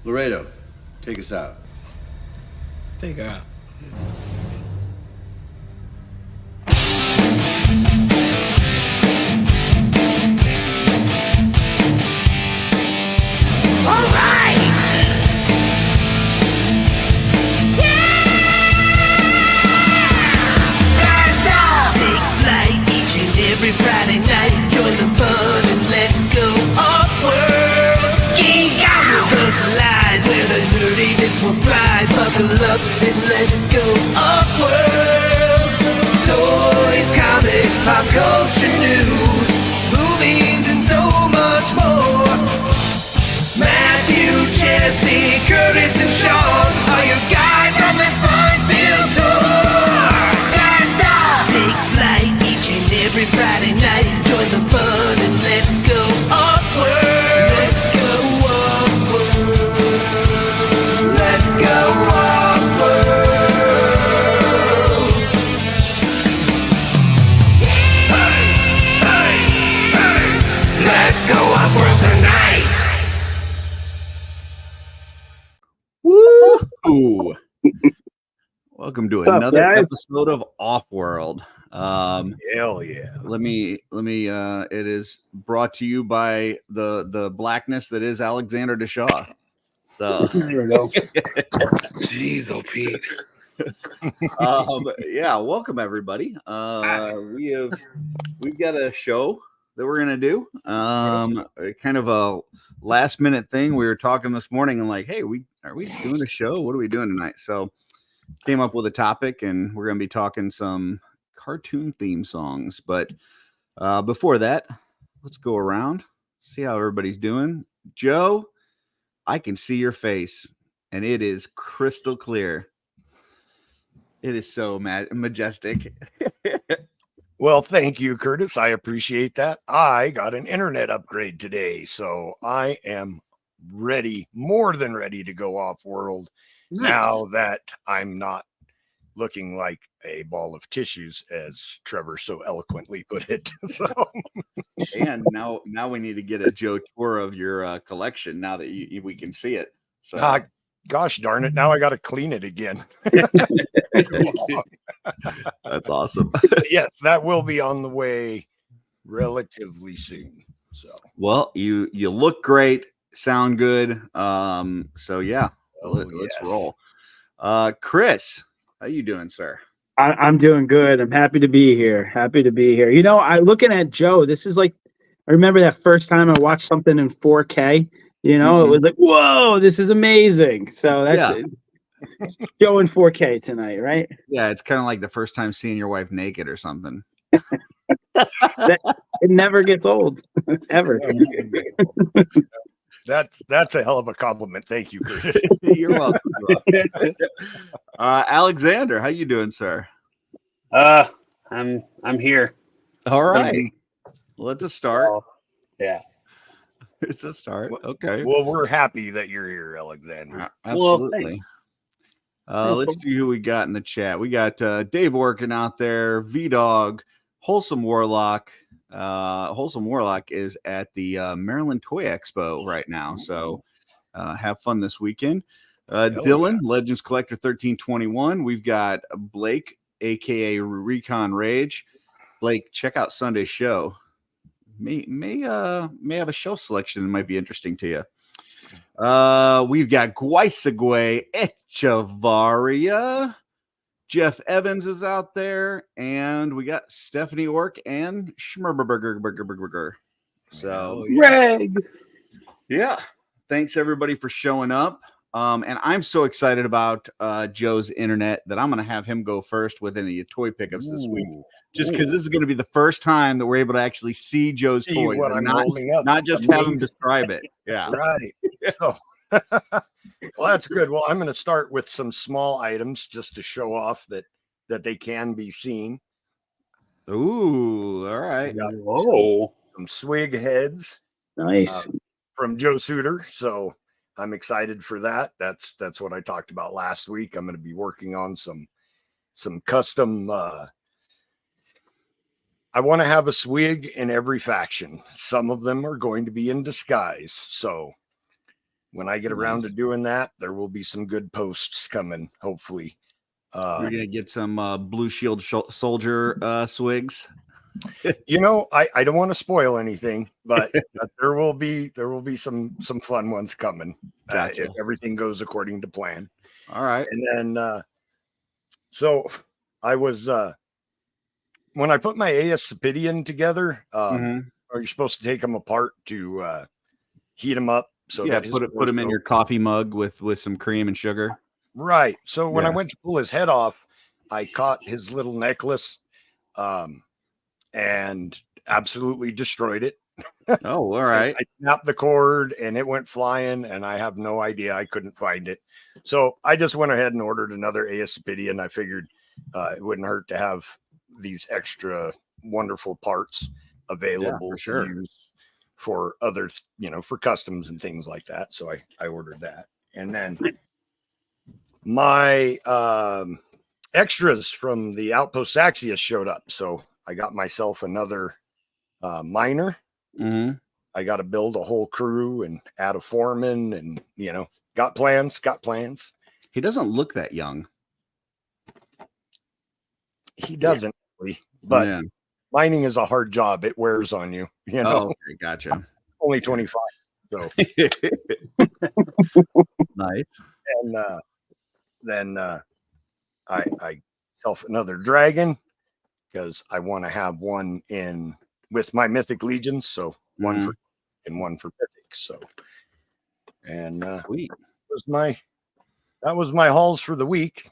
Laredo, take us out. Take her out. All right! Every Friday night, join the fun and let's go OffWorld. Geek out with us live, where the nerdiness will thrive. Buckle up and let's go OffWorld. Toys, comics, pop culture news, movies, and so much more. Matthew, Jesse, Curtis, and Sean are your guides on this fun-filled tour. Blast off! Take flight each and every Friday night. Join the fun and let's go OffWorld. Let's go OffWorld. Let's go OffWorld. Hey, hey, hey. Let's go OffWorld tonight. Woo! Welcome to another episode of OffWorld. Hell yeah. Let me it is brought to you by the blackness that is Alexander Deshaw. So There we go. Jeez, oh Pete. yeah, welcome everybody. We've got a show that we're gonna do. Kind of a last minute thing. We were talking this morning and like, hey, are we doing a show? What are we doing tonight? So came up with a topic and we're gonna be talking some cartoon theme songs. But before that, let's go around, see how everybody's doing. Joe, I can see your face and it is crystal clear. It is so majestic. Well, thank you, Curtis. I appreciate that. I got an internet upgrade today, so I am ready, more than ready to go OffWorld. Nice. Now that I'm not looking like a ball of tissues, as Trevor so eloquently put it. So, and now we need to get a Joe tour of your collection now that we can see it. So, gosh darn it! Now I got to clean it again. That's awesome. Yes, that will be on the way relatively soon. So, well, you look great, sound good. So yeah, let's roll. Chris, how you doing, sir? I'm doing good. I'm happy to be here. You know, looking at Joe, this is like, I remember that first time I watched something in 4K, you know, It was like, whoa, this is amazing. So that's Joe in 4K tonight, right? Yeah, it's kind of like the first time seeing your wife naked or something. It never gets old, ever. That's a hell of a compliment. Thank you, Curtis. You're welcome. Alexander, how you doing, sir? I'm here. All right. Let's start. Yeah. It's a start. Okay. Well, we're happy that you're here, Alexander. Absolutely. Let's see who we got in the chat. We got Dave working out there, V-Dog, Wholesome Warlock. Wholesome Warlock is at the Maryland Toy Expo right now. So have fun this weekend. Dylan, Legends Collector 1321. We've got Blake, aka Recon Rage. Blake, check out Sunday's show. May have a show selection that might be interesting to you. We've got Guaisagwe Echevarria. Jeff Evans is out there, and we got Stephanie Ork and Schmerberger. So, Greg. Yeah. Thanks everybody for showing up. And I'm so excited about Joe's internet that I'm going to have him go first with any toy pickups this week. Just because this is going to be the first time that we're able to actually see Joe's toys and not just have him describe it. Yeah. Right. So, well, that's good. Well, I'm going to start with some small items just to show off that they can be seen. Ooh, all right. Whoa. Some swig heads. Nice. From Joe Suter. So I'm excited for that. That's what I talked about last week. I'm going to be working on some custom I want to have a swig in every faction. Some of them are going to be in disguise. So when I get around to Nice. doing that, there will be some good posts coming, hopefully. You're gonna get some Blue Shield soldier swigs. You know, I don't want to spoil anything, but there will be some fun ones coming. Gotcha. If everything goes according to plan. All right. And then so I was when I put my Aesopidian together, are you supposed to take them apart to heat them up? So Yeah, that put them in your coffee mug with some cream and sugar. Right. So when I Yeah. went to pull his head off, I caught his little necklace and absolutely destroyed it. Oh, all right. I snapped the cord and it went flying, and I have no idea. I couldn't find it. So I just went ahead and ordered another Aesopidian. I figured it wouldn't hurt to have these extra wonderful parts available for sure. to use for other, for customs and things like that. So I ordered that. And then my extras from the Outpost Saxius showed up. So I got myself another miner. I got to build a whole crew and add a foreman, and got plans. He doesn't look that young. He doesn't really, but mining is a hard job. It wears on you. Oh, okay, gotcha. Only 25. So Nice. and then I self another dragon because I want to have one in with my mythic legions. So one for and one for mythic. So and Sweet. that was my hauls for the week.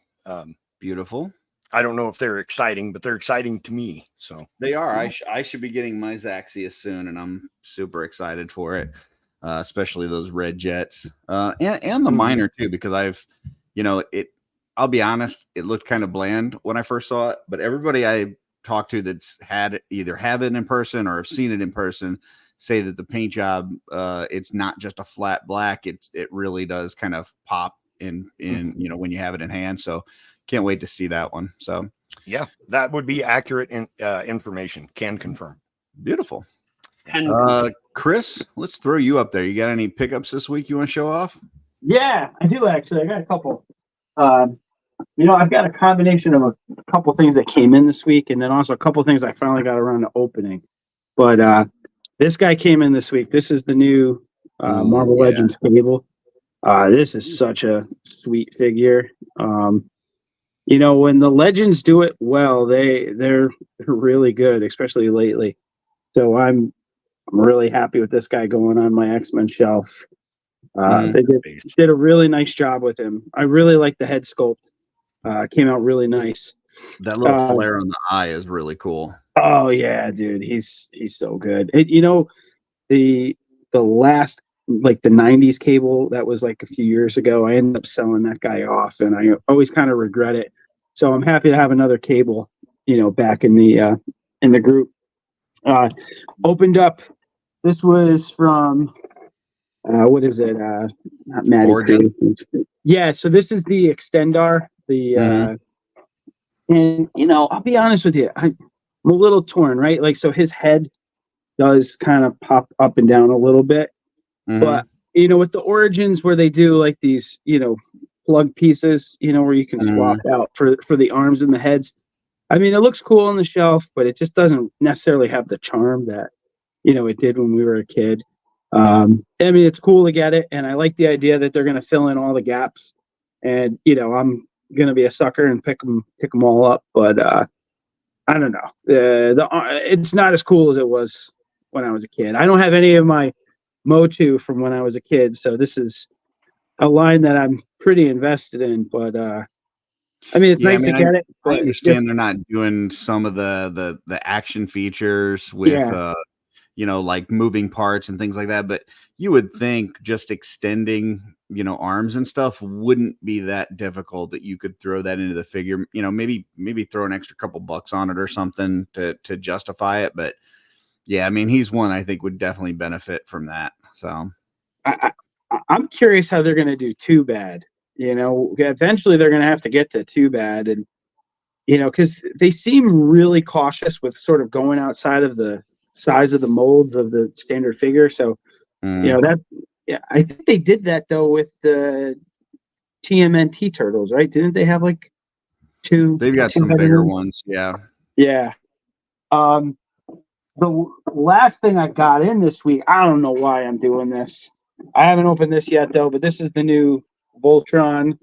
Beautiful. I don't know if they're exciting, but they're exciting to me. So They are. I should be getting my Zaxius soon, and I'm super excited for it. Especially those red jets, and the miner too, because I'll be honest, it looked kind of bland when I first saw it, but everybody I talked to that's either have it in person or have seen it in person say that the paint job, it's not just a flat black. It really does kind of pop in when you have it in hand. So can't wait to see that one. So yeah, that would be accurate information. Can confirm. Beautiful. And Chris, let's throw you up there. You got any pickups this week you want to show off? Yeah, I do actually. I got a couple. I've got a combination of a couple things that came in this week, and then also a couple things I finally got around to opening. But this guy came in this week. This is the new Marvel Legends cable. This is such a sweet figure. When the Legends do it well, they're really good, especially lately. So I'm really happy with this guy going on my X-Men shelf. They did a really nice job with him. I really like the head sculpt. Came out really nice. That little flare on the eye is really cool. Oh yeah, dude, he's so good. The last the 90s cable that was like a few years ago, I ended up selling that guy off, and I always kind of regret it. So I'm happy to have another cable, back in the group. Opened up. This was from what is it? Not Maddie Creations. Yeah, so this is the Extendar. And I'll be honest with you, I'm a little torn, right? Like, so his head does kind of pop up and down a little bit, but with the Origins where they do like these, plug pieces, where you can swap out for the arms and the heads. I mean, it looks cool on the shelf, but it just doesn't necessarily have the charm that it did when we were a kid. I mean, it's cool to get it, and I like the idea that they're going to fill in all the gaps. And I'm going to be a sucker and pick them all up, but I don't know. It's not as cool as it was when I was a kid. I don't have any of my Motu from when I was a kid, so this is a line that I'm pretty invested in. But I mean, it's nice to get it. I understand they're not doing some of the action features with like moving parts and things like that, but you would think just extending arms and stuff wouldn't be that difficult, that you could throw that into the figure, maybe throw an extra couple bucks on it or something to justify it. But yeah, I mean, he's one I think would definitely benefit from that. So I'm curious how they're going to do Too Bad. Eventually they're going to have to get to Too Bad, and because they seem really cautious with sort of going outside of the size of the molds of the standard figure. So that Yeah, I think they did that though with the TMNT turtles, right? Didn't they have like two? They've got two some headed bigger ones? ones. Yeah. Yeah. The last thing I got in this week, I don't know why I'm doing this. I haven't opened this yet though, but this is the new Voltron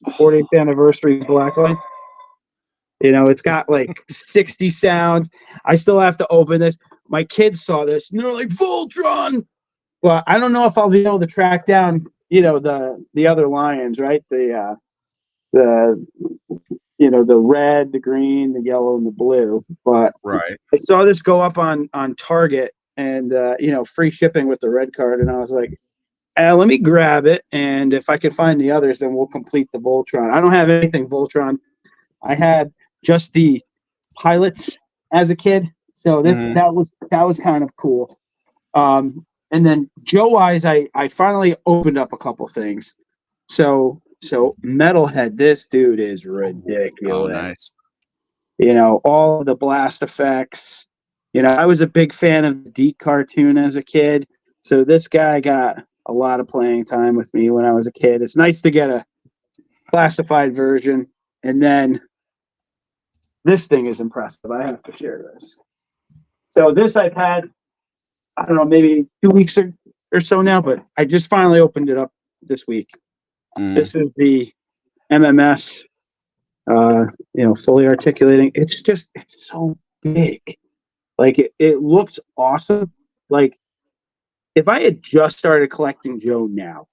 40th anniversary blacklight. You know, it's got like 60 sounds. I still have to open this. My kids saw this and they're like, Voltron. Well, I don't know if I'll be able to track down, you know, the other lions, right? The the red, the green, the yellow, and the blue. But Right. I saw this go up on Target and free shipping with the red card, and I was like, let me grab it, and if I can find the others, then we'll complete the Voltron. I don't have anything Voltron. I had just the pilots as a kid, so that was kind of cool. And then Joe-wise, I finally opened up a couple things. So Metalhead, this dude is ridiculous. Oh, nice. You know, all of the blast effects. You know, I was a big fan of the Deke cartoon as a kid, so this guy got a lot of playing time with me when I was a kid. It's nice to get a classified version, and then this thing is impressive. I have to share this. So this I've had, I don't know, maybe 2 weeks or so now, but I just finally opened it up this week. This is the MMS, fully articulating. It's so big. Like it looks awesome. Like if I had just started collecting Joe now,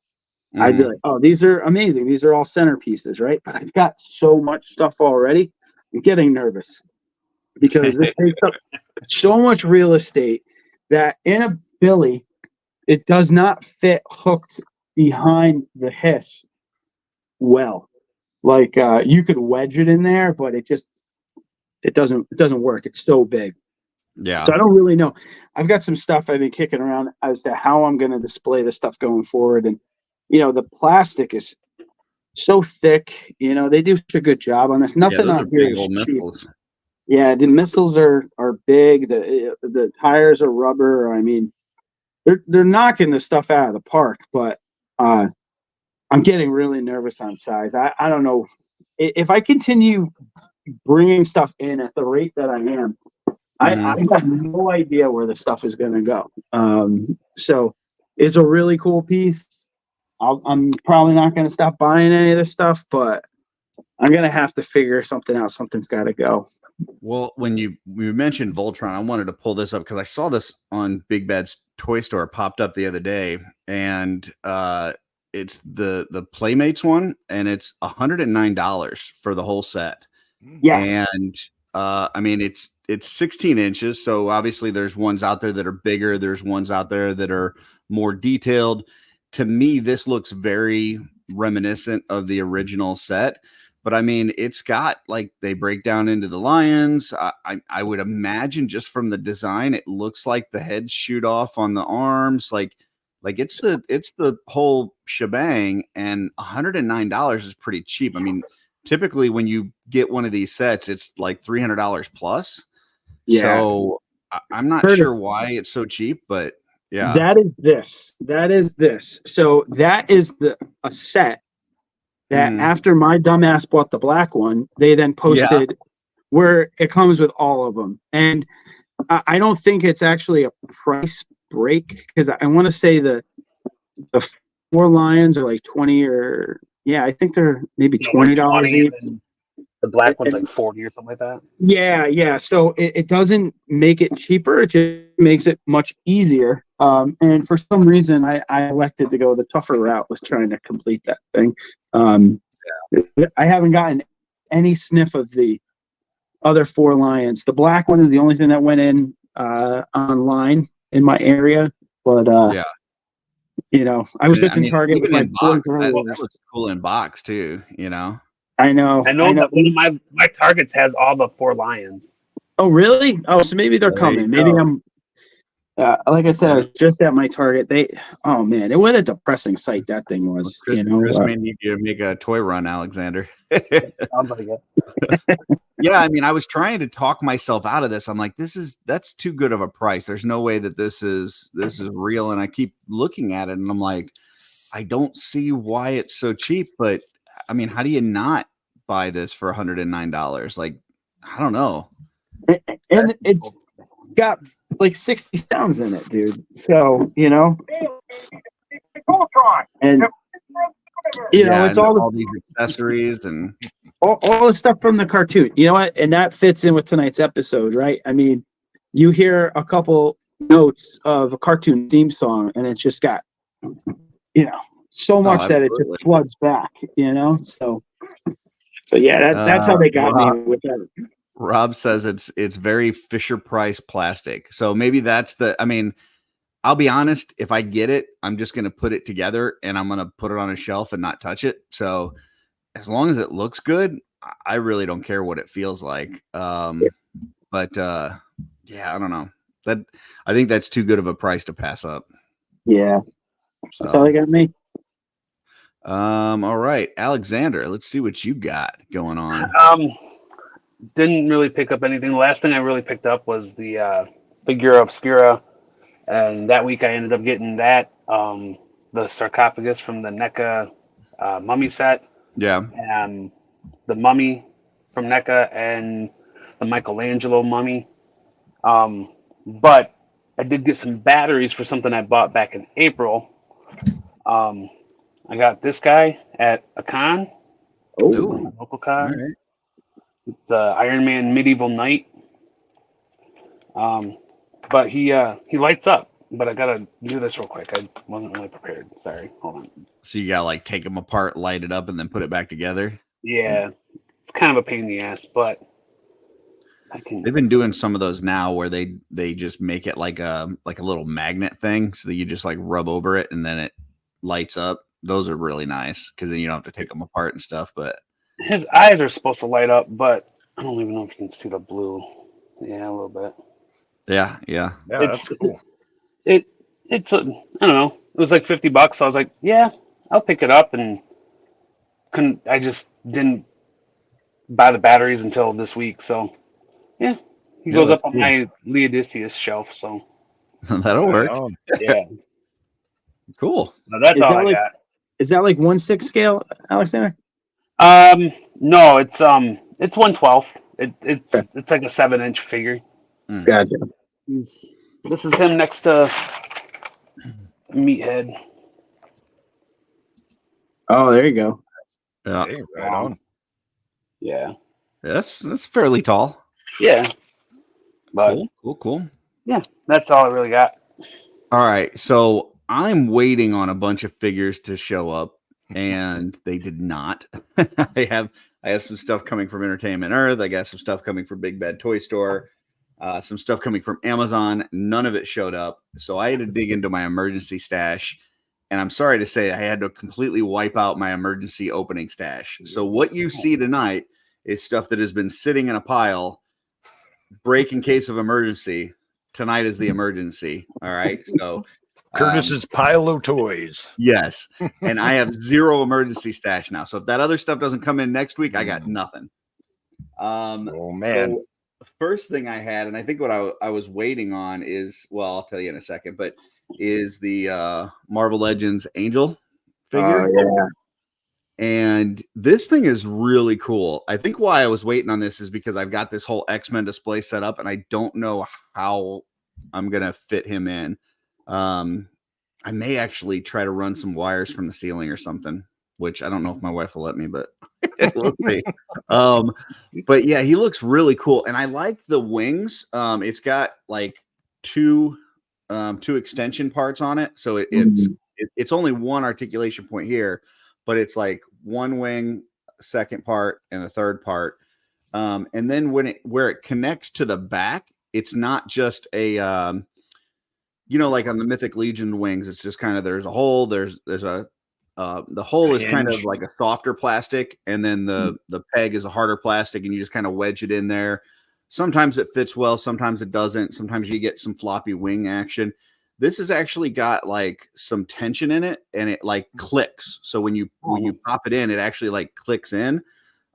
I'd be like, oh, these are amazing. These are all centerpieces, right? But I've got so much stuff already. I'm getting nervous because this takes up so much real estate that in a Billy, it does not fit hooked behind the hiss well. Like you could wedge it in there, but it doesn't work. It's so big. Yeah. So I don't really know. I've got some stuff I've been kicking around as to how I'm going to display this stuff going forward. And, the plastic is so thick. They do such a good job on this. Nothing on here is cheap. Missiles. Yeah, the missiles are big. The tires are rubber. I mean, they're knocking the stuff out of the park. But I'm getting really nervous on size. I don't know. If I continue bringing stuff in at the rate that I am, I have no idea where the stuff is going to go. So it's a really cool piece. I'm probably not going to stop buying any of this stuff, but I'm going to have to figure something out. Something's got to go. Well, when you mentioned Voltron, I wanted to pull this up because I saw this on Big Bad's toy store popped up the other day, and it's the Playmates one, and it's $109 for the whole set. Yes. And I mean, it's 16 inches. So obviously there's ones out there that are bigger. There's ones out there that are more detailed. To me, this looks very reminiscent of the original set, but I mean, it's got like, they break down into the lions. I would imagine just from the design, it looks like the heads shoot off on the arms. Like it's the whole shebang, and $109 is pretty cheap. I mean, typically when you get one of these sets, it's like $300 plus. Yeah. So I'm not sure why it's so cheap, but yeah. That is this. So that is a set that after my dumbass bought the black one, they then posted where it comes with all of them. And I don't think it's actually a price break, because I want to say the 4 lions are like 20 or I think they're maybe $20 each. The black one's like 40 or something like that. Yeah. So it doesn't make it cheaper. It just makes it much easier. And for some reason, I elected to go the tougher route with trying to complete that thing. I haven't gotten any sniff of the other 4 lions. The black one is the only thing that went in online in my area. But I was just in Target with my boy. That looks cool in box too. I know that one of my Targets has all the 4 lions. Oh, really? Oh, so maybe they're coming. Maybe Like I said, I was just at my Target. Oh man, it was a depressing sight that thing was. Chris, You know, Chris may need you to make a toy run, Alexander. Sounds like it. Yeah, I mean, I was trying to talk myself out of this. I'm like, that's too good of a price. There's no way that this is real. And I keep looking at it and I'm like, I don't see why it's so cheap. But I mean, how do you not buy this for $109? Like, I don't know. and it's got like 60 sounds in it, dude. So you know, and you know, it's all these accessories and all the stuff from the cartoon. You know what? And that fits in with tonight's episode, right? I mean, you hear a couple notes of a cartoon theme song, and it's just got, you know, so much that it just floods back, you know? So yeah, that's how they got me with that. Rob says it's very Fisher Price plastic. So maybe that's I mean, I'll be honest, if I get it, I'm just going to put it together and I'm going to put it on a shelf and not touch it. So as long as it looks good, I really don't care what it feels like. But yeah, I don't know. I think that's too good of a price to pass up. Yeah. That's all they got me. All right, Alexander, let's see what you got going on. Didn't really pick up anything. The last thing I really picked up was the Figura Obscura, and that week I ended up getting that the sarcophagus from the NECA mummy set. Yeah. And the mummy from NECA and the Michelangelo mummy. But I did get some batteries for something I bought back in April. I got this guy at a con. Oh, local con. All right. The Iron Man Medieval Knight. But he lights up. But I gotta do this real quick. I wasn't really prepared. Sorry. Hold on. So you gotta like take them apart, light it up, and then put it back together. Yeah, it's kind of a pain in the ass, but I can. They've been doing some of those now where they just make it like a little magnet thing, so that you just like rub over it and then it lights up. Those are really nice because then you don't have to take them apart and stuff. But his eyes are supposed to light up, but I don't even know if you can see the blue. Yeah, a little bit. yeah. That's cool. It's I don't know. It was like $50. So I was like, yeah, I'll pick it up, and I just didn't buy the batteries until this week. So yeah, he goes up on my Leodicius shelf. So that'll work. Yeah, Cool. no, that's all I got. Is that like 1/6 scale, Alexander? No, it's 1/12. It's like a 7-inch figure. Gotcha. This is him next to Meathead. Oh, there you go. Yeah, Hey, right on. Yeah. that's fairly tall. Yeah. But Cool. yeah, that's all I really got. All right, so I'm waiting on a bunch of figures to show up, and they did not. I have some stuff coming from Entertainment Earth. I got some stuff coming from Big Bad Toy Store. Some stuff coming from Amazon. None of it showed up. So I had to dig into my emergency stash. And I'm sorry to say I had to completely wipe out my emergency opening stash. So what you see tonight is stuff that has been sitting in a pile, break in case of emergency. Tonight is the emergency. All right. So Curtis's pile of toys. yes. And I have zero emergency stash now. So if that other stuff doesn't come in next week, I got nothing. Oh man. So the first thing I had, and I think what I was waiting on is, well, I'll tell you in a second, but is the Marvel Legends Angel figure. Yeah. And this thing is really cool. I think why I was waiting on this is because I've got this whole X-Men display set up and I don't know how I'm going to fit him in. I may actually try to run some wires from the ceiling or something, which I don't know if my wife will let me, but we'll see. But yeah, he looks really cool. And I like the wings. It's got like two extension parts on it. So it's only one articulation point here, but it's like one wing, second part, and a third part. And then where it connects to the back, it's not just a like on the Mythic Legion wings, it's just kind of there's a hole, there's a the hole is kind of like a softer plastic, and then the peg is a harder plastic, and you just kind of wedge it in there. sometimes it fits well, sometimes it doesn't. Sometimes you get some floppy wing action. This has actually got like some tension in it, and it like clicks. So when you pop it in, it actually like clicks in.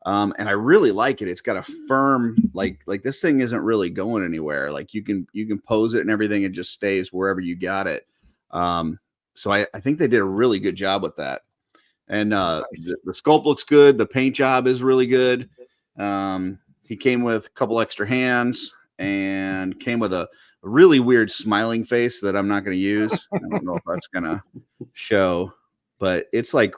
And I really like it. It's got a firm, like this thing isn't really going anywhere. Like you can pose it and everything. It just stays wherever you got it. So I think they did a really good job with that. And the sculpt looks good. The paint job is really good. He came with a couple extra hands and came with a really weird smiling face that I'm not going to use. I don't know if that's going to show, but it's like,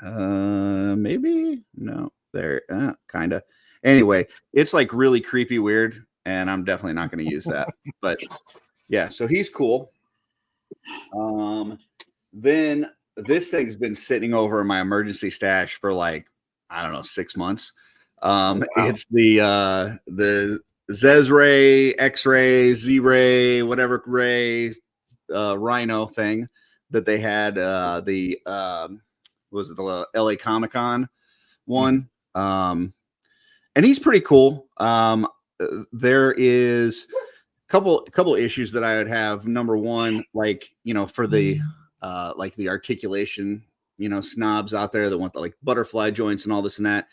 maybe no, there, kind of. Anyway, it's like really creepy weird, and I'm definitely not going to use that. But yeah, so he's cool. Then this thing's been sitting over in my emergency stash for like, I don't know, 6 months. Wow. It's the Zez-Ray, X-Ray, Z-Ray, whatever Ray, Rhino thing that they had. Was it the LA Comic-Con one? And he's pretty cool. There is couple issues that I would have. Number one, like, for the like the articulation, snobs out there that want the like butterfly joints and all this and that.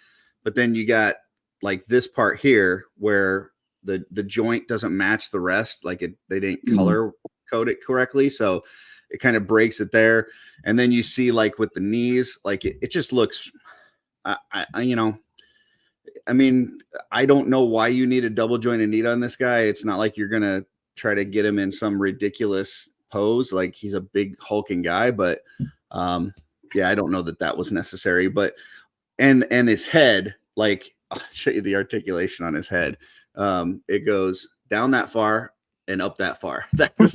But then you got like this part here where the joint doesn't match the rest. Like they didn't color code it correctly. So it kind of breaks it there. And then you see like with the knees, like it just looks, I mean, I don't know why you need a double jointed knee on this guy. It's not like you're going to try to get him in some ridiculous pose. Like he's a big hulking guy, but yeah, I don't know that was necessary, but, and his head, like I'll show you the articulation on his head. It goes down that far and up that far. That's as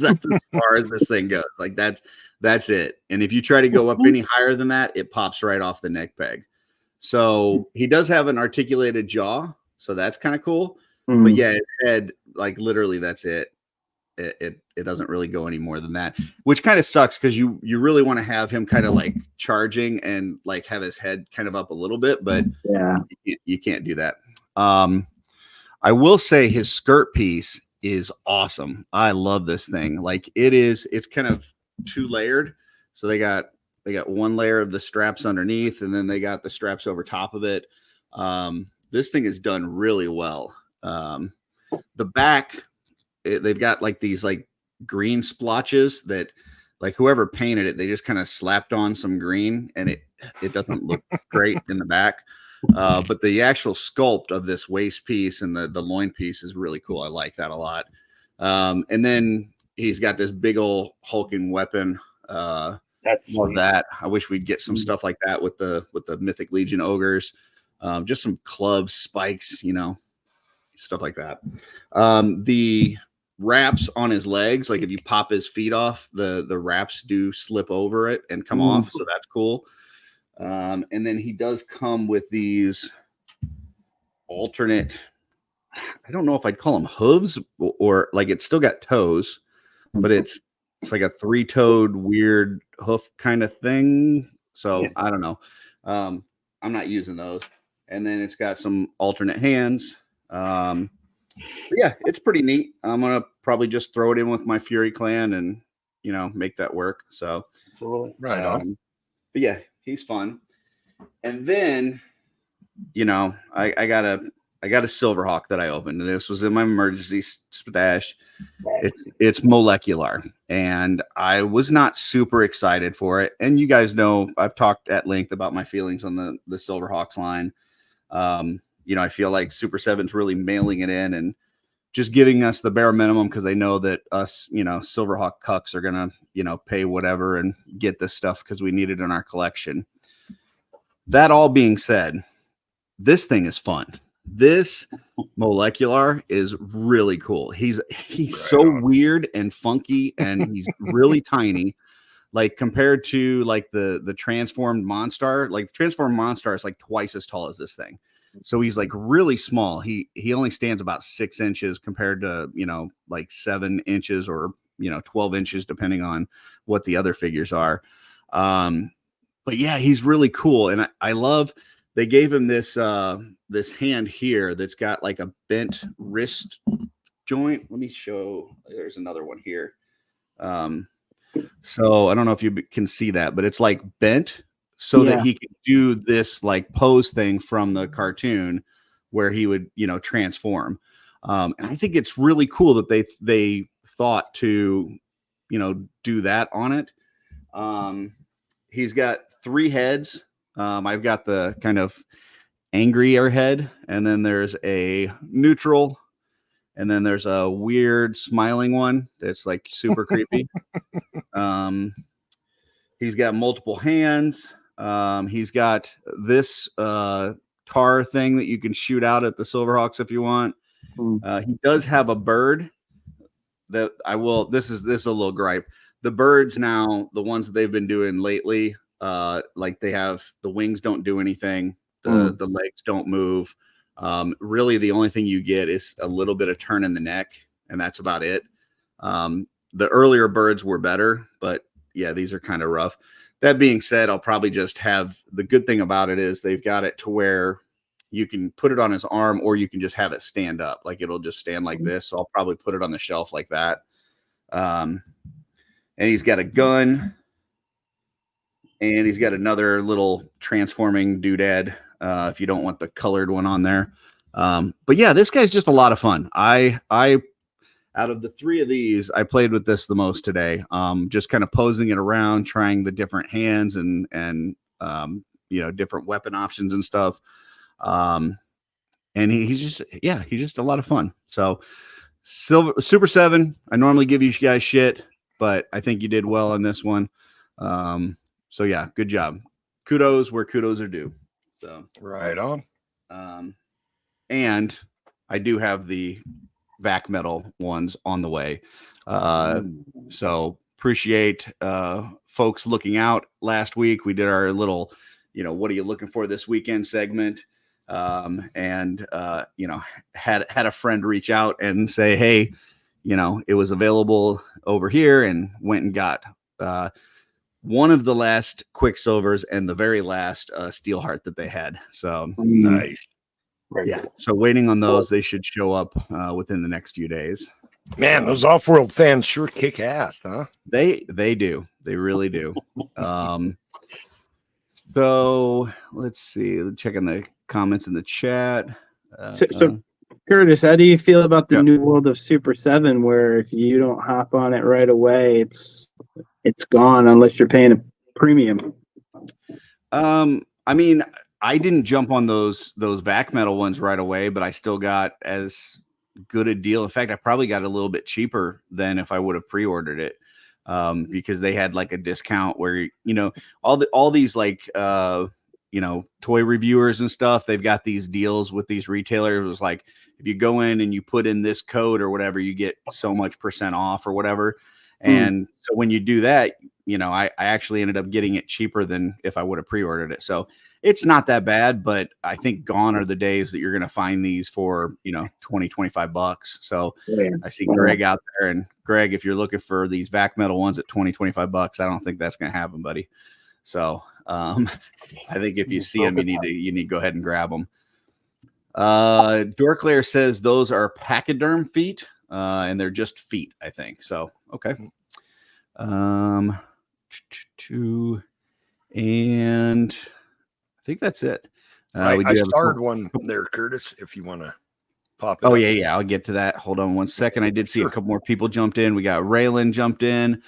far as this thing goes. Like that's it. And if you try to go up any higher than that, it pops right off the neck peg. So he does have an articulated jaw, so that's kind of cool. But yeah, his head, like literally, that's it. It doesn't really go any more than that, which kind of sucks because you really want to have him kind of like charging and like have his head kind of up a little bit, but yeah, you can't do that. I will say his skirt piece is awesome. I love this thing. Like it's kind of 2-layered. So they got one layer of the straps underneath, and then they got the straps over top of it. This thing is done really well. The back, they've got like these like green splotches that like whoever painted it, they just kind of slapped on some green, and it doesn't look great in the back. But the actual sculpt of this waist piece and the loin piece is really cool. I like that a lot. And then he's got this big old hulking weapon. That's more of that. I wish we'd get some stuff like that with the Mythic Legion ogres. Just some clubs, spikes, stuff like that. The wraps on his legs, like if you pop his feet off, the wraps do slip over it and come off, so that's cool. And then he does come with these alternate, I don't know if I'd call them hooves or like it's still got toes, but it's like a 3-toed weird hoof kind of thing. So yeah. I don't know. I'm not using those. And then it's got some alternate hands. But yeah, it's pretty neat. I'm going to probably just throw it in with my Fury Clan and, make that work. So right on. But yeah, he's fun. And then, I got a Silverhawk that I opened, and this was in my emergency stash. It's molecular, and I was not super excited for it. And you guys know I've talked at length about my feelings on the Silverhawks line. I feel like Super 7's really mailing it in and just giving us the bare minimum because they know that us, Silverhawk cucks are gonna, pay whatever and get this stuff because we need it in our collection. That all being said, this thing is fun. This molecular is really cool. He's so weird and funky, and he's really tiny. Like compared to like the transformed Monstar, like the transformed Monstar is like twice as tall as this thing. So he's like really small. He only stands about 6 inches compared to, like 7 inches or, 12 inches, depending on what the other figures are. But yeah, he's really cool. And I love they gave him this this hand here that's got like a bent wrist joint. Let me show. There's another one here. So I don't know if you can see that, but it's like bent so that he can do this like pose thing from the cartoon where he would, transform. And I think it's really cool that they thought to, do that on it. He's got 3 heads. I've got the kind of angrier head, and then there's a neutral, and then there's a weird smiling one that's like super creepy. He's got multiple hands. He's got this tar thing that you can shoot out at the Silverhawks if you want. He does have a bird that I will. This is a little gripe. The birds now, the ones that they've been doing lately, like they have the wings don't do anything, the legs don't move. Really, the only thing you get is a little bit of turn in the neck, and that's about it. The earlier birds were better, but yeah, these are kind of rough. That being said, I'll probably just have the good thing about it is they've got it to where you can put it on his arm, or you can just have it stand up, like it'll just stand like this. So I'll probably put it on the shelf like that. And he's got a gun, and he's got another little transforming doodad. If you don't want the colored one on there. But yeah, this guy's just a lot of fun. I out of the 3 of these, I played with this the most today. Just kind of posing it around, trying the different hands and different weapon options and stuff. And he's just a lot of fun. So Super 7, I normally give you guys shit, but I think you did well on this one. So yeah, good job. Kudos where kudos are due. So right on. And I do have the vac metal ones on the way. So appreciate folks looking out. Last week we did our little, what are you looking for this weekend segment. And had a friend reach out and say, hey, it was available over here, and went and got one of the last Quicksilvers and the very last Steelheart that they had. So nice. Yeah. So waiting on those, they should show up within the next few days. Man, those Offworld fans sure kick ass, huh? They do. They really do. So let's see. Checking the comments in the chat. So Curtis, how do you feel about the new world of Super 7, where if you don't hop on it right away, it's gone unless you're paying a premium? I mean, I didn't jump on those back metal ones right away, but I still got as good a deal. In fact, I probably got a little bit cheaper than if I would have pre-ordered it, because they had like a discount where, all these like, toy reviewers and stuff, they've got these deals with these retailers. It's like, if you go in and you put in this code or whatever, you get so much % off or whatever. And so when you do that, I actually ended up getting it cheaper than if I would have pre-ordered it. So it's not that bad, but I think gone are the days that you're going to find these for, $20-25. So I see Greg out there, and Greg, if you're looking for these vac metal ones at $20-25, I don't think that's going to happen, buddy. So I think if you see them, you need to go ahead and grab them. Dorklayer says those are pachyderm feet, and they're just feet, I think. So, okay. And I think that's it. I started one there, Curtis, if you want to pop it. Oh, yeah. I'll get to that. Hold on one second. I did see a couple more people jumped in. We got Raylan jumped in,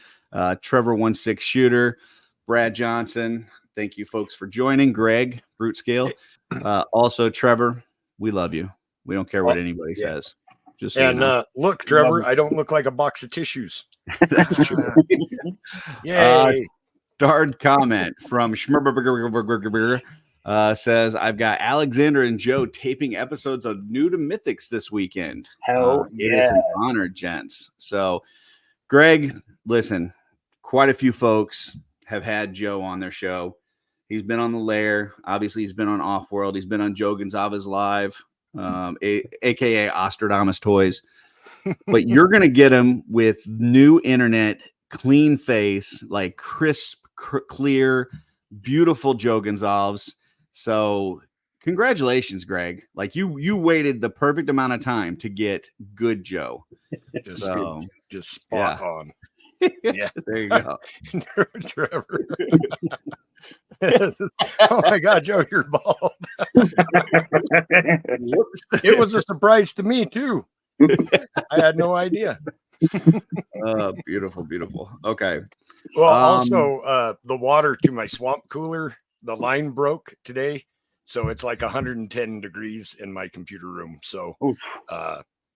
Trevor 16 Shooter, Brad Johnson. Thank you, folks, for joining. Greg, Brute Scale. Also, Trevor, we love you. We don't care what anybody says. Just so look, Trevor, I don't look like a box of tissues. That's true. Yay. Starred comment from Schmerberger says, I've got Alexander and Joe taping episodes of New to Mythics this weekend. Hell It is an honor, gents. So, Greg, listen, quite a few folks have had Joe on their show. He's been on The Lair. Obviously, he's been on Offworld. He's been on Joe Gonzalez Live, a.k.a. Ostradamus Toys. But you're going to get him with new internet, clean face, like crisp, clear, beautiful Joe Gonzalez. So congratulations, Greg. Like you waited the perfect amount of time to get good Joe. Just, So, just spot on. Yeah. There you go. Trevor. Oh my God, Joe, you're bald. It was a surprise to me too. I had no idea. Beautiful, beautiful. Okay. Well, also the water to my swamp cooler, the line broke today. So it's like 110 degrees in my computer room. So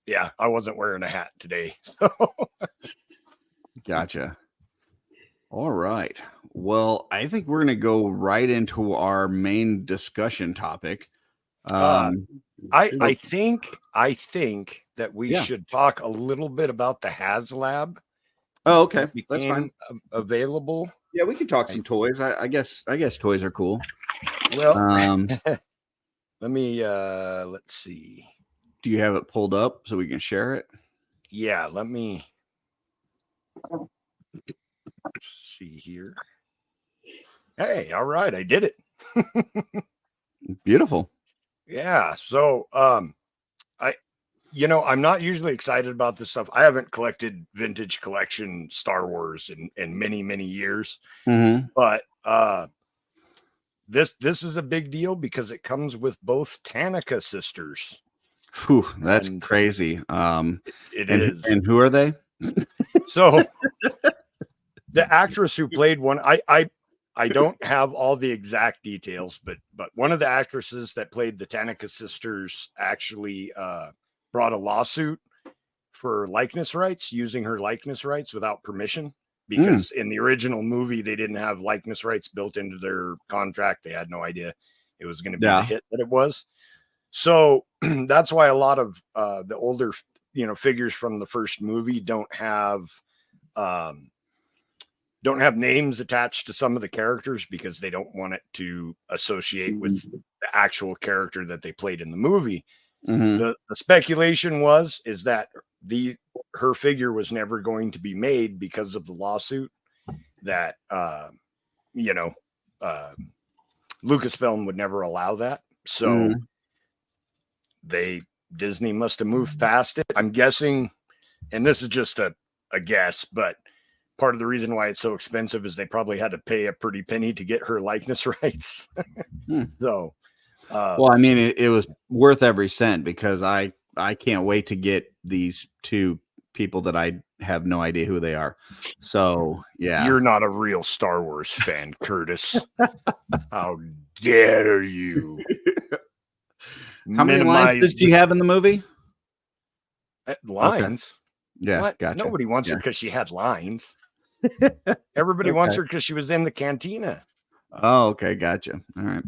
yeah, I wasn't wearing a hat today. So. Gotcha. All right. Well, I think we're going to go right into our main discussion topic. I think that we should talk a little bit about the HasLab. Oh, okay. That's fine. Available. Yeah, we can talk some toys. I guess toys are cool. Well, let me let's see. Do you have it pulled up so we can share it? Yeah, let me see here. Hey, all right, I did it. Beautiful. Yeah, so I'm not usually excited about this stuff. I haven't collected vintage collection Star Wars in many years. Mm-hmm. But this is a big deal because it comes with both Tanaka sisters. Whew, that's crazy. It is. And who are they? So the actress who played one, I don't have all the exact details, but one of the actresses that played the Tanaka sisters actually brought a lawsuit for likeness rights, using her likeness rights without permission, because in the original movie, they didn't have likeness rights built into their contract. They had no idea it was going to be the hit that it was. So that's why a lot of the older, figures from the first movie don't have names attached to some of the characters, because they don't want it to associate with the actual character that they played in the movie. Mm-hmm. The speculation is that her figure was never going to be made because of the lawsuit, that Lucasfilm would never allow that. So Disney must have moved past it. I'm guessing, and this is just a guess, but part of the reason why it's so expensive is they probably had to pay a pretty penny to get her likeness rights. So, well, I mean, it was worth every cent, because I can't wait to get these two people that I have no idea who they are. So, yeah. You're not a real Star Wars fan, Curtis. How dare you? How many lines did you have in the movie? Lines? Okay. Yeah, what? Gotcha. Nobody wants her because she had lines. Everybody wants her because she was in the cantina. Oh, okay, gotcha. All right.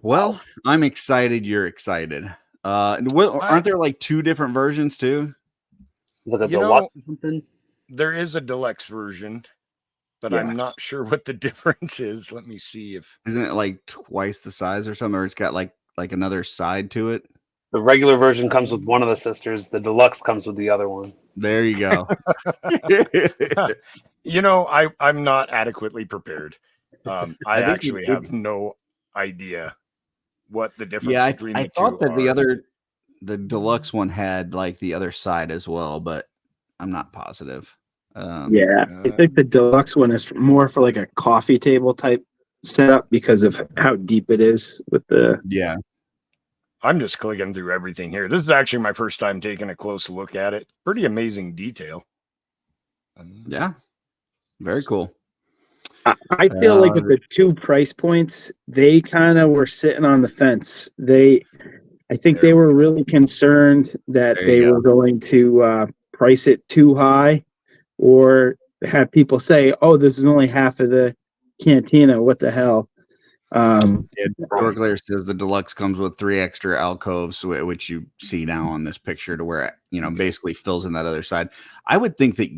Well, I'm excited. You're excited. Aren't there like two different versions too? Like a deluxe or something? There is a deluxe version, but I'm not sure what the difference is. Let me see if isn't it like twice the size or something, or it's got like another side to it. The regular version comes with one of the sisters. The deluxe comes with the other one. There you go. I'm not adequately prepared. I actually have no idea what the difference between the two. I thought that the deluxe one had like the other side as well, but I'm not positive. I think the deluxe one is more for like a coffee table type setup because of how deep it is with the. Yeah. I'm just clicking through everything here. This is actually my first time taking a close look at it. Pretty amazing detail. Yeah. Very cool. I feel like with the two price points, they kind of were sitting on the fence. I think they were really concerned that they were going to price it too high, or have people say, "Oh, this is only half of the cantina. What the hell?" Dorklayer says the deluxe comes with 3 extra alcoves, which you see now on this picture, to where basically fills in that other side. I would think that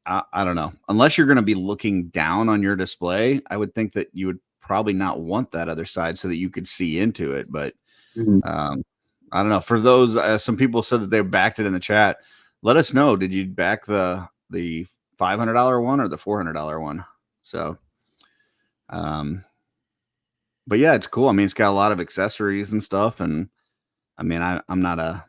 I don't know, unless you're going to be looking down on your display, I would think that you would probably not want that other side so that you could see into it. But I don't know. For those, some people said that they backed it in the chat. Let us know. Did you back the $500 one or the $400 one? So, but yeah, it's cool. I mean, it's got a lot of accessories and stuff, and I mean, I'm not a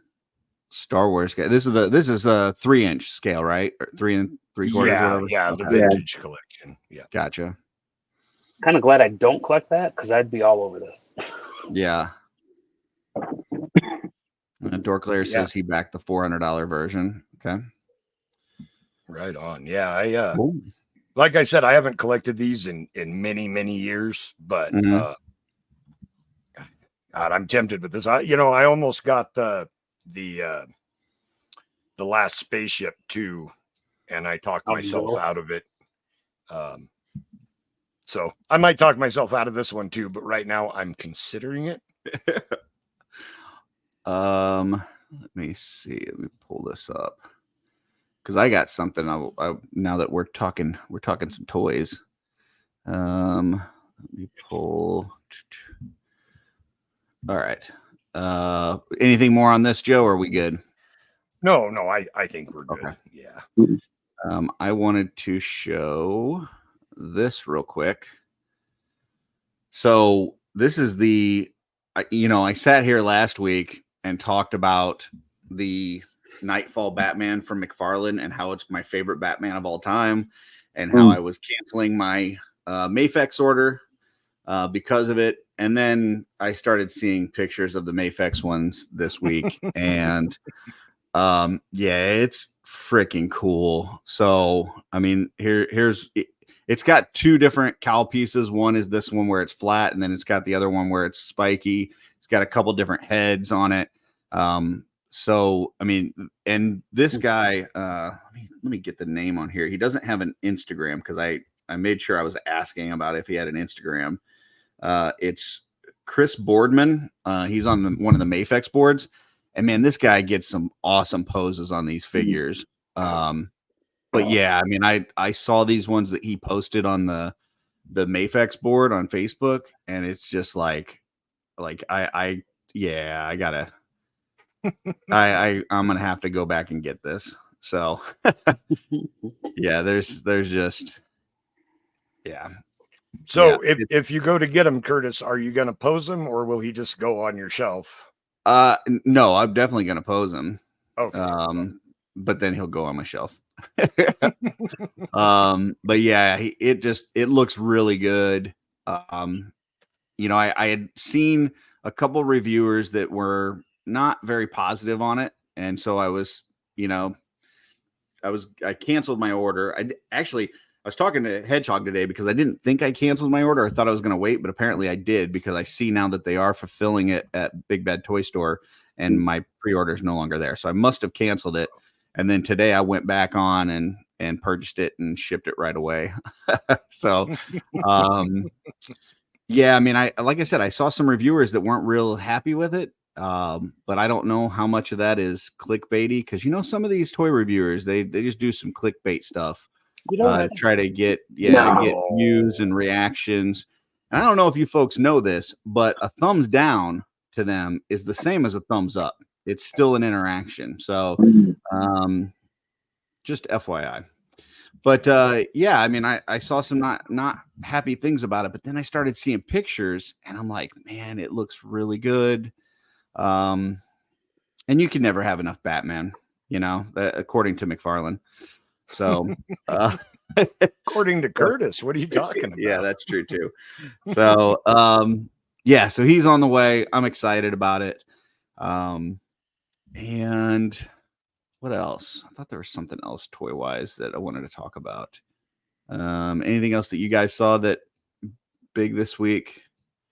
Star Wars guy. This is a 3-inch scale, right? Or 3 3/4 or Yeah, whatever. yeah, the Okay. vintage collection. Yeah. Gotcha. Kind of glad I don't collect that because I'd be all over this. Yeah. Dorklayer Yeah. says he backed the $400 version. Okay. Right on. Yeah, I like I said, I haven't collected these in many years, but Mhm. God, I'm tempted with this. I almost got the last spaceship too, and I talked Oh, myself no. out of it. So I might talk myself out of this one too, but right now I'm considering it. Let me see. Let me pull this up because I got something. Now that we're talking some toys. Let me pull. All right. Anything more on this, Joe? Or are we good? No, I think we're good. Okay. Yeah. I wanted to show this real quick. So this is I sat here last week and talked about the Nightfall Batman from McFarlane and how it's my favorite Batman of all time, and how I was canceling my Mafex order because of it. And then I started seeing pictures of the Mafex ones this week, and yeah, it's freaking cool. So I mean, it's got two different cowl pieces. One is this one where it's flat, and then it's got the other one where it's spiky. It's got a couple different heads on it. So I mean, and this guy, let me get the name on here. He doesn't have an Instagram because I made sure I was asking about if he had an Instagram. It's Chris Boardman. He's on one of the Mafex boards, and man, this guy gets some awesome poses on these figures. But yeah, I mean, I saw these ones that he posted on the Mafex board on Facebook, and it's just like I gotta I'm gonna have to go back and get this. So yeah, there's just So if you go to get him, Curtis, are you going to pose him or will he just go on your shelf? No, I'm definitely gonna pose him. Okay. But then he'll go on my shelf. But yeah, it looks really good. I had seen a couple reviewers that were not very positive on it, and so I canceled my order. I was talking to Hedgehog today because I didn't think I canceled my order. I thought I was going to wait, but apparently I did because I see now that they are fulfilling it at Big Bad Toy Store, and my pre-order is no longer there. So I must have canceled it. And then today I went back on and purchased it and shipped it right away. So, yeah, I mean, like I said, I saw some reviewers that weren't real happy with it. But I don't know how much of that is clickbaity because some of these toy reviewers they just do some clickbait stuff. Try to get views and reactions. And I don't know if you folks know this, but a thumbs down to them is the same as a thumbs up. It's still an interaction. So just FYI. But yeah, I mean, I saw some not happy things about it, but then I started seeing pictures and I'm like, man, it looks really good. And you can never have enough Batman, according to McFarlane. So according to Curtis, what are you talking about? Yeah, that's true too. So yeah, so he's on the way. I'm excited about it. And what else? I thought there was something else toy wise that I wanted to talk about. Anything else that you guys saw that big this week?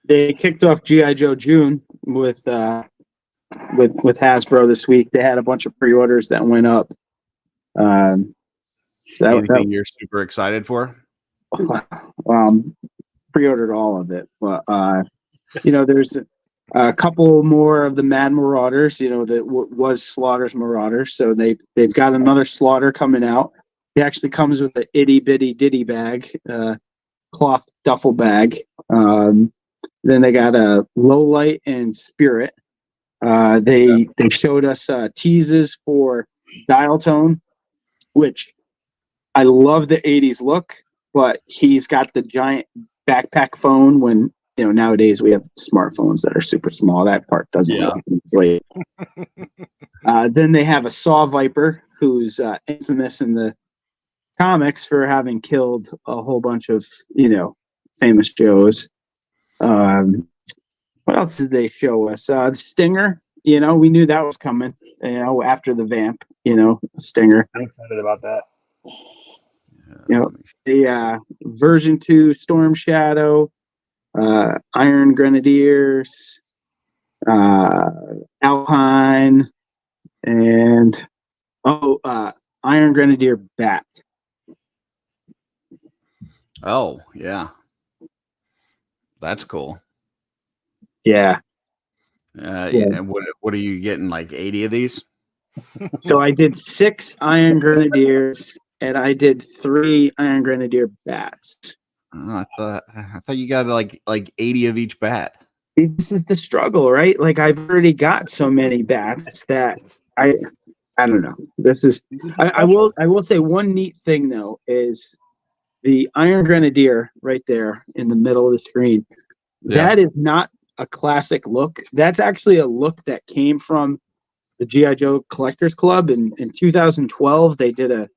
They kicked off G.I. Joe June with Hasbro this week. They had a bunch of pre-orders that went up. So anything you're super excited for? Pre-ordered all of it, but there's a couple more of the Mad Marauders. That was Slaughter's Marauders, so they've got another Slaughter coming out. He actually comes with an itty bitty ditty bag, cloth duffel bag. Then they got a Lowlight and Spirit. They showed us teases for Dial Tone, which I love the 80s look, but he's got the giant backpack phone when nowadays we have smartphones that are super small. That part doesn't really translate. Then they have a Saw Viper, who's infamous in the comics for having killed a whole bunch of, famous Joes. What else did they show us? The Stinger, we knew that was coming, after the Vamp, Stinger. I'm excited about that. The version 2 Storm Shadow, Iron Grenadiers, Alpine, and Iron Grenadier Bat. Oh, yeah. That's cool. Yeah. And what are you getting, like 80 of these? So I did 6 Iron Grenadiers and I did 3 Iron Grenadier Bats. Oh, I thought you got like 80 of each bat. This is the struggle, right? Like I've already got so many bats that I don't know. This is I will say one neat thing though is the Iron Grenadier right there in the middle of the screen. Yeah. That is not a classic look. That's actually a look that came from the G.I. Joe Collectors Club in 2012. They did a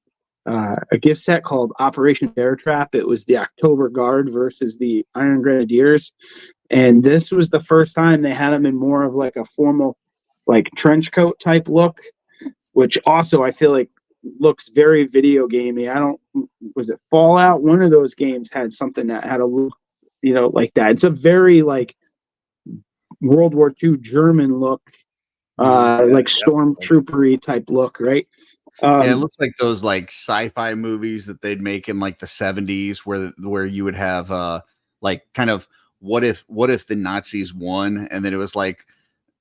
gift set called Operation Bear Trap. It was the October Guard versus the Iron Grenadiers, and this was the first time they had them in more of like a formal, like trench coat type look, which also I feel like looks very video gamey. Was it Fallout? One of those games had something that had a look, like that. It's a very like World War II German look, like stormtroopery type look, right? It looks like those like sci-fi movies that they'd make in like the 70s where you would have like kind of what if the Nazis won, and then it was kind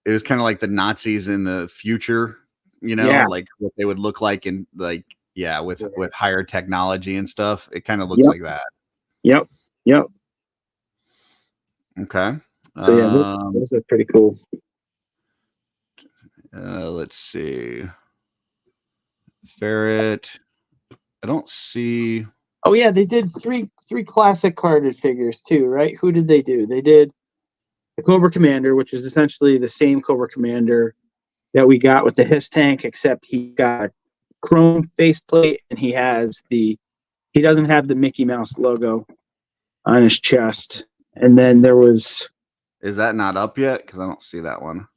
of like the Nazis in the future, like what they would look like in like with higher technology and stuff. It kind of looks like that. Yep. Okay. So those are pretty cool. Let's see. Ferret. I don't see. Oh yeah, they did three classic carded figures too, right? Who did they do? They did the Cobra Commander, which is essentially the same Cobra Commander that we got with the Hiss tank, except he got a chrome faceplate and he doesn't have the Mickey Mouse logo on his chest. And then there was. Is that not up yet? Because I don't see that one.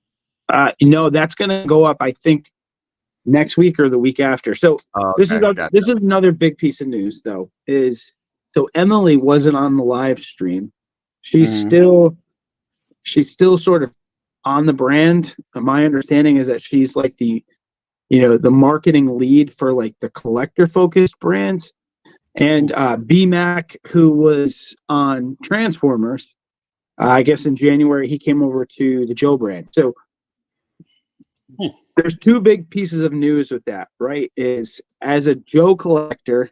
No, that's gonna go up, I think, next week or the week after. So this is another big piece of news though, so Emily wasn't on the live stream. She's still sort of on the brand. My understanding is that she's like the marketing lead for like the collector focused brands. And BMAC, who was on Transformers, I guess in January, he came over to the Joe brand. So there's 2 big pieces of news with that, right? Is as a Joe collector,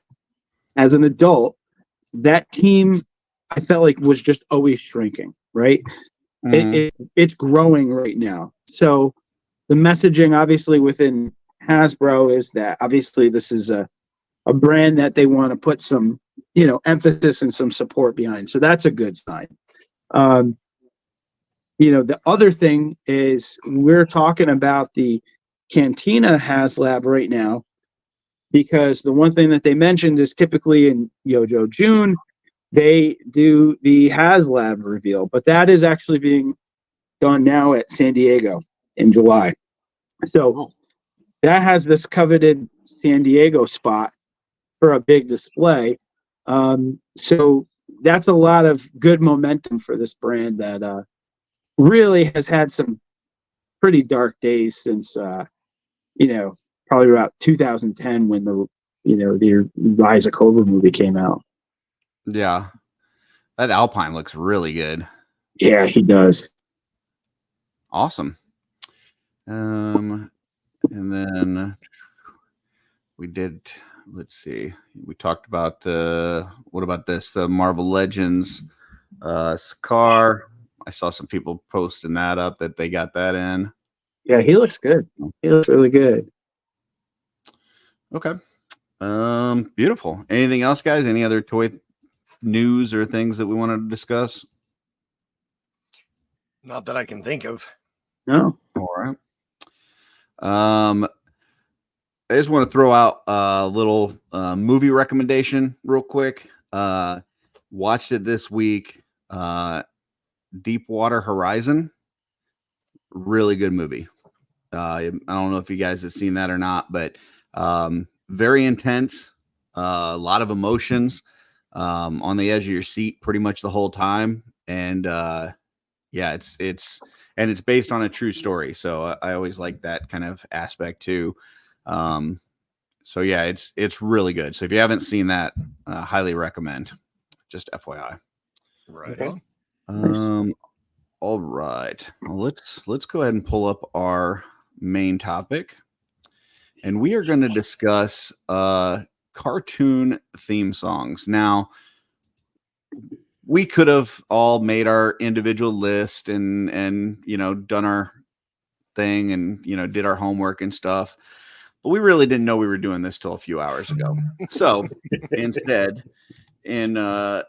as an adult, that team I felt like was just always shrinking, right? It's growing right now. So the messaging obviously within Hasbro is that obviously this is a brand that they want to put some, emphasis and some support behind. So that's a good sign. The other thing is we're talking about the Cantina HasLab right now, because the one thing that they mentioned is typically in Yojo June, they do the HasLab reveal, but that is actually being done now at San Diego in July. So that has this coveted San Diego spot for a big display. So that's a lot of good momentum for this brand that really has had some pretty dark days since probably about 2010 when the Rise of Cobra movie came out. Yeah, that Alpine looks really good. Yeah, he does. Awesome. And then we did. Let's see. We talked about what about this? The Marvel Legends Sakaar. I saw some people posting that up that they got that in. Yeah, he looks good. He looks really good. Okay. Beautiful. Anything else, guys? Any other toy news or things that we wanted to discuss? Not that I can think of. No. All right. I just want to throw out a little movie recommendation real quick. Watched it this week. Deepwater Horizon. Really good movie. I don't know if you guys have seen that or not, but very intense. A lot of emotions. On the edge of your seat pretty much the whole time. And yeah, it's based on a true story. So I always like that kind of aspect too. So yeah, it's really good. So if you haven't seen that, highly recommend. Just FYI. Right. Okay. All right. Well, let's go ahead and pull up our main topic, and we are going to discuss cartoon theme songs. Now, we could have all made our individual list and done our thing and did our homework and stuff, but we really didn't know we were doing this till a few hours ago. So instead, in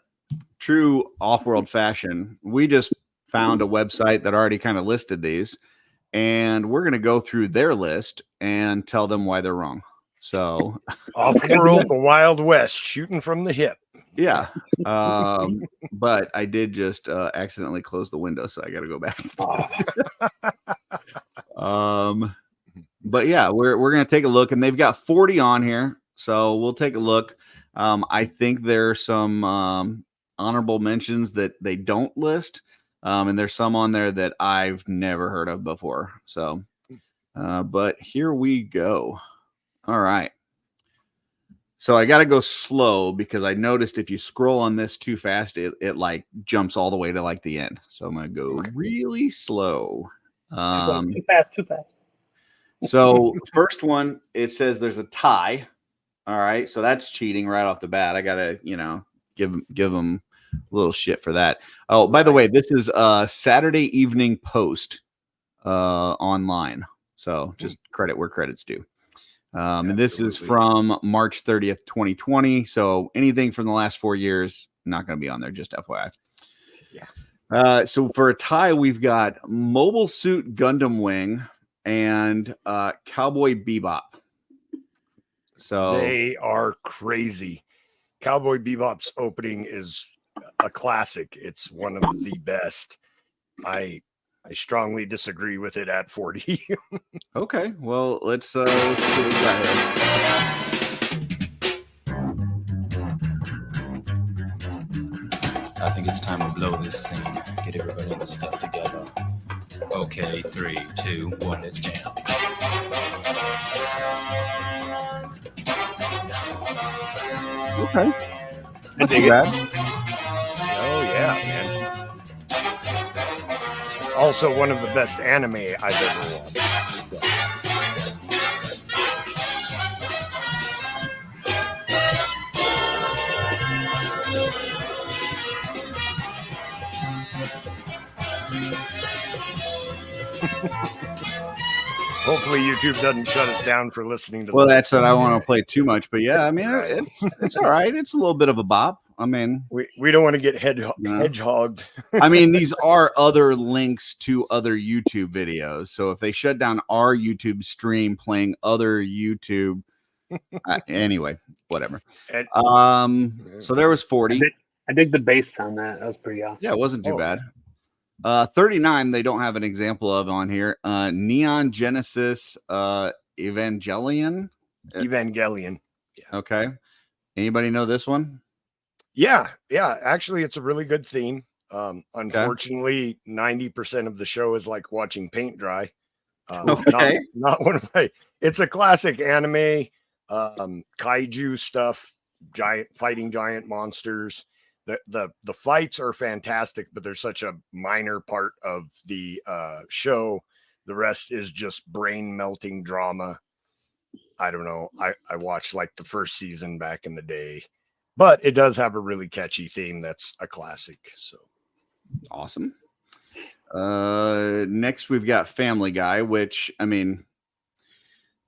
true off-world fashion, we just found a website that already kind of listed these, and we're going to go through their list and tell them why they're wrong. So Off-World, the Wild West, shooting from the hip. Yeah. But I did just accidentally close the window, so I got to go back. But yeah, we're going to take a look, and they've got 40 on here, so we'll take a look. I think there's some honorable mentions that they don't list, and there's some on there that I've never heard of before. So, but here we go. All right. So I got to go slow because I noticed if you scroll on this too fast, it like jumps all the way to like the end. So I'm going to go really slow. Too fast. So first one, it says there's a tie. All right. So that's cheating right off the bat. I got to, give them a little shit for that. Oh, by the way, this is Saturday Evening Post online. So just credit where credit's due. And this is from March 30th, 2020. So anything from the last 4 years, not going to be on there, just FYI. Yeah. So for a tie, we've got Mobile Suit Gundam Wing and Cowboy Bebop. So they are crazy. Cowboy Bebop's opening is a classic. It's one of the best. I strongly disagree with it at 40. Okay, well, let's see what we got here. I think it's time to blow this scene. Get everybody in the stuff together. Okay, 3, 2, 1, let's jam. Okay. I dig it. Oh yeah, man. Also one of the best anime I've ever watched. Hopefully YouTube doesn't shut us down for listening to Well, that's what I want to play too much, but yeah, I mean, it's all right. It's a little bit of a bop. I mean, we don't want to get hedgehogged. I mean, these are other links to other YouTube videos. So if they shut down our YouTube stream playing other YouTube, anyway, whatever. So there was 40. I dig the bass on that. That was pretty awesome. Yeah, it wasn't too bad. 39 they don't have an example of on here. Neon Genesis Evangelion. Yeah. Okay. Anybody know this one? Yeah. Actually, it's a really good theme. Unfortunately, 90% of the show is like watching paint dry. Okay. Not one of my. It's a classic anime, kaiju stuff, fighting giant monsters. The fights are fantastic, but they're such a minor part of the show. The rest is just brain melting drama. I don't know. I watched like the first season back in the day, but it does have a really catchy theme. That's a classic. So awesome. Next we've got Family Guy, which I mean,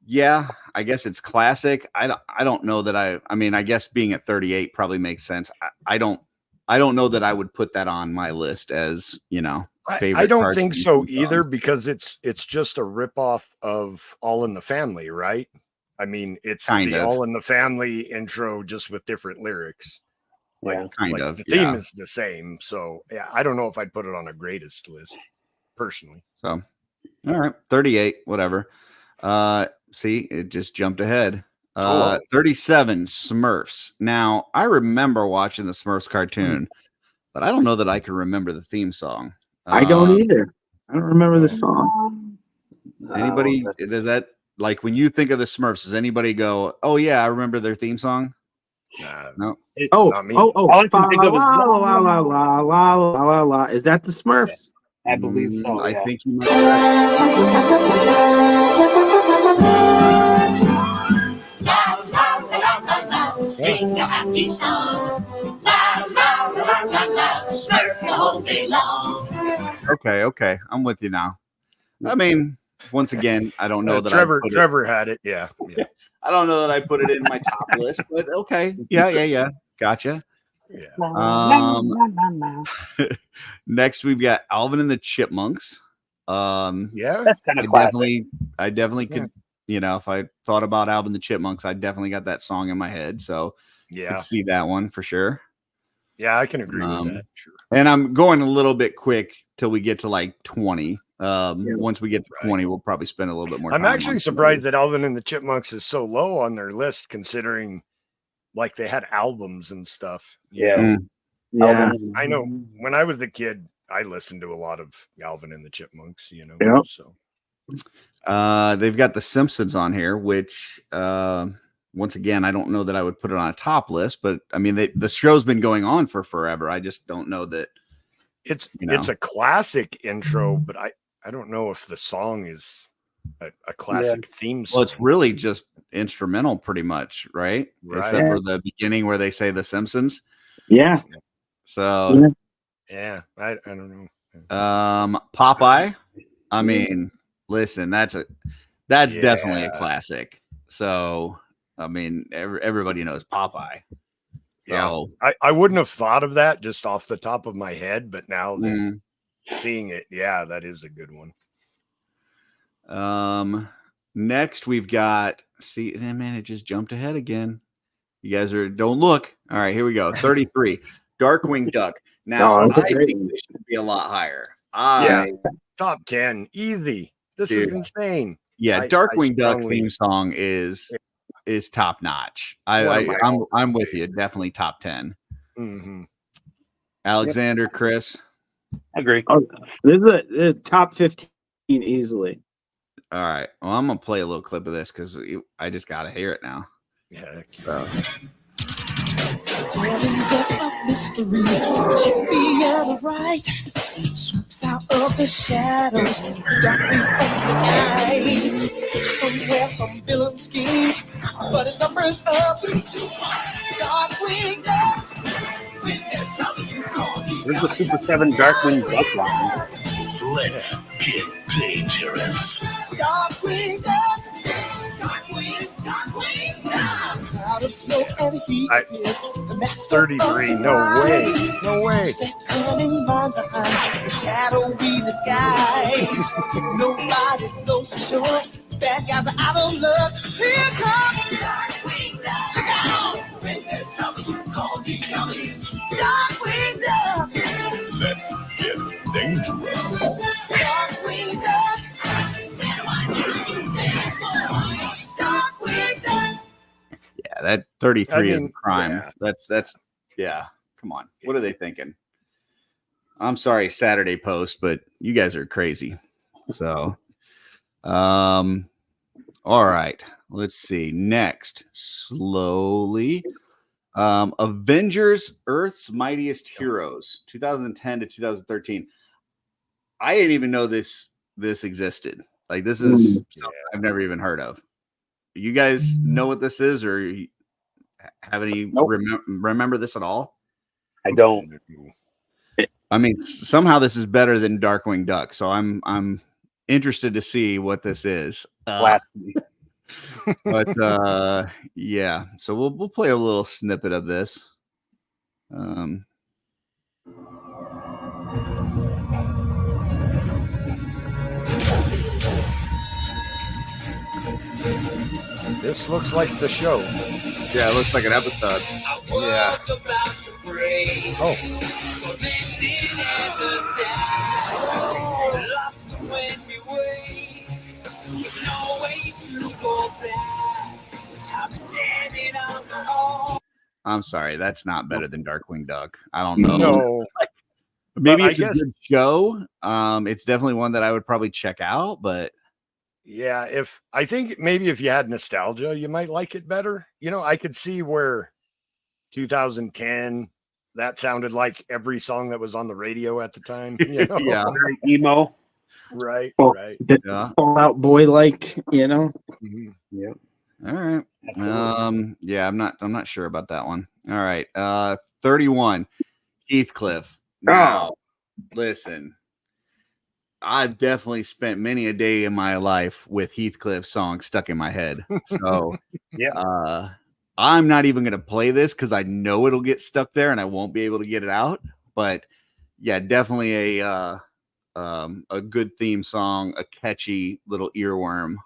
yeah, I guess it's classic. I don't know that I mean, I guess being at 38 probably makes sense. I don't know that I would put that on my list as, favorite. I don't think cartoon so theme either, songs. because it's just a ripoff of All in the Family, right? I mean, it's Kind the of. All in the Family intro, just with different lyrics. Like, Yeah. Kind of, the theme yeah. is the same. So yeah, I don't know if I'd put it on a greatest list personally. So, all right, 38, whatever. See, it just jumped ahead. Oh. 37, Smurfs. Now, I remember watching the Smurfs cartoon, but I don't know that I can remember the theme song. I don't either. I don't remember the song. Anybody, does that, like, when you think of the Smurfs, does anybody go, oh, yeah, I remember their theme song? No. Oh, Not me. All I can think of is la la la la la la la. Is that the Smurfs? I believe so. I Yeah. think you might be right. Sing a happy song. La la la la la. Smurf the whole day long. Okay, I'm with you now. I mean, once again, I don't know that Trevor had it. Yeah. I don't know that I put it in my top list, but okay. Yeah. Gotcha. Yeah. Next we've got Alvin and the Chipmunks. Yeah. That's kind of classic. I definitely could, if I thought about Alvin and the Chipmunks, I definitely got that song in my head. So Yeah. could see that one for sure. Yeah, I can agree with that. Sure. And I'm going a little bit quick till we get to like 20. Once we get to 20, we'll probably spend a little bit more time. I'm actually surprised that Alvin and the Chipmunks is so low on their list, considering like they had albums and stuff. you know? Yeah. I know when I was a kid, I listened to a lot of Alvin and the Chipmunks, Yep. So They've got the Simpsons on here, which once again, I don't know that I would put it on a top list, but I mean, the show's been going on for forever. I just don't know that it's a classic intro, but I don't know if the song is a classic theme song. Well, it's really just instrumental, pretty much, right? Except for the beginning where they say the Simpsons. Yeah. So yeah, I don't know. Popeye. I mean, listen, that's definitely a classic. So I mean, everybody knows Popeye. So, Yeah, I wouldn't have thought of that just off the top of my head, but now that seeing it, yeah, that is a good one. Next we've got, man, it just jumped ahead again. You guys don't look. All right, here we go. 33, Darkwing Duck. Now, I think this should be a lot higher. Top 10, easy. This is insane. Yeah, Darkwing Duck theme song is top notch. I'm with you. Definitely top 10. Mm-hmm. Alexander, Chris. I agree. Oh, this is a top 15 easily. All right. Well, I'm gonna play a little clip of this because I just gotta hear it now. Yeah. Darling Duck of mystery, Chippy and the right swoops out of the shadows, darkly of the night. Somewhere some villain schemes, but his number's up. 3, 2, 1. Darkwing Duck. When there's trouble, you call me. Where's the Super 7 Darkwing Duck line? Let's get dangerous. Darkwing Duck. Darkwing Duck. Cloud of smoke and heat is the master 33. No way. No way. Cunning mind behind the shadowy disguise. Nobody knows for sure. Bad guys are out of luck. Here comes Darkwing Duck. Look out. When there's trouble, you call me coming. Darkwing Duck. Let's get dangerous. Darkwing Duck. Darkwing Duck. Yeah, that 33 is a crime. yeah. That's come on. What are they thinking? I'm sorry, Saturday Post, but you guys are crazy. So all right. Let's see. Next, slowly. Avengers Earth's Mightiest Heroes, 2010 to 2013. I didn't even know this existed. Like, this is something I've never even heard of. You guys know what this is, or have any remember this at all? I don't. I mean, somehow this is better than Darkwing Duck, so I'm interested to see what this is. But yeah, so we'll play a little snippet of this. This looks like the show. Yeah, it looks like an episode. Yeah. Oh. I'm sorry, that's not better than Darkwing Duck. I don't know. No. Maybe But it's a good show. It's definitely one that I would probably check out, but Yeah, I think maybe if you had nostalgia, you might like it better. You know, I could see where 2010 that sounded like every song that was on the radio at the time. You know? yeah. Very emo. Right, Well, right. Yeah. Fall Out Boy, like, you know. Mhm. Yeah. All right. Absolutely. Yeah, I'm not sure about that one. All right. 31, Heathcliff. Now, listen, I've definitely spent many a day in my life with Heathcliff songs stuck in my head. So Yeah. I'm not even gonna play this because I know it'll get stuck there and I won't be able to get it out. But yeah, definitely a good theme song, a catchy little earworm.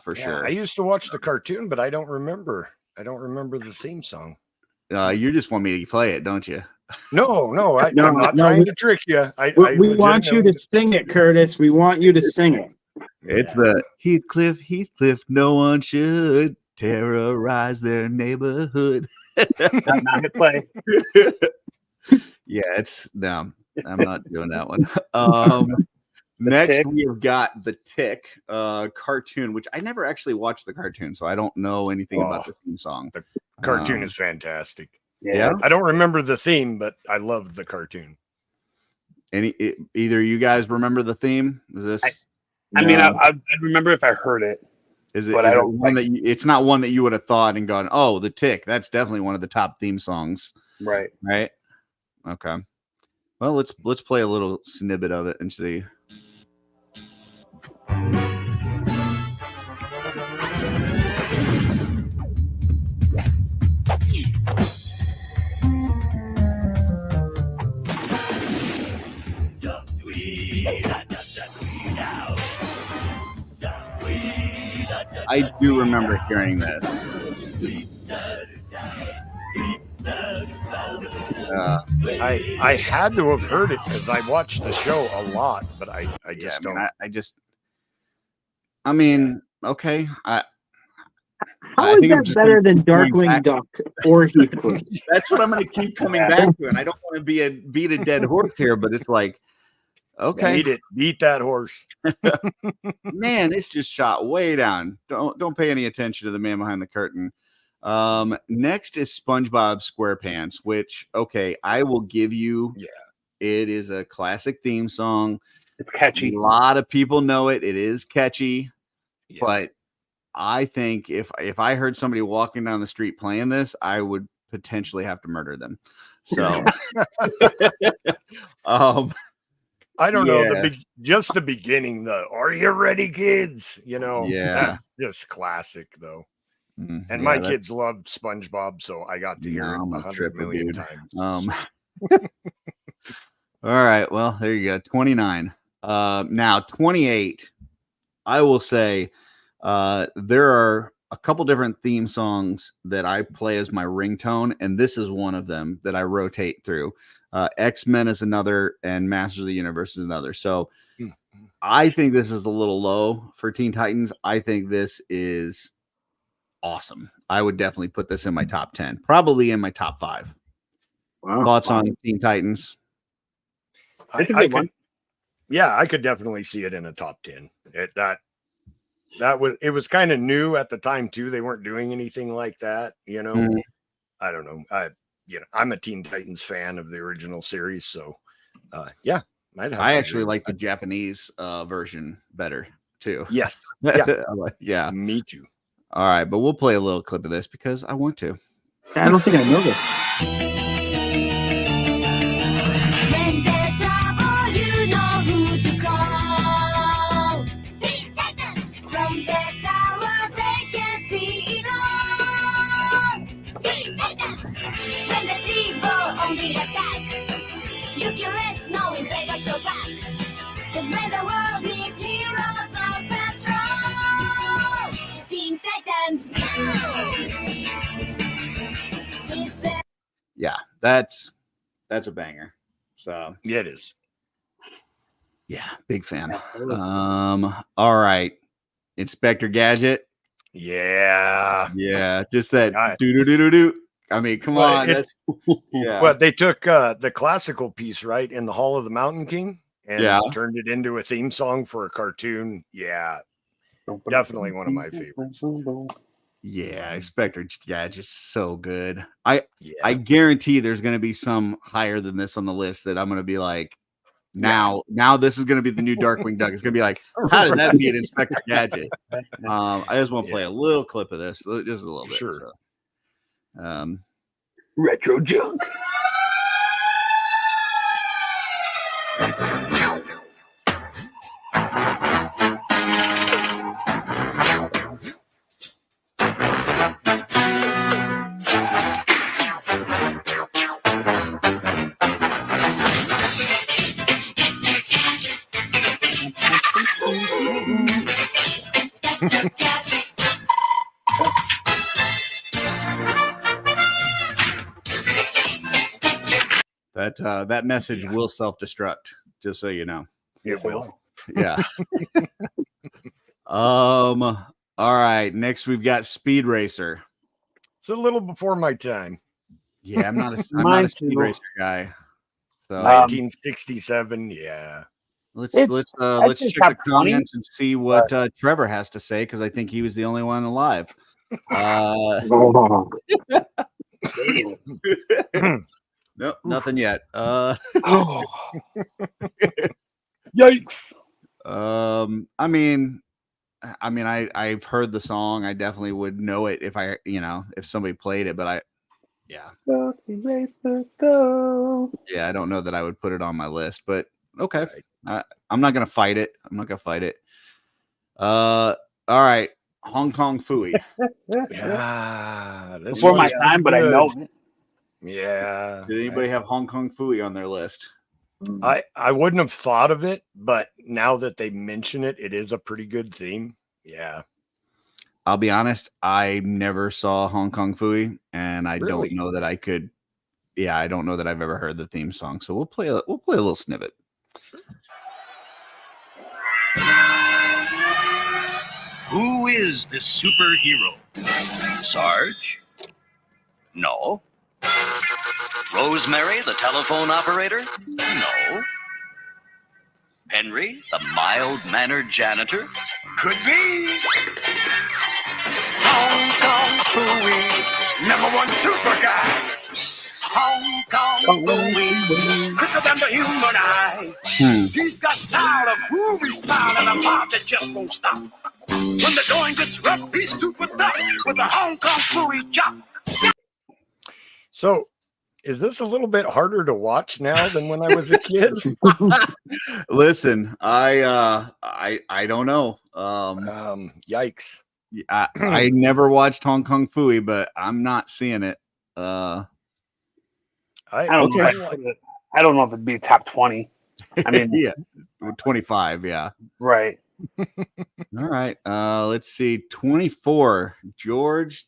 For sure. I used to watch the cartoon, but I don't remember the theme song. You just want me to play it, don't you? No, I'm No, not no, trying we- to trick you. We want you to sing it, Curtis. We want you to sing it. It's the Heathcliff, no one should terrorize their neighborhood. Not hit play. Yeah, I'm not doing that one. Next, Tick. we've got the Tick cartoon, which I never actually watched the cartoon, so I don't know anything about the theme song. The cartoon is fantastic. Yeah. I don't remember the theme, but I loved the cartoon. Either you guys remember the theme? Is this? I mean, I'd remember if I heard it. Is it? But Is I it don't one that it's not one that you would have thought and gone, oh, the Tick. That's definitely one of the top theme songs. Right. Right. Okay. Well, let's play a little snippet of it and see. I do remember hearing this. I had to have heard it because I watched the show a lot, but I just don't. I mean, okay. How is think I'm that just better gonna than keep going Darkwing back. Duck or Heathcliff? That's what I'm going to keep coming back to, and I don't want to beat a dead horse here, but it's like, okay, Beat that horse. man, it's just shot way down. Don't pay any attention to the man behind the curtain. Next is SpongeBob SquarePants, which I will give you. Yeah, it is a classic theme song. It's catchy. A lot of people know it. It is catchy, but I think if I heard somebody walking down the street playing this, I would potentially have to murder them. So, I don't know. Just the beginning, "Are you ready, kids?" You know, Yeah. that's just classic though. And And my kids loved SpongeBob, so I got to hear it I'm a 100 tripper, million dude. times. All right. Well, there you go. 29. Now 28. I will say there are a couple different theme songs that I play as my ringtone, and this is one of them that I rotate through. X-Men is another, and Masters of the Universe is another. So I think this is a little low for Teen Titans. I think this is awesome. I would definitely put this in my top 10, probably in my top 5. Wow. Thoughts on Teen Titans? It's a I good one. could, yeah, I could definitely see it in a top 10. It was kind of new at the time too. They weren't doing anything like that, you know. I don't know. I'm a Teen Titans fan of the original series, so yeah. I actually like the Japanese version better too. Yes. Yeah. Yeah. Me too. All right, but we'll play a little clip of this because I want to. I don't think I know this. When there's trouble, you know who to call. Teen Titans. From their tower, they can see it all. Teen Titans. When they see evil on the attack, you can rest knowing they got your back. 'Cause when the world needs heroes on patrol, Teen Titans. that's a banger. So Yeah, it is. yeah, big fan. All right, Inspector Gadget. Yeah. Yeah, just that Yeah. do. I mean, come Well, on. That's yeah. Well, they took the classical piece, right, in the Hall of the Mountain King and Yeah. turned it into a theme song for a cartoon. Yeah. Definitely one of my favorites. Yeah, Inspector Gadget's so good. I Yeah. guarantee there's going to be some higher than this on the list that I'm going to be like, now this is going to be the new Darkwing Duck. It's going to be like, how did that beat Inspector Gadget? I just want to play a little clip of this, just a little bit. Sure. So. Retro junk. That message will self-destruct, just so you know. It will. Yeah. All right. Next we've got Speed Racer. It's a little before my time. Yeah, I'm not a Mine Speed too. Racer guy. So 1967. Yeah. let's I'd check say the top 20, comments and see what Trevor has to say, because I think he was the only one alive. Nope, nothing yet. Yikes. I mean, I've heard the song. I definitely would know it if somebody played it, but Go Speed Racer, go. I don't know that I would put it on my list, but okay. I'm not gonna fight it. All right, Hong Kong Phooey. Yeah. Before my time, but I know it. Yeah. Did anybody have Hong Kong Phooey on their list? I wouldn't have thought of it, but now that they mention it, it is a pretty good theme. Yeah. I'll be honest, I never saw Hong Kong Phooey, and I Really? don't know that I could. Yeah, I don't know that I've ever heard the theme song. So we'll play a little snippet. Who is this superhero? Sarge? No. Rosemary, the telephone operator? No. Henry, the mild-mannered janitor? Could be. Hong Kong Phooey, #1 super guy. Hong Kong Phooey, quicker than the human eye. He's got style of movie style and a pop that just won't stop. When the going gets rough, he's super tough with a Hong Kong Phooey chop. So, is this a little bit harder to watch now than when I was a kid? Listen, I don't know. Yikes. I never watched Hong Kong Phooey, but I'm not seeing it. I don't know if it'd be top 20. I mean, yeah, 25. Yeah. right. All right. Let's see. 24. George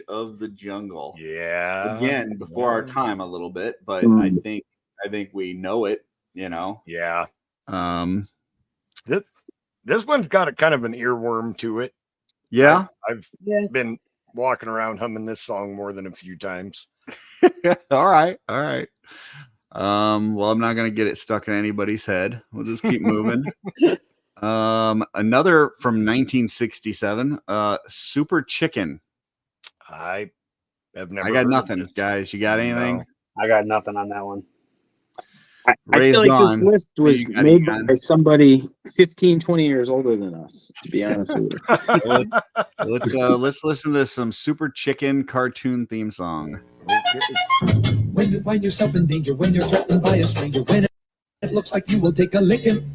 of the Jungle. Yeah. Again, before our time a little bit, but I think we know it. Yeah. This one's got a kind of an earworm to it. Yeah. I've been walking around humming this song more than a few times. All right. Well, I'm not going to get it stuck in anybody's head. We'll just keep moving. Another from 1967, Super Chicken. I have never. I got nothing, guys. You got anything? No. I got nothing on that one. I feel like this list was made by somebody 15, 20 years older than us, to be honest with you. Let's listen to some Super Chicken cartoon theme song. When you find yourself in danger, when you're threatened by a stranger, when it looks like you will take a licking,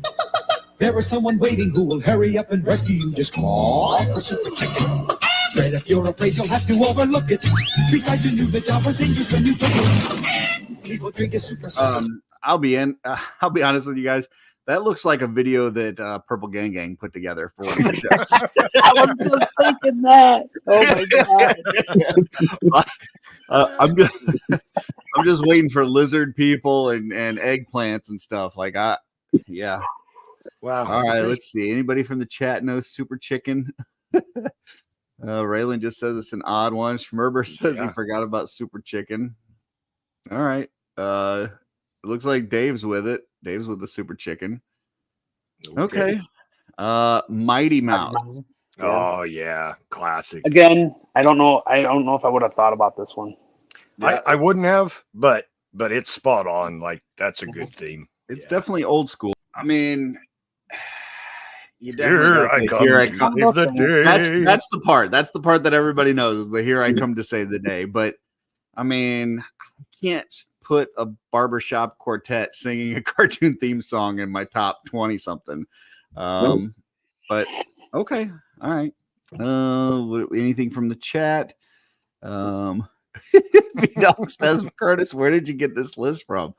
there is someone waiting who will hurry up and rescue you. Just call for Super Chicken. But if you're afraid, you'll have to overlook it. Besides, you knew the job was dangerous when you took it. People drink a super I'll be honest with you guys. That looks like a video that Purple Gang put together for the shows. I was just thinking that. Oh my god! I'm just I'm just waiting for lizard people and eggplants and stuff. Like yeah. Wow. All right, let's see. Anybody from the chat knows Super Chicken? Raylan just says it's an odd one. Schmerber says he forgot about Super Chicken. All right. It looks like Dave's with it. Dave's with the Super Chicken. Okay. Mighty Mouse. Oh yeah, classic. Again, I don't know if I would have thought about this one. I wouldn't have, but it's spot on. Like that's a good theme. It's definitely old school. I mean, you Here I come. Here I come. The day. That's the part. That's the part that everybody knows. Is the "Here I Come to Save the Day." But I mean, I can't put a barbershop quartet singing a cartoon theme song in my top 20 something. But okay, all right. Anything from the chat? Vidal says, Curtis, where did you get this list from?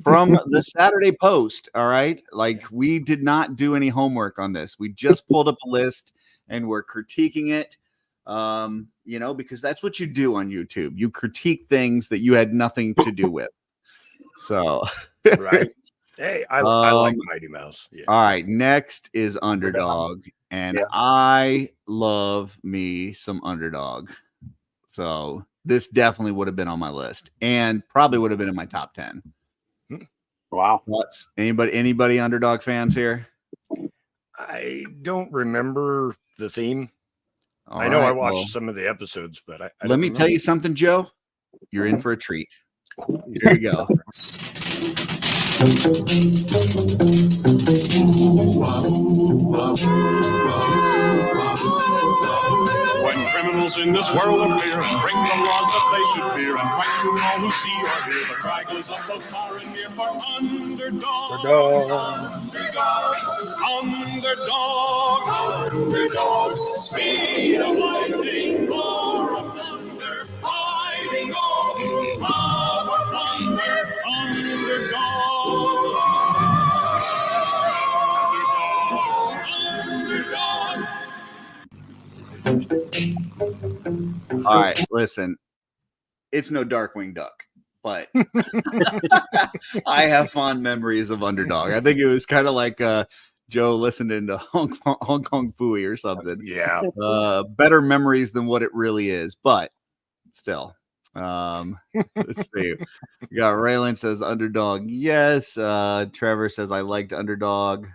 From the Saturday Post. All right. Like, we did not do any homework on this. We just pulled up a list and we're critiquing it. Because that's what you do on YouTube. You critique things that you had nothing to do with. So, right. Hey, I like Mighty Mouse. Yeah. All right. Next is Underdog. And I love me some Underdog. So this definitely would have been on my list and probably would have been in my top 10. Wow. What's anybody Underdog fans here? I don't remember the theme. All I know right, I watched some of the episodes, but I let me tell you something, Joe. You're in for a treat. Here you go. When criminals in this world appear and bring the laws that they should fear and fight through all who see or hear, the cry goes up both far and near for underdog. Underdog, speed of lightning, roar of thunder, fighting all, power, thunder, underdog. All right, listen. It's no Darkwing Duck, but I have fond memories of Underdog. I think it was kind of like Joe listening to Hong Kong Phooey or something. Yeah. Better memories than what it really is, but still. Let's see. We got Raylan says Underdog. Yes. Trevor says I liked Underdog.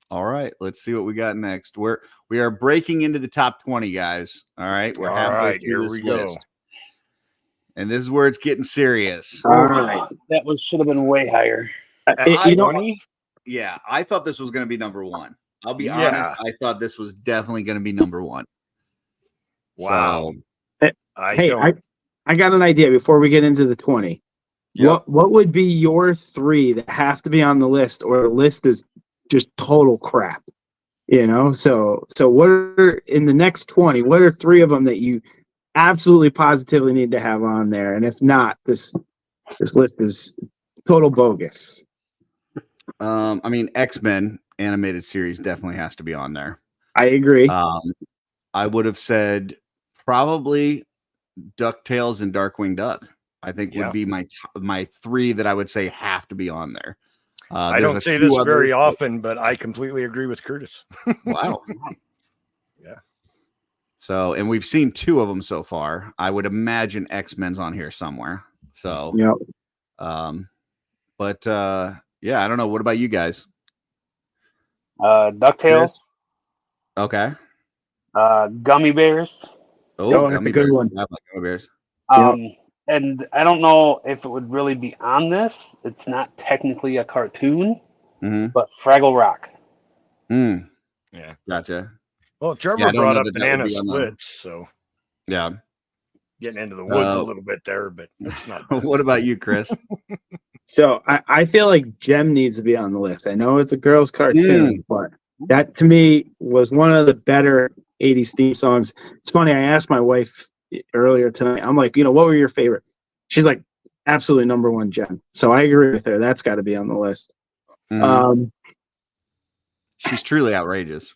All right, let's see what we got next. We are breaking into the top 20, guys. All right, we're halfway through this list. And this is where it's getting serious. All right. That should have been way higher. Yeah, I thought this was going to be number one. I'll be honest. I thought this was definitely going to be number one. Wow. So, I got an idea before we get into the 20. Yep. What would be your three that have to be on the list, or the list is just total crap? So what are in the next 20? What are three of them that you absolutely positively need to have on there? And if not, this list is total bogus. I mean, X-Men animated series definitely has to be on there. I agree. I would have said probably DuckTales and Darkwing Duck. I think would be my three that I would say have to be on there. I don't say this very often, but I completely agree with Curtis. Wow. Yeah. So, and we've seen two of them so far. I would imagine X-Men's on here somewhere. So, but yeah, I don't know. What about you guys? DuckTales. Okay. Gummy Bears. Oh, that's a good one. I like Gummy Bears. And I don't know if it would really be on this. It's not technically a cartoon, but Fraggle Rock. Yeah. Gotcha. Well, Trevor brought up Banana Splits, so yeah, getting into the woods a little bit there, but it's not bad. What about you, Chris? So I feel like Gem needs to be on the list. I know it's a girl's cartoon, but that to me was one of the better 80s theme songs. It's funny, I asked my wife earlier tonight, I'm like, what were your favorite? She's like, absolutely number one, Gem. So I agree with her. That's got to be on the list. She's truly outrageous.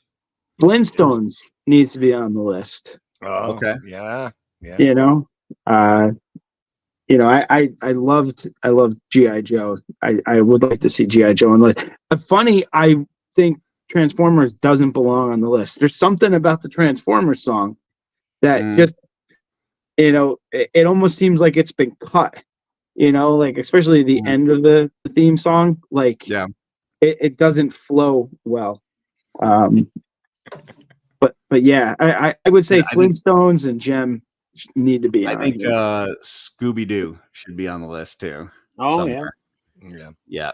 Flintstones needs to be on the list. Oh, okay. Yeah. You know, I loved G.I. Joe. I would like to see G.I. Joe on the list. Funny, I think Transformers doesn't belong on the list. There's something about the Transformers song that just, you know, it almost seems like it's been cut. You know, like especially the end of the theme song, like it doesn't flow well. But yeah, I would say Flintstones and Gem need to be on. I think here. Scooby-Doo should be on the list too. Oh somewhere. Yeah. Yeah.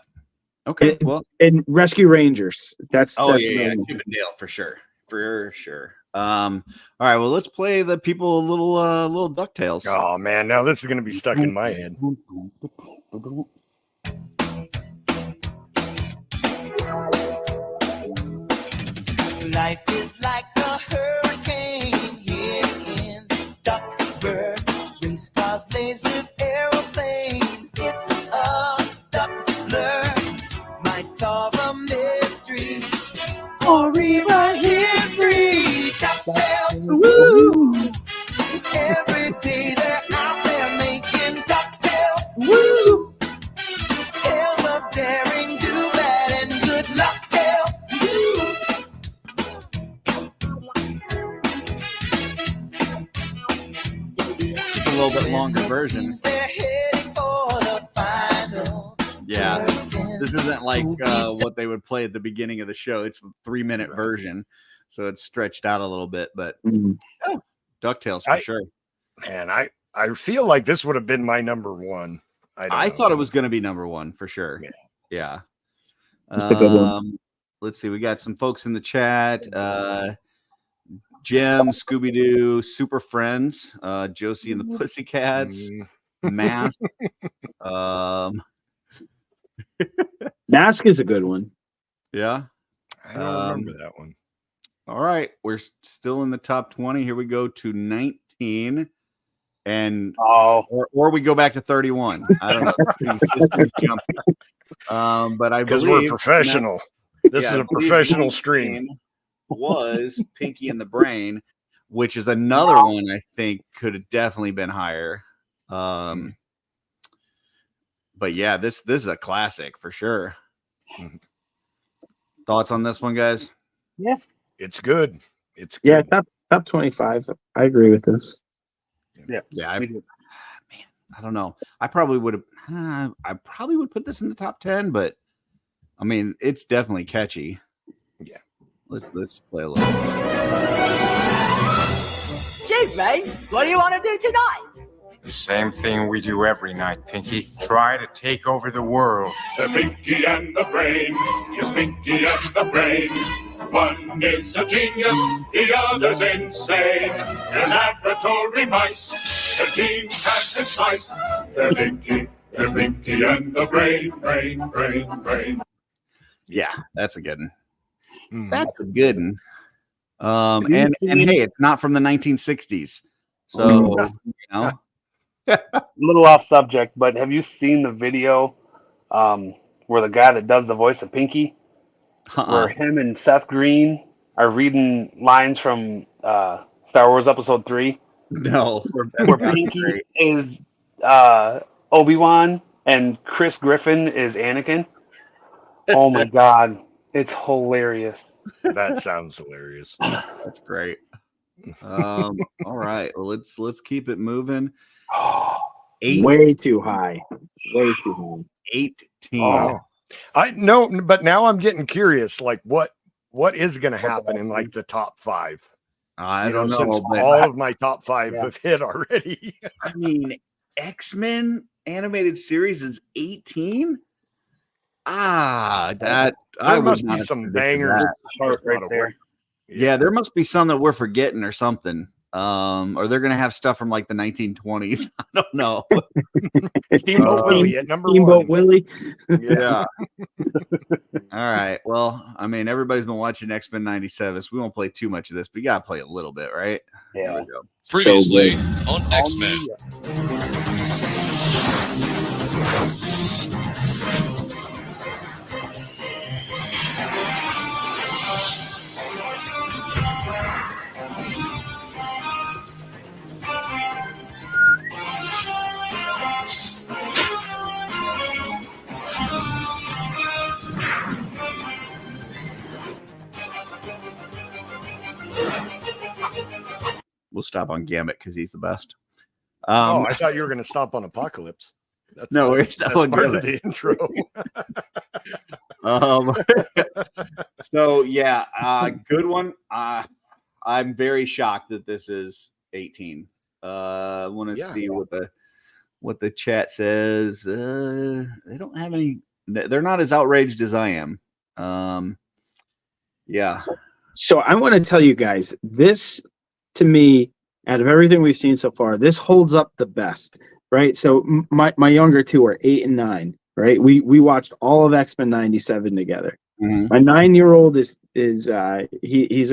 Okay. And Rescue Rangers. That's Chip and Dale for sure. For sure. All right. Well, let's play the people a little DuckTales. Oh man, now this is gonna be stuck in my head. Life is like a hurricane here in Duckburg. Race cars, lasers, aeroplanes. It's a duck blur. Might solve a mystery or rewrite history. DuckTales, woo! Every day they're out there making DuckTales, woo! Tales of daring, do bad, and good luck tales, woo! A little bit longer version. Yeah, this isn't like what they would play at the beginning of the show. It's a 3-minute version, so it's stretched out a little bit. But DuckTales for sure. Man, I feel like this would have been my number one. I thought it was going to be number one for sure. Yeah. That's a good one. Let's see. We got some folks in the chat. Jim, Scooby-Doo, Super Friends, Josie and the Pussycats, Mask. Mask is a good one. Yeah. I don't remember that one. All right. We're still in the top 20. Here we go to 19. And or we go back to 31. I don't know. This jumping. But I believe we're professional. This is a professional stream. Was Pinky and the Brain, which is another one I think could have definitely been higher. But yeah, this is a classic for sure. Thoughts on this one, guys? Yeah, it's good. It's good. Yeah, top 25. I agree with this. Yeah. I don't know. I probably would put this in the top 10, but I mean, it's definitely catchy. Yeah. Let's play a little. Gee, Brain, what do you want to do tonight? The same thing we do every night, Pinky. Try to take over the world. The Pinky and the Brain. Yes, Pinky and the Brain. One is a genius, the other's insane. They're laboratory mice. Their genes have been spiced. They're Pinky and the Brain. Yeah, that's a good one. That's a good one. And hey, it's not from the 1960s. So, you know. A little off subject, but have you seen the video where the guy that does the voice of Pinky, where him and Seth Green are reading lines from Star Wars Episode 3? No. Where Pinky is Obi-Wan and Chris Griffin is Anakin. Oh my God. It's hilarious. That sounds hilarious. That's great. All right. Well, let's keep it moving. 8. Way too high. Way too high. 18. Oh. I know, but now I'm getting curious. Like, what is going to happen in like the top 5? I don't know. Since all of my top 5 have hit already. I mean, X-Men animated series is 18. There must be some bangers. Right there. Yeah, there must be some that we're forgetting or something. Or they're gonna have stuff from like the 1920s. I don't know. Steamboat Willie at number Steamboat 1. Willie. Yeah. All right. Well, I mean, everybody's been watching X-Men 97, so we won't play too much of this, but you gotta play a little bit, right? Yeah. There we go. Previously on X-Men. stop on Gambit because he's the best. I thought you were going to stop on Apocalypse. No, it's that's not part of the intro. So yeah, good one. I'm very shocked that this is 18. I want to see what the chat says. They don't have any. They're not as outraged as I am. Yeah. So I want to tell you guys, this to me, out of everything we've seen so far, this holds up the best, right? So my younger two are 8 and 9, right? We watched all of X-Men 97 together. Mm-hmm. My 9-year-old is he's a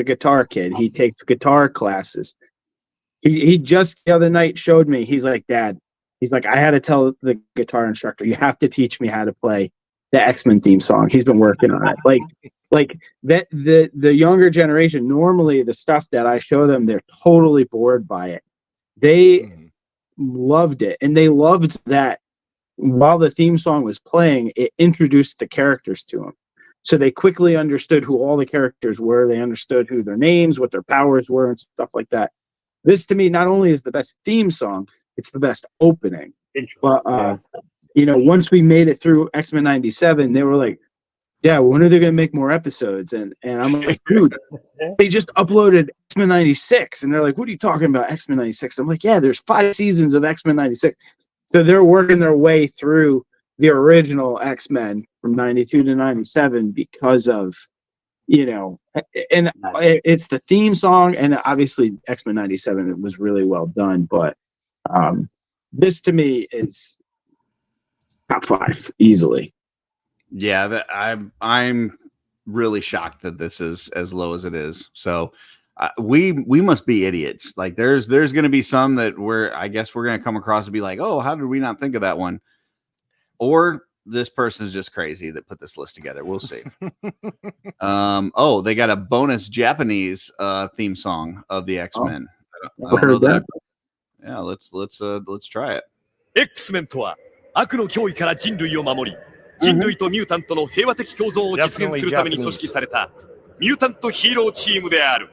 guitar kid. He takes guitar classes. He just the other night showed me. He's like, Dad. He's like, I had to tell the guitar instructor, you have to teach me how to play the X-Men theme song. He's been working on it. Like that. The younger generation, normally the stuff that I show them, they're totally bored by it. They loved it, and they loved that while the theme song was playing, it introduced the characters to them. So they quickly understood who all the characters were. They understood who their names, what their powers were, and stuff like that. This, to me, not only is the best theme song, it's the best opening. But, once we made it through X-Men 97, they were like, yeah, when are they going to make more episodes? And I'm like, dude, they just uploaded X-Men 96. And they're like, what are you talking about, X-Men 96? I'm like, yeah, there's 5 seasons of X-Men 96. So they're working their way through the original X-Men from 92 to 97 because of, and it's the theme song, and obviously X-Men 97, it was really well done, but this to me is top 5 easily. Yeah, that I'm really shocked that this is as low as it is. So we must be idiots. Like there's going to be some that I guess we're going to come across and be like, oh, how did we not think of that one? Or this person is just crazy that put this list together. We'll see. They got a bonus Japanese theme song of the X-Men. I don't know that. Yeah, let's try it. X-Men とは悪の脅威から人類を守り、人類とミュータントの平和的共存を実現するために組織されたミュータントヒーローチームである。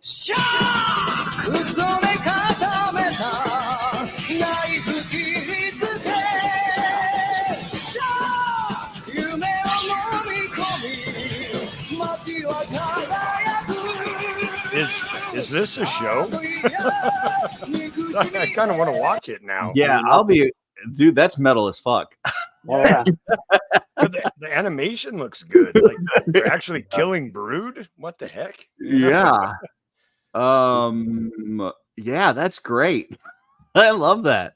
シャークソで固めたナイフ切りつけシャー夢を飲み込み街は輝く Is this a show? I kind of want to watch it now. Yeah, dude, that's metal as fuck. Yeah. The animation looks good. Like they're actually killing Brood. What the heck? Yeah. Yeah, that's great. I love that.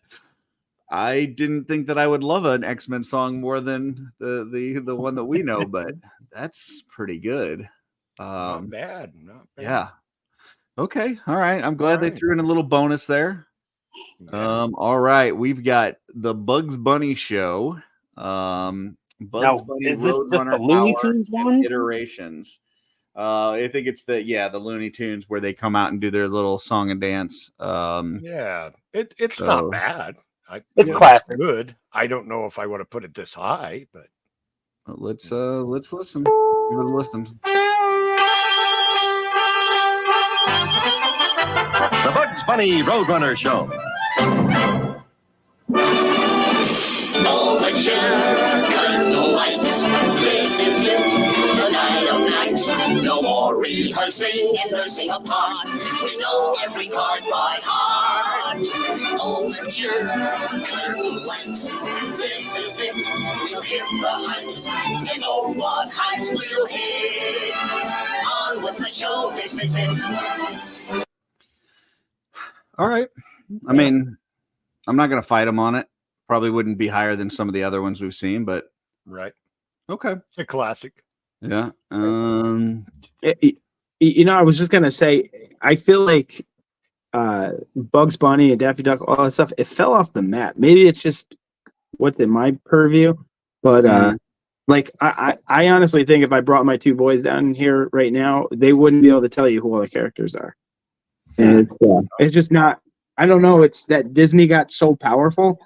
I didn't think that I would love an X-Men song more than the one that we know, but that's pretty good. Not bad. Yeah. Okay. All right. I'm glad they threw in a little bonus there. Yeah. All right. We've got the Bugs Bunny show. Bugs Bunny is this just Roadrunner the Looney Power Tunes one? Iterations. I think it's the Looney Tunes where they come out and do their little song and dance. It's not bad. It's classic. Good. I don't know if I want to put it this high, but let's listen. Give it a listen. The Bugs Bunny Roadrunner Show. No picture, cut the lights. This is it, the night of nights. No more rehearsing and nursing apart. We know every card by heart. Oh, picture, cut the lights. This is it, we'll hit the heights. And oh, what heights we'll hit. On with the show, this is it. All right. I mean, I'm not going to fight him on it. Probably wouldn't be higher than some of the other ones we've seen, but right. Okay. It's a classic. Yeah. I was just going to say, I feel like Bugs Bunny and Daffy Duck, all that stuff, it fell off the map. Maybe it's just what's in my purview, but Like I honestly think if I brought my two boys down here right now, they wouldn't be able to tell you who all the characters are. And it's just not. I don't know. It's that Disney got so powerful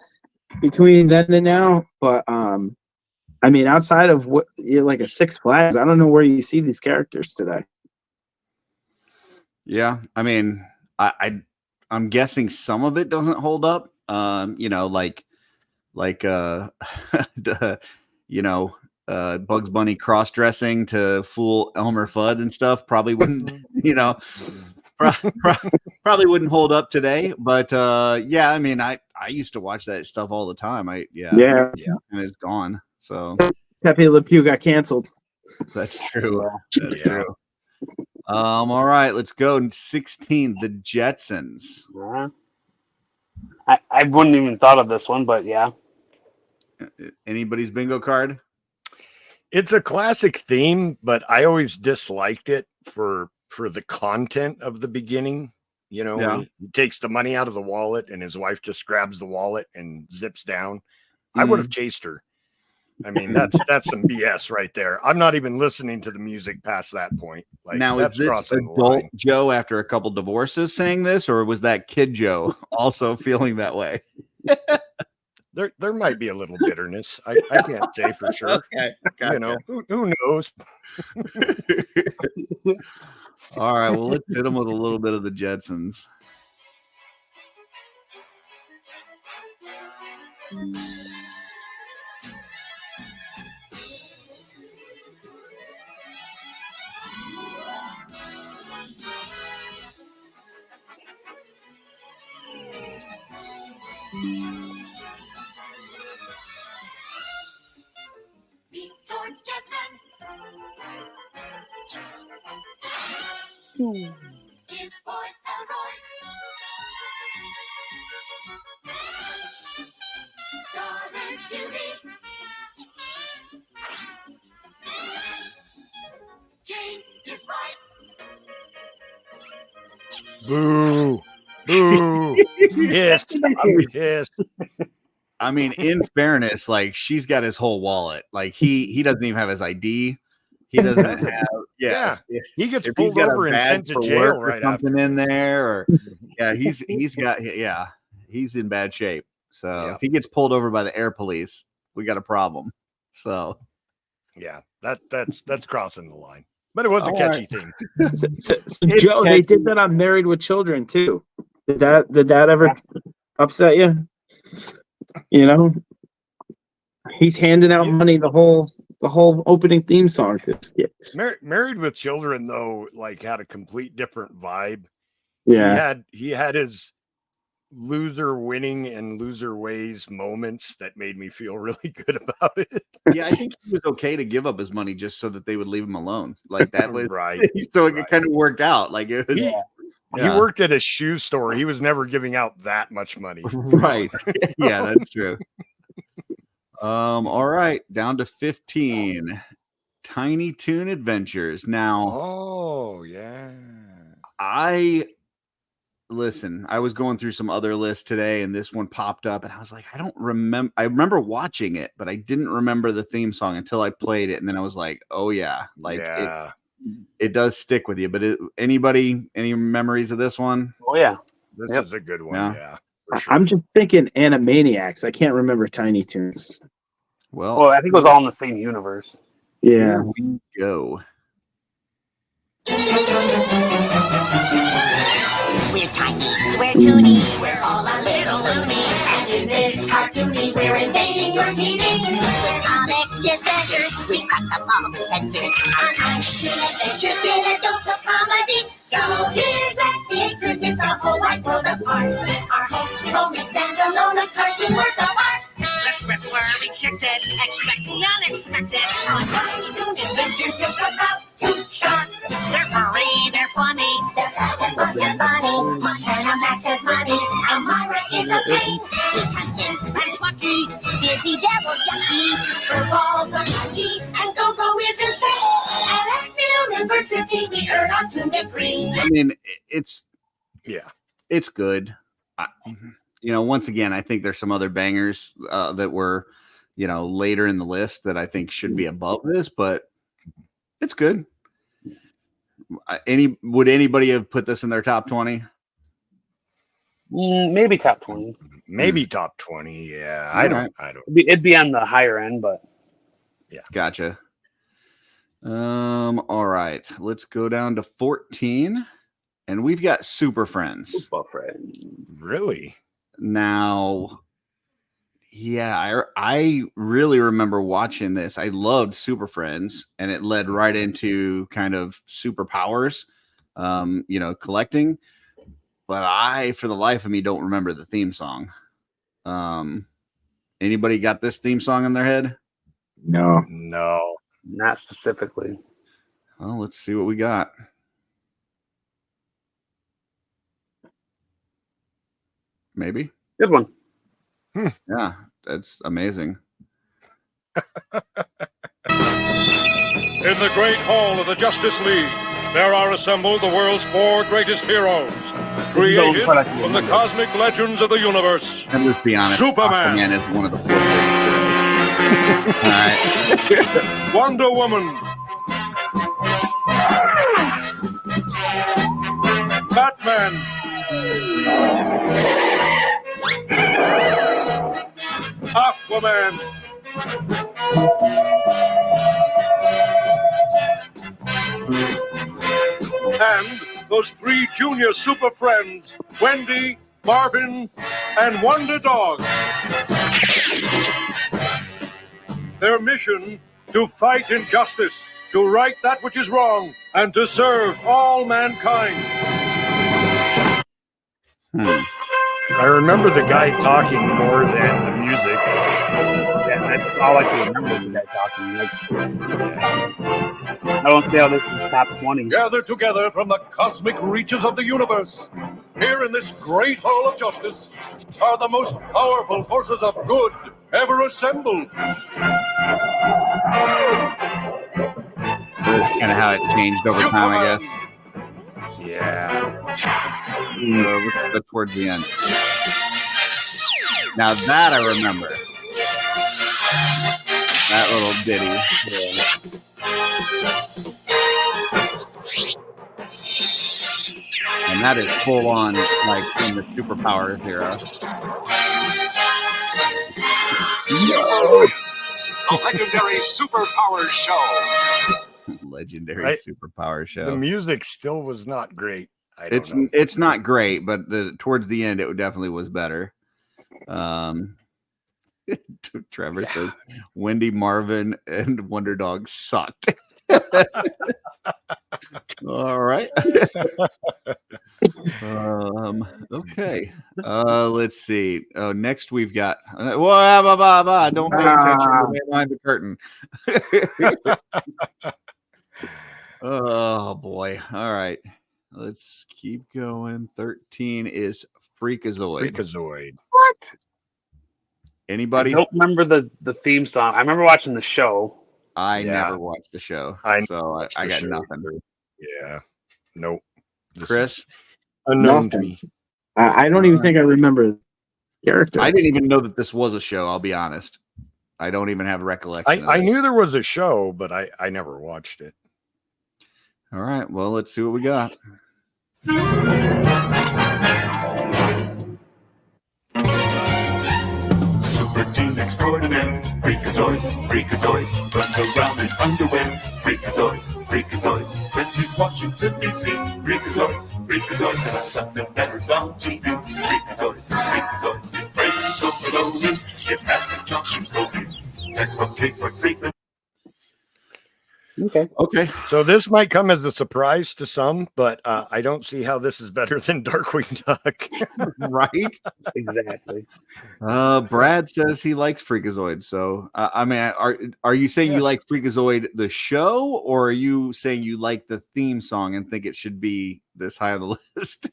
between then and now. But I mean, outside of what like a Six Flags, I don't know where you see these characters today. Yeah, I mean, I'm guessing some of it doesn't hold up. You know, like you know, Bugs Bunny cross-dressing to fool Elmer Fudd and stuff probably wouldn't, you know, probably wouldn't hold up today. But yeah, I mean, I used to watch that stuff all the time. Yeah, and it's gone. So Pepe Le Pew got canceled. That's true. That's true. All right, let's go. 16, the Jetsons. I wouldn't even thought of this one, but yeah. Anybody's bingo card? It's a classic theme, but I always disliked it for the content of the beginning. You know, Yeah. he takes the money out of the wallet and his wife just grabs the wallet and zips down. I would have chased her. I mean, that's some BS right there. I'm not even listening to the music past that point. Like, Now, that's is this crossing the adult line. Joe after a couple divorces saying this, or was that kid Joe also feeling that way? There might be a little bitterness. I can't say for sure. Okay, gotcha. You know, who knows? All right, well, let's hit them with a little bit of the Jetsons. Meet George Jetson. His boy Elroy. Daughter Judy. Jane, his wife. Boo. Boo. Yes. I'm pissed. I mean, in fairness, like she's got his whole wallet. Like he doesn't even have his ID. He doesn't have. Yeah, he gets if pulled he's got over a and badge sent to for jail work or right something after. in there. Or yeah, he's in bad shape. So if he gets pulled over by the air police, we got a problem. So yeah, that's crossing the line. But it was a All catchy right. thing. So, Joe, they did that on Married with Children too. Did that ever upset you? You know, he's handing out money the whole opening theme song to skits. Married with Children, though, like had a complete different vibe. Yeah. He had his loser winning and loser ways moments that made me feel really good about it. Yeah, I think he was okay to give up his money just so that they would leave him alone. Like that was Right. So it kind of worked out. Like it was. He worked at a shoe store. He was never giving out that much money. Right. Yeah, that's true. All right, down to 15. Tiny Toon Adventures. Now, oh yeah. I was going through some other lists today, and this one popped up, and I was like, I don't remember. I remember watching it, but I didn't remember the theme song until I played it, and then I was like, oh yeah, like it does stick with you. But any memories of this one? Oh yeah, this is a good one. Yeah, for sure. I'm just thinking Animaniacs. I can't remember Tiny Toons. Well, I think it was all in the same universe. Yeah. Here we go. We're tiny, we're toony, we're all a little loony. And in this cartoony, we're invading your TV. We're comic dispensers, we crack up all the censors. On action adventures, get a dose of comedy. So here's at the acres, it's a whole wide world apart. Our homes only stands alone, a cartoon work of art. The scripts were rejected, expecting unexpected. On Tiny Toon Adventures, it's about to start. They're furry, they're funny, they're fast and Buster Bunny. Montana Max has money, Elmira is a pain. He's hunting and plucky, Dizzy Devil yucky. Furballs are lucky, and Go-Go is insane. At Eckville University, we earn our Toon degree. I mean, it's good. Once again, I think there's some other bangers that were later in the list that I think should be above this, but it's good. Would anybody have put this in their top 20? Maybe top 20. Maybe top 20. Yeah, I don't. It'd be on the higher end, but yeah, gotcha. All right, let's go down to 14, and we've got Super Friends. Super Friends, really? Now, yeah, I really remember watching this. I loved Super Friends, and it led right into kind of superpowers, collecting. But I, for the life of me, don't remember the theme song. Anybody got this theme song in their head? No, not specifically. Well, let's see what we got. Maybe. Good one. Yeah, that's amazing. In the great hall of the Justice League, there are assembled the world's 4 greatest heroes, created from the cosmic legends of the universe. And let's be honest, Superman is one of the 4 greatest heroes. All right. Wonder Woman, Batman, Aquaman, and those 3 junior super friends, Wendy, Marvin, and Wonder Dog. Their mission, to fight injustice, to right that which is wrong, and to serve all mankind. I remember the guy talking more than the music. Yeah, that's all I can remember is the guy talking. I don't see how this is top 20. Gathered together from the cosmic reaches of the universe, here in this great hall of justice, are the most powerful forces of good ever assembled. That's kind of how it changed over time, I guess. Yeah. Towards the end. Now that I remember. That little ditty. And that is full on, like, in the superpowers era. The legendary superpower show. Legendary superpower show. The music still was not great. It's not great, but towards the end it definitely was better. Trevor says Wendy, Marvin, and Wonder Dog sucked. All right. Okay. Let's see. Next we've got don't pay attention behind the curtain. Oh boy. All right. Let's keep going. 13 is Freakazoid. What? Anybody? I don't remember the theme song. I remember watching the show. I never watched the show, so I got nothing. Yeah. Nope. Chris? Unknown to me. I don't even think I remember the character. I didn't even know that this was a show, I'll be honest. I don't even have recollection. I knew there was a show, but I never watched it. All right. Well, let's see what we got. Super team extraordinaire, Freakazoids, Freakazoids, runs around in underwear, Freakazoids, Freakazoids, rescues Washington DC, Freakazoids, Freakazoids, and that's something better's on TV, Freakazoids, Freakazoids, his brain is overloaded, it has a jumping protein, textbook case for Satan. Okay. So this might come as a surprise to some, but I don't see how this is better than Darkwing Duck. Right? Exactly. Brad says he likes Freakazoid. So, I mean, are you saying you like Freakazoid the show, or are you saying you like the theme song and think it should be this high on the list?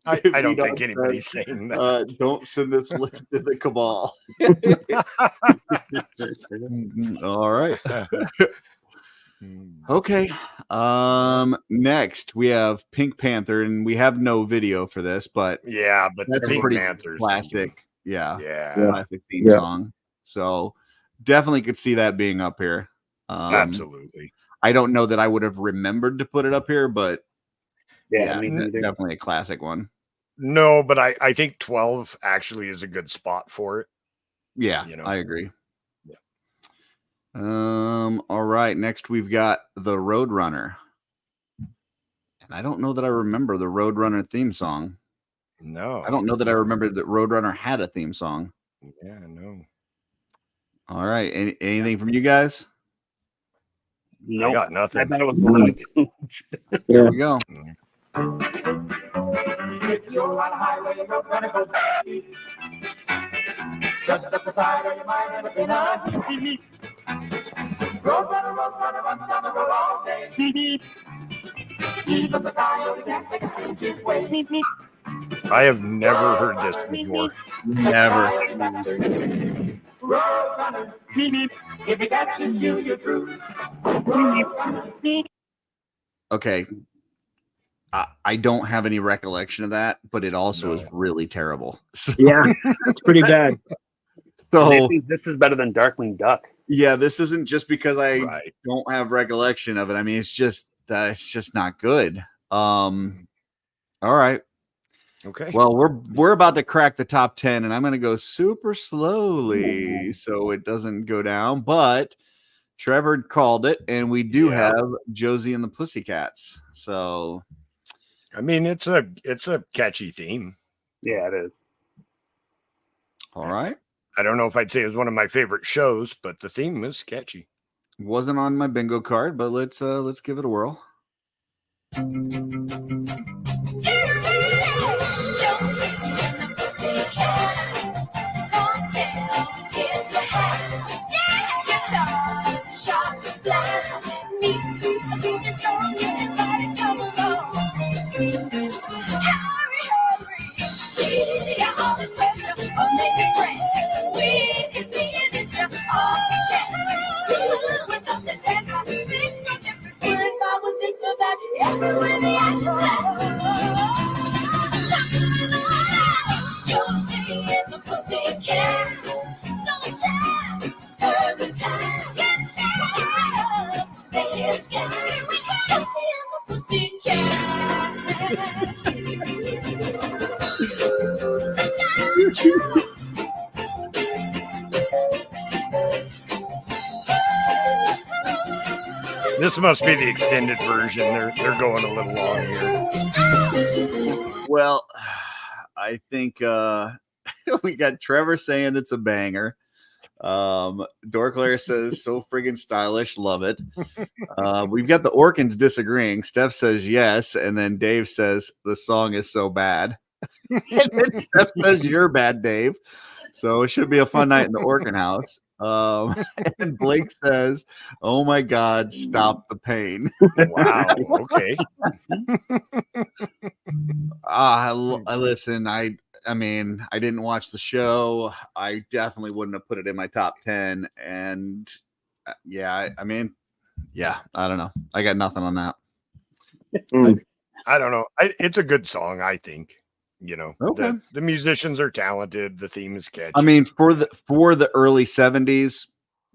I don't think anybody's saying that. Don't send this list to the cabal. All right. Okay. Next we have Pink Panther, and we have no video for this, but but that's Pink a pretty Panther's classic. Yeah. Yeah. Classic theme song. So definitely could see that being up here. Absolutely. I don't know that I would have remembered to put it up here, but yeah, me neither. definitely a classic one. No, but I think 12 actually is a good spot for it. Yeah, You know? I agree. Yeah. All right. Next, we've got the Roadrunner. And I don't know that I remember the Roadrunner theme song. No. I don't know that I remember that Roadrunner had a theme song. Yeah, no. All right. Anything from you guys? Nope. I got nothing. I thought it was Looney Tunes. Here we go. If you're on a highway, you're gonna go speed. Just at the side of your mind and a pin on heat. Roadrunner, runs down the road all day. He's up the coyote, can't make a inch his way. I have never heard this before. Never. Roadrunner, if he catches you, you're through. Okay. I don't have any recollection of that, but it also is really terrible. So, Yeah, that's pretty bad. So this is better than Darkwing Duck. yeah, this isn't just because I don't have recollection of it. I mean, it's just not good. All right. Okay. Well, we're about to crack the top 10, and I'm going to go super slowly so it doesn't go down. But Trevor called it, and we do have Josie and the Pussycats. So, I mean, it's a catchy theme. Yeah, it is. All right. I don't know if I'd say it was one of my favorite shows, but the theme is catchy. Wasn't on my bingo card, but let's give it a whirl. Everywhere the action's Josie and the Pussycats. No time, hers and cats. Get up, they is scared. Josie and the Pussycats. This must be the extended version. They're going a little long here. Well, I think we got Trevor saying it's a banger. Dorclair says so friggin' stylish, love it. We've got the Orkins disagreeing. Steph says yes, and then Dave says the song is so bad. And then Steph says you're bad, Dave. So it should be a fun night in the Orkin house. And Blake says, "Oh my God, stop the pain." Wow. Okay. I listen. I mean, I didn't watch the show. I definitely wouldn't have put it in my top 10. And I mean, I don't know. I got nothing on that. I don't know. It's a good song, I think. You know, okay. The musicians are talented. The theme is catchy. I mean, for the early 70s,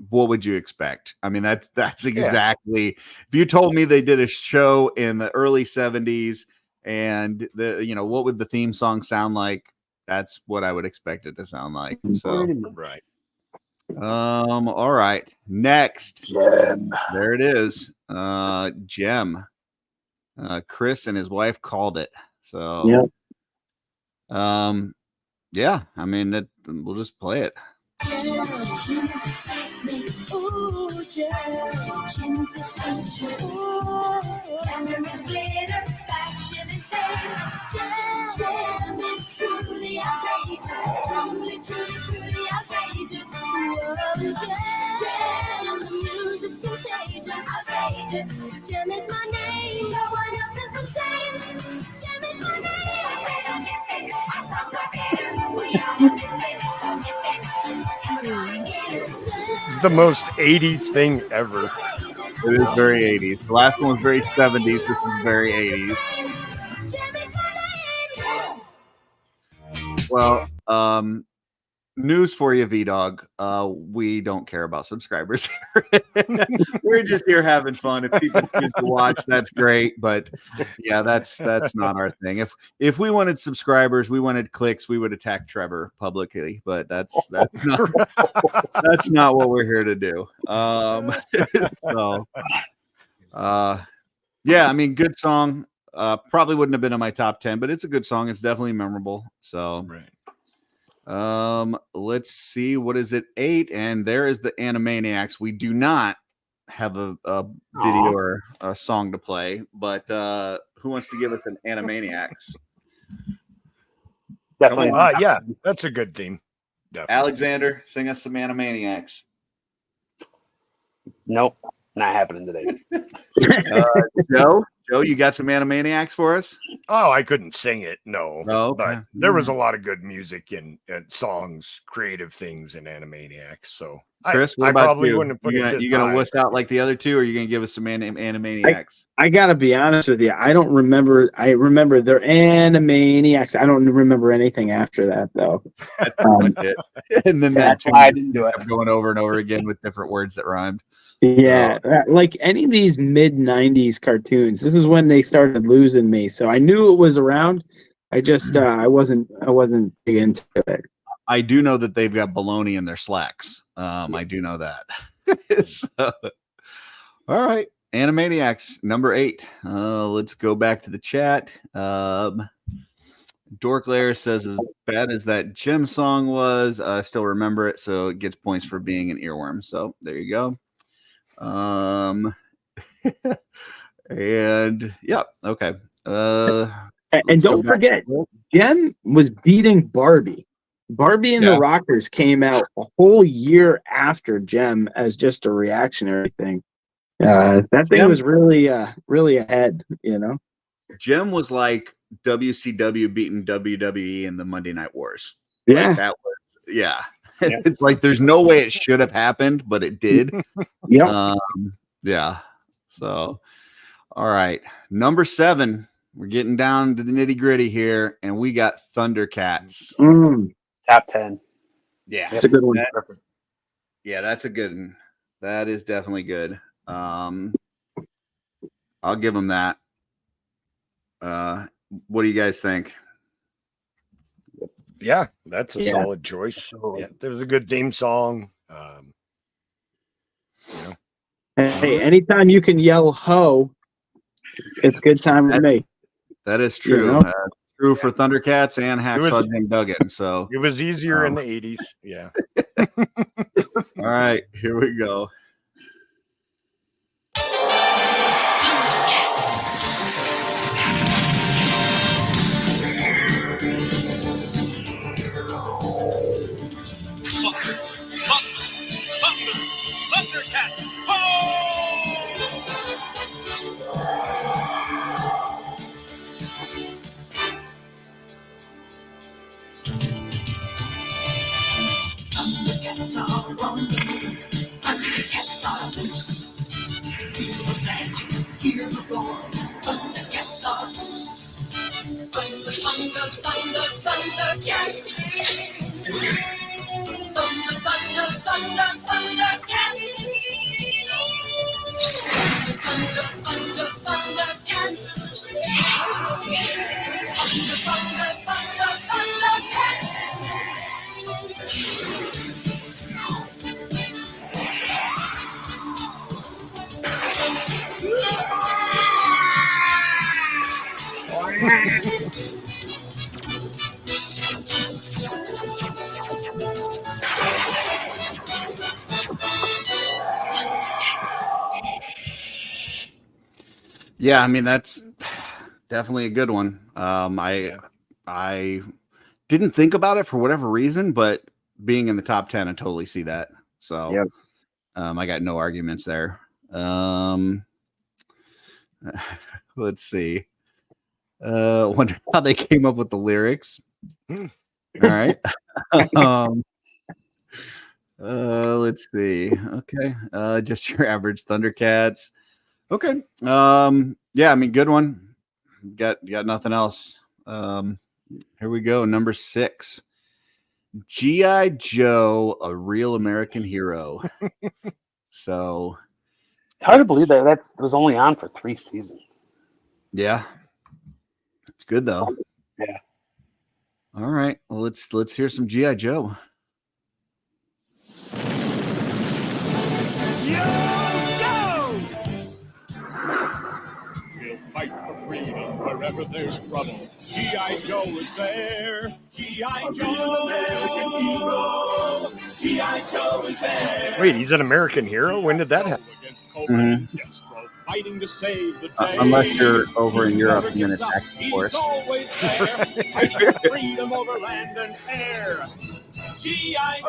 what would you expect? I mean, that's exactly. If you told me they did a show in the early 70s and what would the theme song sound like? That's what I would expect it to sound like. So right. All right. Next, there it is. Gem. Chris and his wife called it. So yep. Yeah, I mean, we'll just play it. Jam is truly outrageous, truly outrageous. Jam, the music's contagious, outrageous. Jam is my name, no one else is the same. Jam is my name. Our songs are better. We are the misfits, so misfits. It's the most 80s thing ever. It is very 80s. The last one was very 70s. This is very 80s. Well, news for you, V-Dog. We don't care about subscribers here. We're just here having fun. If people choose to watch, that's great. But yeah, that's not our thing. If we wanted subscribers, we wanted clicks, we would attack Trevor publicly. But that's not that's not what we're here to do. Yeah, I mean, good song. Probably wouldn't have been in my top 10, but it's a good song. It's definitely memorable. So right. Let's see, what is it? 8, and there is the Animaniacs. We do not have a video or a song to play, but who wants to give us an Animaniacs? Definitely. Yeah, that's a good theme. Definitely. Alexander, sing us some Animaniacs. Nope, not happening today. Joe, you got some Animaniacs for us? Oh, I couldn't sing it, no. Okay. But there was a lot of good music and songs, creative things in Animaniacs. So Chris, I probably wouldn't have put you it gonna, this you gonna high. wuss out like the other two, or are you gonna give us some Animaniacs? I gotta be honest with you. I don't remember. I remember they're Animaniacs. I don't remember anything after that though. And then that's why I didn't do it. Going over and over again with different words that rhymed. Yeah, like any of these mid '90s cartoons. This is when they started losing me. So I knew it was around. I just I wasn't big into it. I do know that they've got baloney in their slacks. I do know that. So, all right, Animaniacs number 8. Let's go back to the chat. Dorklayer says, as bad as that Jim song was, I still remember it, so it gets points for being an earworm. So there you go. And yeah, okay. And don't forget, Jem was beating Barbie. Barbie and the Rockers came out a whole year after Jem as just a reactionary thing. That thing was really ahead, you know. Jem was like WCW beating WWE in the Monday Night Wars. Yeah, like that was It's like there's no way it should have happened, but it did. Yeah. So, all right, number 7. We're getting down to the nitty gritty here, and we got Thundercats. Top 10. Yeah, that's a good one. That's a good one. That is definitely good. I'll give them that. What do you guys think? Yeah, that's a solid choice. Yeah, there's a good theme song. Hey, anytime you can yell "ho," it's good time for me. That is true. You know? True for Thundercats and Hacksaw Jim Duggan. So it was easier in the 80s. Yeah. All right, here we go. Thundercats! Thundercats are on the move. Thundercats are loose. Feel the magic, hear the roar. Thundercats are loose. Thunder, thunder, thunder, Thundercats. Thunder, thunder, thunder, Thundercats. Thunder, thunder, Thundercats. Thunder, thunder, thunder, Thundercats. Yeah, I mean that's definitely a good one. I didn't think about it for whatever reason, but being in the top 10, I totally see that. So I got no arguments there. Let's see. Wonder how they came up with the lyrics. All right. Let's see. Okay. Just your average Thundercats. Okay. Yeah, I mean, good one. Got nothing else. Here we go. Number 6. G.I. Joe, a real American hero. So hard to believe that was only on for 3 seasons. Yeah, it's good though. Yeah. All right, well, let's hear some G.I. Joe. We'll fight for freedom wherever there's trouble. G.I. Joe is there. G.I. Joe, American hero. G.I. Joe is there. Wait, he's an American hero? When did that happen? Fighting to save the day. Unless you're over in Europe and then it's back, of course. He's always there. Fighting for freedom over land and air. G.I.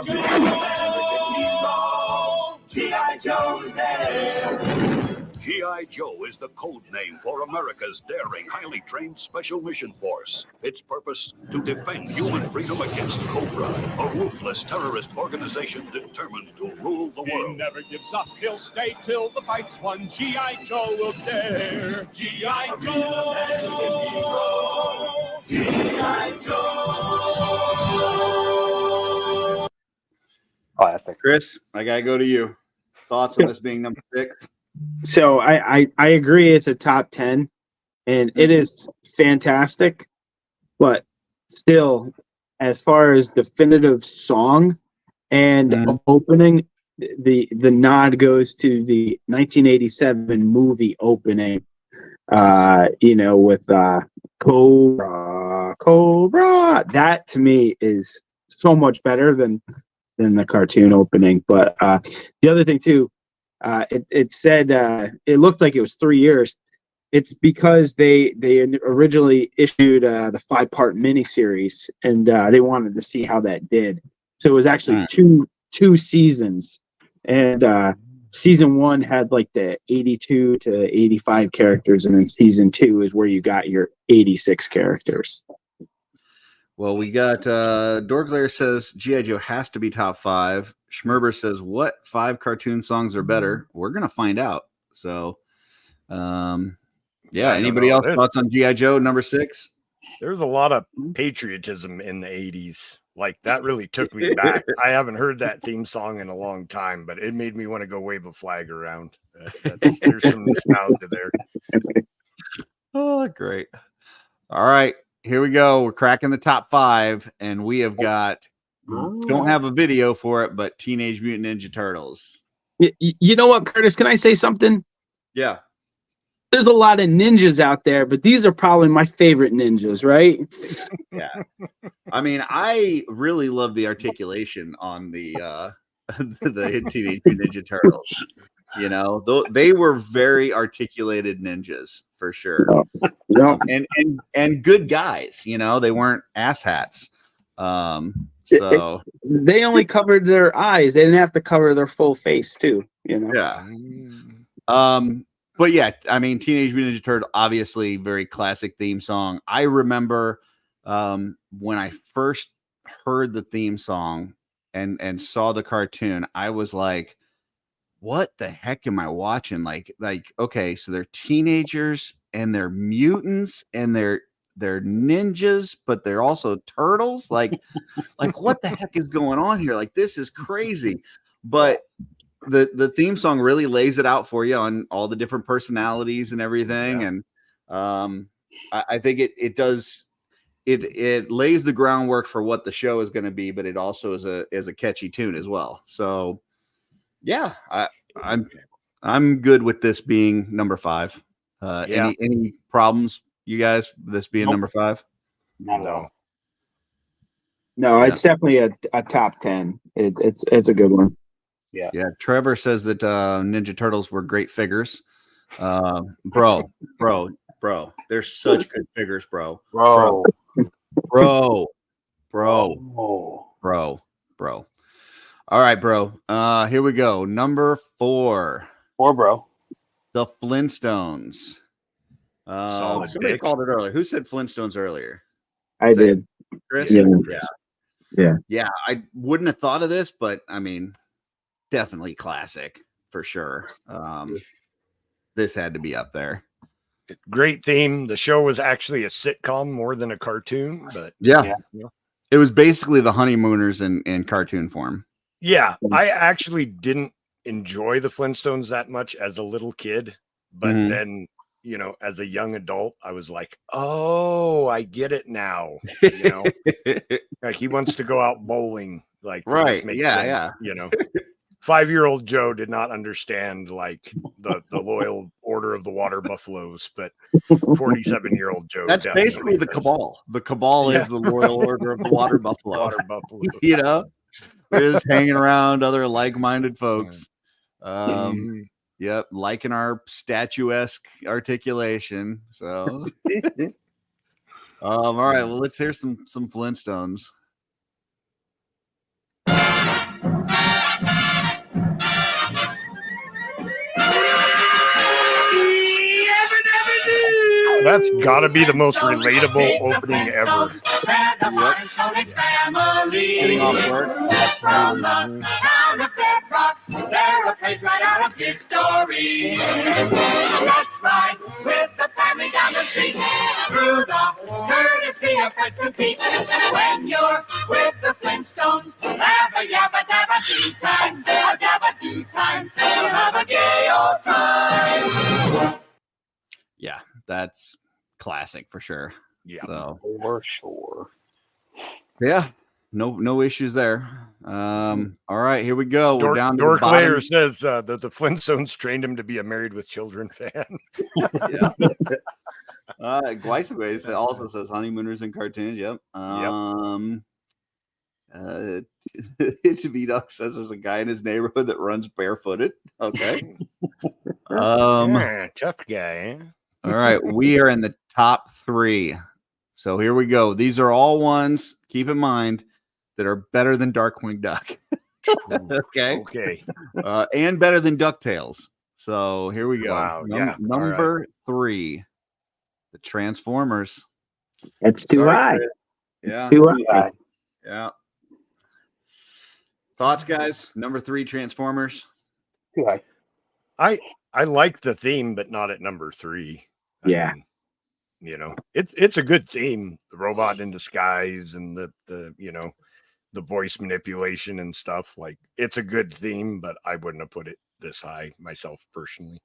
Joe. G.I. Joe is there. G.I. Joe is the code name for America's daring, highly trained Special Mission Force. Its purpose, to defend human freedom against Cobra, a ruthless terrorist organization determined to rule the world. He never gives up. He'll stay till the fight's won. G.I. Joe will dare. G.I. Joe. G.I. Joe. Classic. Chris, I gotta go to you. Thoughts on this being number 6? So I agree it's a top 10 and it is fantastic, but still, as far as definitive song and opening, the nod goes to the 1987 movie opening, with Cobra. That to me is so much better than the cartoon opening. But the other thing too, it said it looked like it was 3 years. It's because they originally issued the 5-part miniseries, and they wanted to see how that did. So it was actually two seasons, and season 1 had like the 82 to 85 characters, and then season 2 is where you got your 86 characters. Well, we got Dorglair says G.I. Joe has to be top 5. Schmerber says, what 5 cartoon songs are better? We're going to find out. So, anybody else thoughts on G.I. Joe number 6? There's a lot of patriotism in the 80s. Like, that really took me back. I haven't heard that theme song in a long time, but it made me want to go wave a flag around. There's some nostalgia there. Oh, great. All right. Here we go. We're cracking the top 5, and we have got, don't have a video for it, but Teenage Mutant Ninja Turtles. You know what, Curtis? Can I say something? Yeah. There's a lot of ninjas out there, but these are probably my favorite ninjas, right? Yeah. I mean, I really love the articulation on the Teenage Mutant Ninja Turtles. You know, they were very articulated ninjas for sure. And good guys, you know, they weren't asshats. So they only covered their eyes. They didn't have to cover their full face too, you know. Yeah. But yeah, I mean, Teenage Mutant Ninja Turtle, obviously very classic theme song. I remember when I first heard the theme song and saw the cartoon, I was like, what the heck am I watching? Like, okay, so they're teenagers and they're mutants and they're ninjas, but they're also turtles. Like what the heck is going on here? Like, this is crazy. But the theme song really lays it out for you on all the different personalities and everything. Yeah. And I think it does. It lays the groundwork for what the show is going to be, but it also is a catchy tune as well. So yeah, I'm good with this being number 5. Any problems, you guys, this being number 5? No, it's definitely a top 10. It's a good one. Yeah. Trevor says that Ninja Turtles were great figures. Bro, they're such good figures, bro. All right, bro. Here we go. Number 4. 4, bro. The Flintstones. Somebody called it earlier. Who said Flintstones earlier? I did. Chris? Yeah. I wouldn't have thought of this, but I mean, definitely classic for sure. This had to be up there. Great theme. The show was actually a sitcom more than a cartoon, but yeah. It was basically the Honeymooners in cartoon form. Yeah, I actually didn't enjoy the Flintstones that much as a little kid, but then, you know, as a young adult, I was like, oh, I get it now. You know, like he wants to go out bowling, like right? sense, Yeah. You know, 5-year-old Joe did not understand like the loyal order of the water buffaloes, but 47-year-old Joe. That's basically the cabal. The cabal is the loyal order of the water buffalo. Water buffalo. You know, we're just hanging around other like-minded folks. Yep, liking our statuesque articulation. So, all right. Well, let's hear some Flintstones. That's got to be the most relatable opening ever. Getting off work. They're a page right out of his story. That's right, with the family down the street, through the courtesy of Fritz and Pete. When you're with the Flintstones, have a yabba dabba do time, a dabba do time, you'll have a gay old time. Yeah, that's classic for sure. Yeah, so for sure. Yeah, no issues there. All right, here we go. We're down to Dork the bottom. Layer says that the Flintstones trained him to be a Married with Children fan. Guaisabase also says Honeymooners and cartoons. Yep. V-Duck says there's a guy in his neighborhood that runs barefooted. Okay. Tough guy. All right, we are in the top 3. So here we go. These are all ones, keep in mind, that are better than Darkwing Duck. Okay. And better than DuckTales. So here we go. Wow. Number 3, the Transformers. It's too high. Yeah. It's too high. Yeah. Thoughts, guys? Number 3, Transformers. Too high. I like the theme, but not at number 3. I mean, you know, it's a good theme. The robot in disguise and the you know, the voice manipulation and stuff. Like, it's a good theme, but I wouldn't have put it this high myself personally.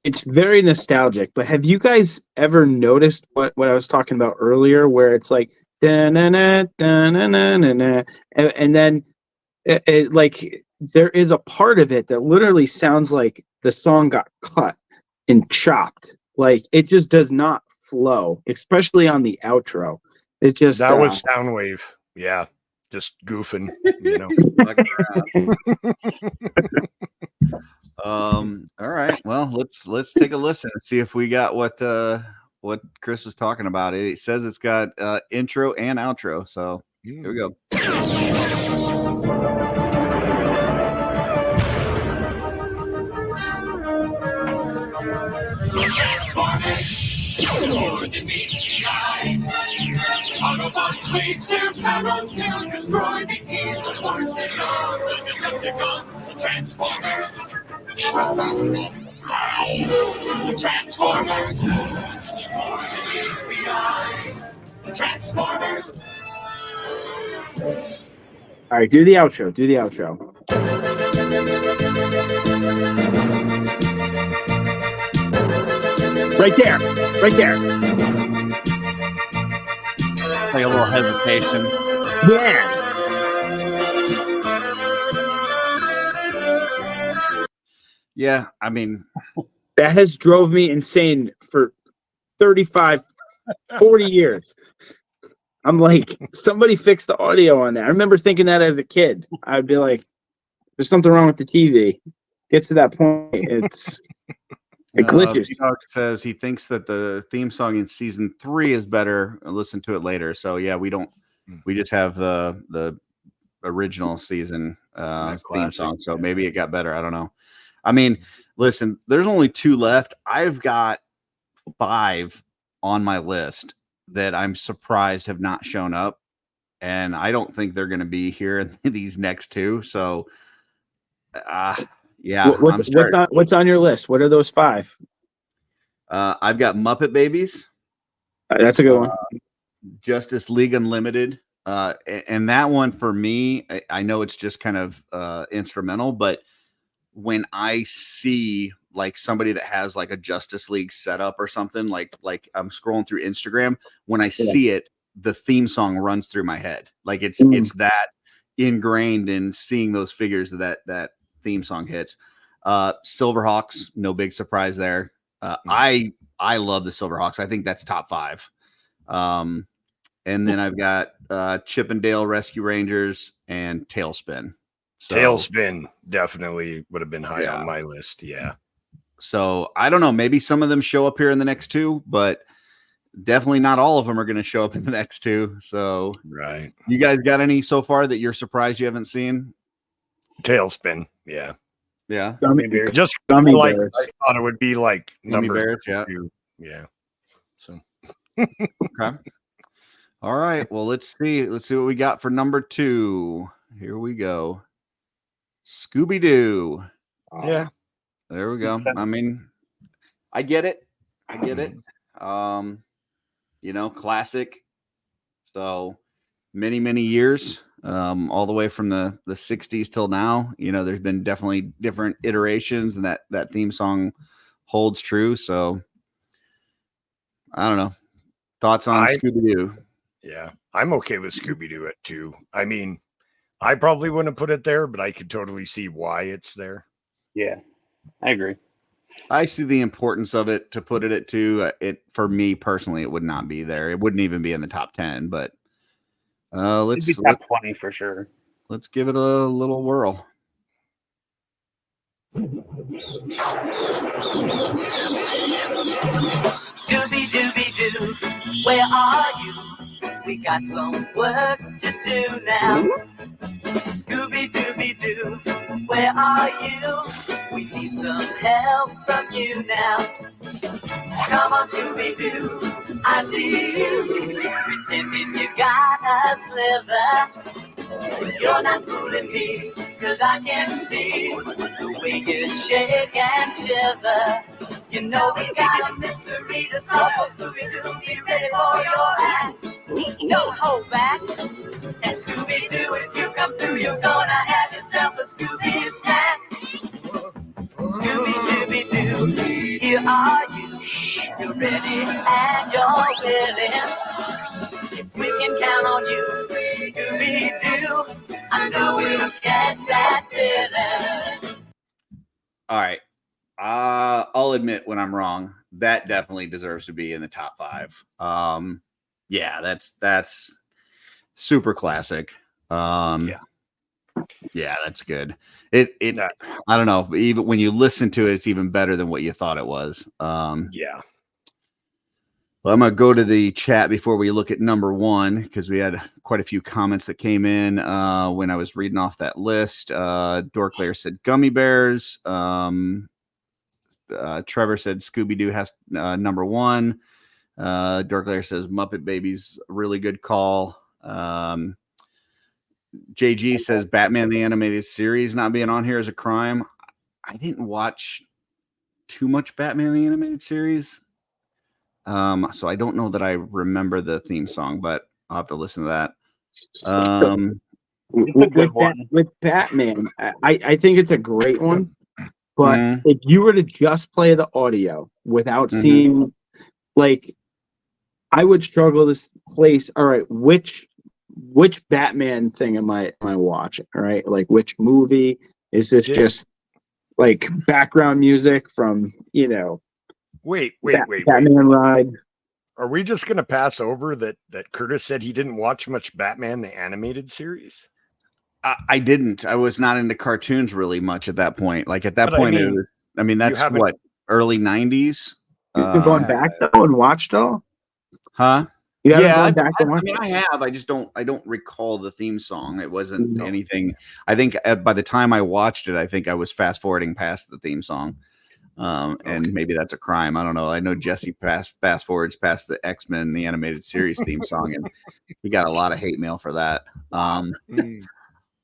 It's very nostalgic, but have you guys ever noticed what I was talking about earlier, where it's like da-na-na, da-na-na-na-na, and then it like there is a part of it that literally sounds like the song got cut and chopped. Like, it just does not flow, especially on the outro. It just that was Soundwave. Yeah, just goofing, you know. All right. Well, let's take a listen and see if we got what Chris is talking about. It says it's got intro and outro. So here we go. More than meets the eye. Autobots raise their power to destroy the evil forces of the Decepticons. Transformers. Transformers. More than meets the eye. Transformers. All right, do the outro. Do the outro. Right there. Right there. Like a little hesitation. Yeah. Yeah, I mean, that has drove me insane for 35, 40 years. I'm like, somebody fix the audio on that. I remember thinking that as a kid. I'd be like, there's something wrong with the TV. Gets to that point, it glitches. V-Dog says he thinks that the theme song in season 3 is better. I'll listen to it later. So yeah, we just have the original season theme song. So maybe it got better. I don't know. I mean, listen, there's only 2 left. I've got 5 on my list that I'm surprised have not shown up, and I don't think they're going to be here in these next 2. So yeah. What's on your list? What are those 5? I've got Muppet Babies. That's a good one. Justice League Unlimited. And that one for me, I know it's just kind of instrumental, but when I see like somebody that has like a Justice League setup or something, like I'm scrolling through Instagram, when I see it, the theme song runs through my head. Like it's that ingrained in seeing those figures that theme song hits. Silverhawks, no big surprise there. I love the Silverhawks. I think that's top 5. And then I've got Chip and Dale Rescue Rangers and Tailspin. So, Tailspin definitely would have been high on my list. Yeah. So I don't know. Maybe some of them show up here in the next 2, but definitely not all of them are going to show up in the next 2. So, right. You guys got any so far that you're surprised you haven't seen? Tailspin. Yeah. Yeah. Gummy bears. Just Gummy like bears. I thought it would be like Gummy number bears. Yeah. 2. Yeah. So. Okay. All right. Well, let's see. Let's see what we got for number 2. Here we go. Scooby-Doo. Yeah. There we go. I mean, I get it. Classic. So many years, all the way from the 60s till now. There's been definitely different iterations, and that theme song holds true. So I don't know. Thoughts on Scooby-Doo? Yeah, I'm okay with Scooby-Doo at 2. I mean, I probably wouldn't put it there, but I could totally see why it's there. Yeah, I agree. I see the importance of it to put it at 2. For me personally, it would not be there. It wouldn't even be in the top 10. But let's be top 20 for sure. Let's give it a little whirl. Scooby-Dooby-Doo, where are you? We got some work to do now. Scooby-Dooby-Doo, where are you? We need some help from you now. Come on, Scooby-Doo, I see you, pretending you got a sliver. You're not fooling me, 'cause I can see the way you shake and shiver. You know we got a mystery to solve. Scooby-Doo, be ready for your act. Don't hold back. And Scooby-Doo, if you come through, you're gonna have yourself a Scooby snack. Scooby-Dooby-Doo, here are you. You're ready and you're willing. If we can count on you, Scooby-Doo, I know we'll catch that feeling. All right. I'll admit when I'm wrong. That definitely deserves to be in the top 5. Yeah, that's super classic. Yeah, that's good. It I don't know. Even when you listen to it, it's even better than what you thought it was. Yeah. Well, I'm gonna go to the chat before we look at number 1, because we had quite a few comments that came in when I was reading off that list. Dorklayer said gummy bears. Trevor said Scooby-Doo has number 1. Dorklayer says Muppet Babies, really good call. JG says Batman the Animated Series not being on here is a crime. I didn't watch too much Batman the Animated Series, so I don't know that I remember the theme song, but I'll have to listen to that. With Batman, I think it's a great one. But if you were to just play the audio without seeing, like, I would struggle to place. All right, which Batman thing am I watching? All right, like which movie is this? Just like background music from Wait. Batman Ride. Are we just gonna pass over that Curtis said he didn't watch much Batman the Animated Series? I didn't. I was not into cartoons really much at that point. Like at that point, that's what, early 90s. You've gone back though and watched all? Huh? I have. I just don't recall the theme song. It wasn't anything. I think by the time I watched it, I think I was fast forwarding past the theme song. And maybe that's a crime. I don't know. I know Jesse fast forwards past the X-Men, the animated series theme song, and he got a lot of hate mail for that.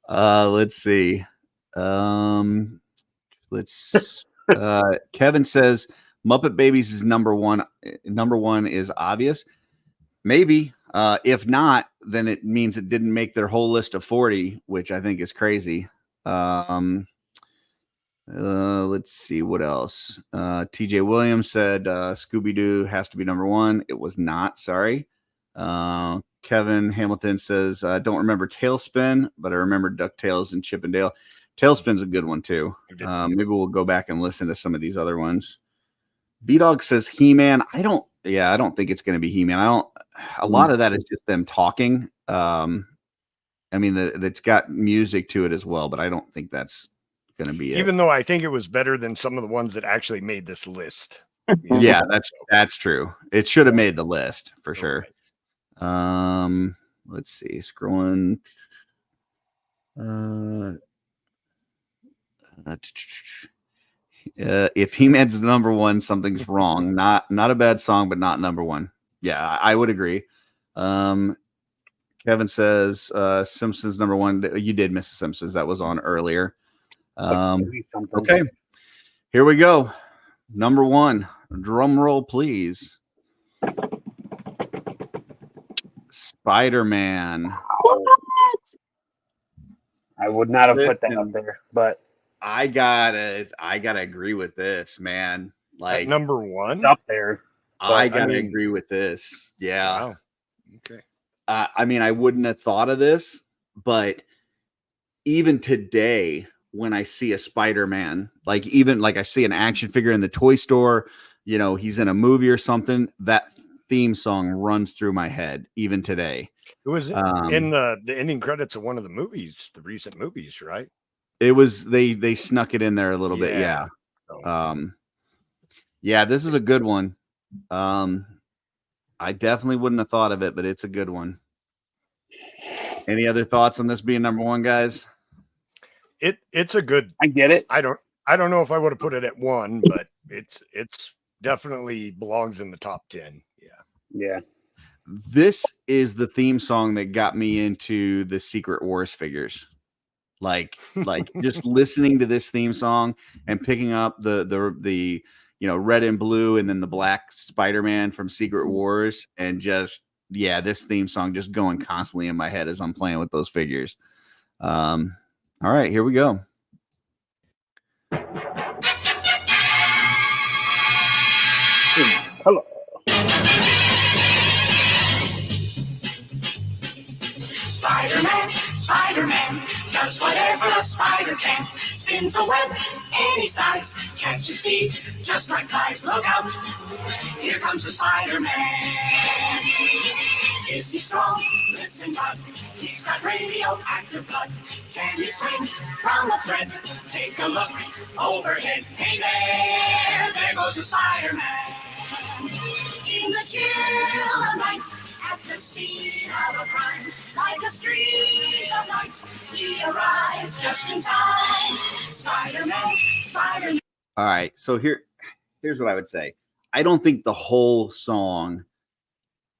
Let's see. Kevin says Muppet Babies is number 1. Number 1 is obvious. Maybe. If not, then it means it didn't make their whole list of 40, which I think is crazy. Let's see what else. TJ Williams said Scooby-Doo has to be number one. It was not. Sorry. Kevin Hamilton says don't remember Tailspin, but I remember DuckTales and Chip and Dale. Tailspin's a good one too. Maybe we'll go back and listen to some of these other ones. V-Dog says He-Man. I don't think it's going to be He-Man. A lot of that is just them talking. I mean, it's got music to it as well, but I don't think that's going to be it. Even though I think it was better than some of the ones that actually made this list. Yeah, that's true. It should have made the list for sure. Let's see. Scrolling. If He-Man's number one, something's wrong. Not a bad song, but not number one. Yeah, I would agree. Kevin says Simpsons number one. You did miss the Simpsons. That was on earlier. Okay, here we go. Number one. Drum roll, please. Spider-Man. What? I would not have put that up there, but I gotta agree with this, man. Like at number one, up there. I gotta agree with this. Yeah. Wow. Okay. I mean, I wouldn't have thought of this, but even today, when I see a Spider-Man, like I see an action figure in the toy store, you know, he's in a movie or something, that theme song runs through my head even today. It was in the ending credits of one of the movies, the recent movies, right? It was they snuck it in there a little bit, yeah. Yeah, this is a good one. I definitely wouldn't have thought of it, but it's a good one. Any other thoughts on this being number one, guys? It's a good. I get it. I don't know if I would have put it at one, but it's definitely belongs in the top 10. Yeah. Yeah. This is the theme song that got me into the Secret Wars figures. Like just listening to this theme song and picking up the you know, red and blue and then the black Spider-Man from Secret Wars, and just this theme song just going constantly in my head as I'm playing with those figures. All right, here we go. Hello. Spider-Man does whatever a spider can. Spins a web any size, catches thieves just like flies. Look out, here comes the Spider-Man. Is he strong? Listen, bud, he's got radioactive blood. Can he swing from a thread? Take a look overhead. Hey there goes the Spider-Man. In the chill of night, at the scene of a crime, like a streak of light, he arrives just in time. Spider-Man. All right, so here's what I would say. I don't think the whole song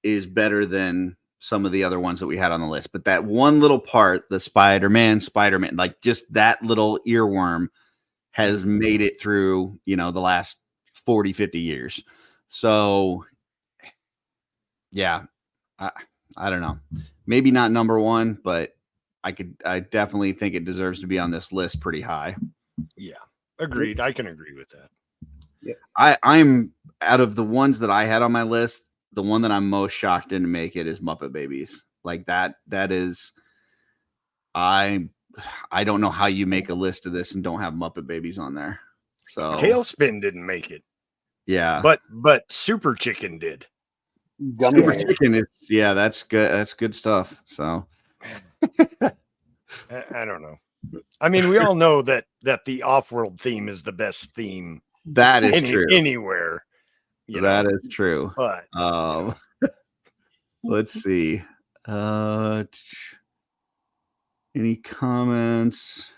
is better than some of the other ones that we had on the list, but that one little part, the Spider-Man, like just that little earworm has made it through, you know, the last 40, 50 years. So yeah, I don't know. Maybe not number one, but I definitely think it deserves to be on this list pretty high. Yeah, agreed. I can agree with that. Yeah. I'm out of the ones that I had on my list, the one that I'm most shocked didn't make it is Muppet Babies. Like that is, I don't know how you make a list of this and don't have Muppet Babies on there. So Tailspin didn't make it. Yeah. But Super Chicken did. Super Chicken is, that's good. That's good stuff. So I don't know. I mean, we all know that the OffWorld theme is the best theme. That is true. Anywhere. That is true. But let's see. Any comments?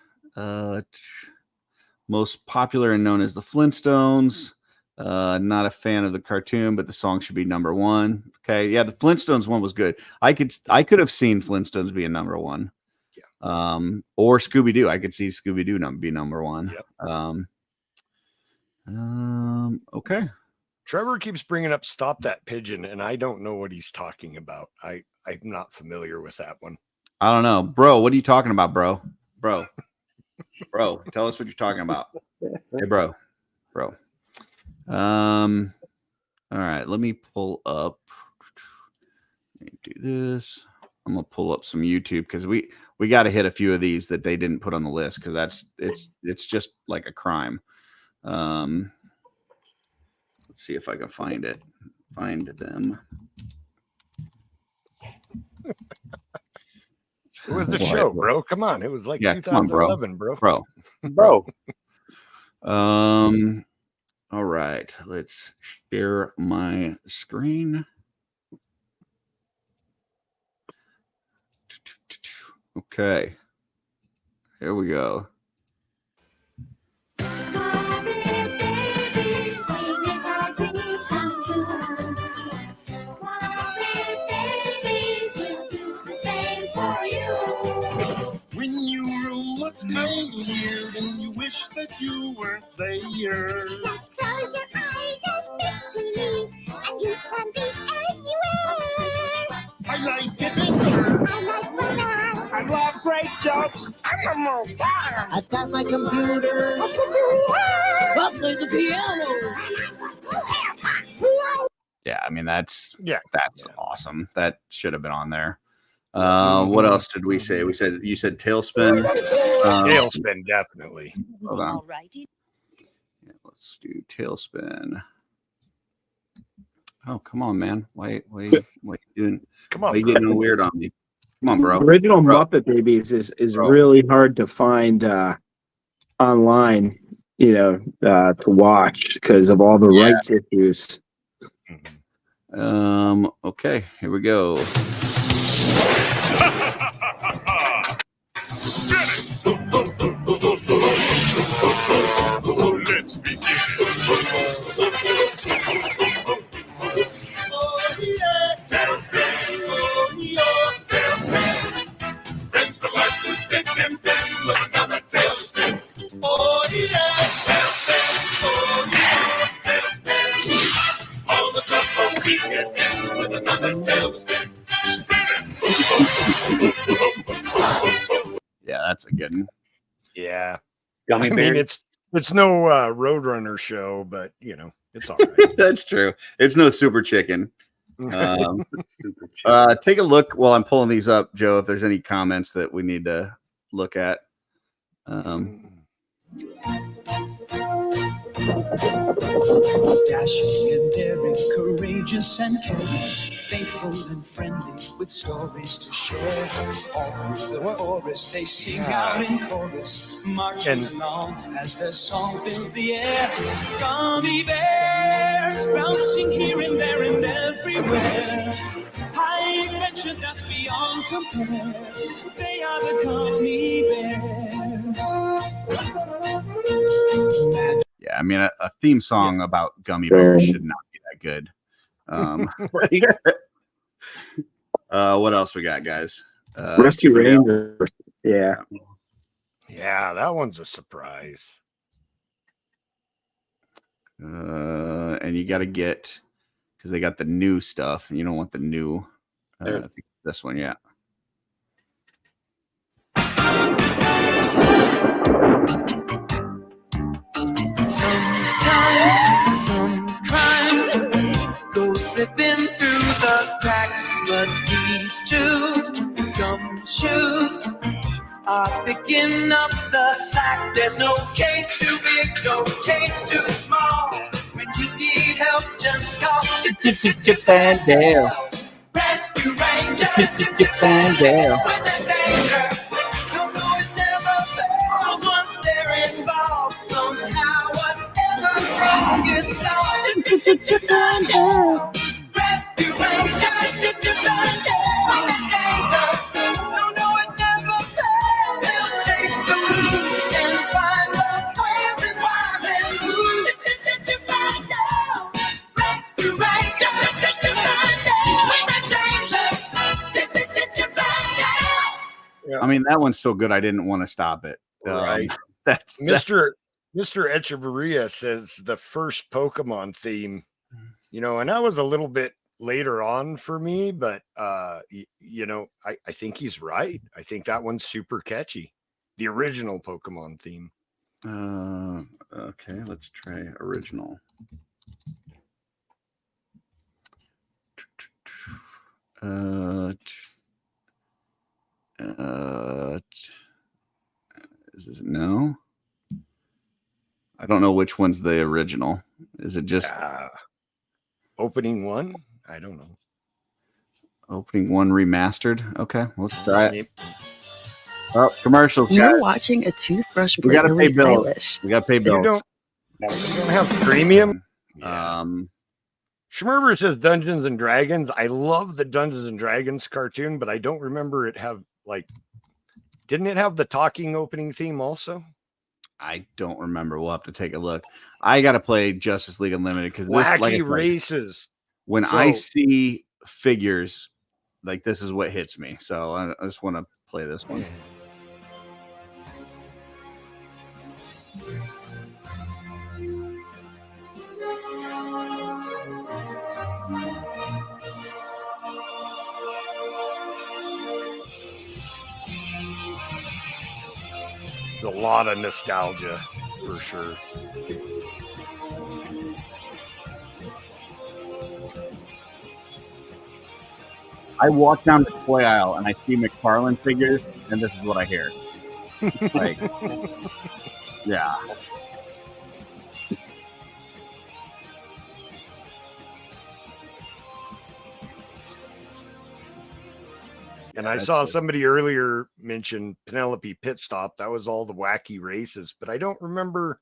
Most popular and known as the Flintstones. Not a fan of the cartoon, but the song should be number one. Okay, yeah, the Flintstones one was good. I could have seen Flintstones being number one. Yeah. Or Scooby-Doo. I could see Scooby-Doo be number one. Yep. Okay. Trevor keeps bringing up Stop That Pigeon, and I don't know what he's talking about. I'm not familiar with that one. I don't know. Bro, what are you talking about, bro? Bro, tell us what you're talking about. Hey, bro. All right, let me pull up. Let me do this. I'm gonna pull up some YouTube because we got to hit a few of these that they didn't put on the list because it's just like a crime. Let's see if I can find them. It was the show, bro. Come on, it was like 2011, bro. All right, let's share my screen. Okay, here we go. When you room looks kind of weird and you wish that you weren't there. Just close your eyes and make believe, and you can be anywhere. I like it. I like bananas. I love great jokes. I'm a mobile. I've got my computer. I can play the piano. Yeah, I mean that's that's awesome. That should have been on there. What else did we say? You said Tailspin. Tailspin, definitely. Hold on. Yeah, let's do Tailspin. Oh, come on, man. Why you doing? Come on, why you getting weird on me? Come on, bro. Original Muppet Babies is really hard to find online, to watch because of all the rights issues. Okay, here we go. Let's begin. Friends for life, we dig them down with another tailspin. Oh yeah, tailspin. Oh yeah, tailspin. All the trouble we get in with another tailspin. Yeah, that's a good one. Yeah. Gummy bear. It's no Roadrunner show, but it's all right. That's true. It's no Super Chicken. Take a look while I'm pulling these up, Joe, if there's any comments that we need to look at. Dashing and daring, courageous and caring, faithful and friendly, with stories to share. All through the forest they sing out in chorus, marching along as their song fills the air. Gummy bears bouncing here and there and everywhere. High adventure that's beyond compare. They are the gummy bears. Yeah, I mean, a theme song about gummy bears should not be that good. What else we got, guys? Rescue Rangers. Yeah. Yeah, that one's a surprise. And you got to get, because they got the new stuff. And you don't want the new. I think this one, yeah. Sometimes some crimes go slipping through the cracks, but these two gumshoes are picking up the slack. There's no case too big, no case too small. When you need help, just call Bandale. Rescue Rangers. Bandale. When there's danger, you'll know it never fails. Once they're involved, somehow whatever's wrong gets solved. Bandale. Rescue Rangers. Bandale. When there's danger, you'll know it never fails. They'll take the lead and find the ways and whys and who's. Bandale. Rescue Rangers. I mean, that one's so good, I didn't want to stop it. Right. That's Mr. Echevarria says the first Pokemon theme You know, and that was a little bit later on for me, but you know, I think he's right. I think that one's super catchy. The original Pokemon theme. Okay, let's try original. Is this no? I don't know which one's the original. Is it just opening one? I don't know. Opening one remastered. Okay, let's try it. Oh, commercials. You're watching a toothbrush. We gotta pay Billie bills. Eilish. We gotta pay bills. You don't have premium. Schmerber says Dungeons and Dragons. I love the Dungeons and Dragons cartoon, but I don't remember it have like. Didn't it have the talking opening theme also? I don't remember. We'll have to take a look. I got to play Justice League Unlimited because wacky races. When I see figures, like this is what hits me. So I just want to play this one. A lot of nostalgia for sure. I walk down the toy aisle and I see McFarlane figures, and this is what I hear. Like, yeah. And I saw somebody earlier mention Penelope Pit Stop. That was all the wacky races, but I don't remember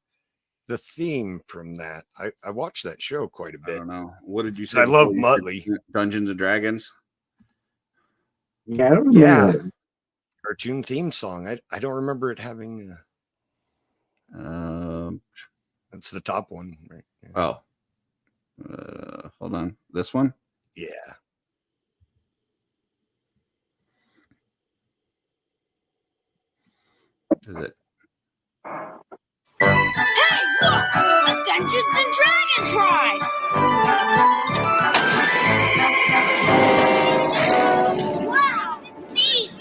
the theme from that. I watched that show quite a bit. I don't know. What did you say? I love Muttley. Dungeons and Dragons. Yeah, I don't remember that. Cartoon theme song. I don't remember it having. That's the top one, right? Yeah. Hold on. This one. Yeah. Is it? Hey, look! A Dungeons and Dragons ride! Wow, neat!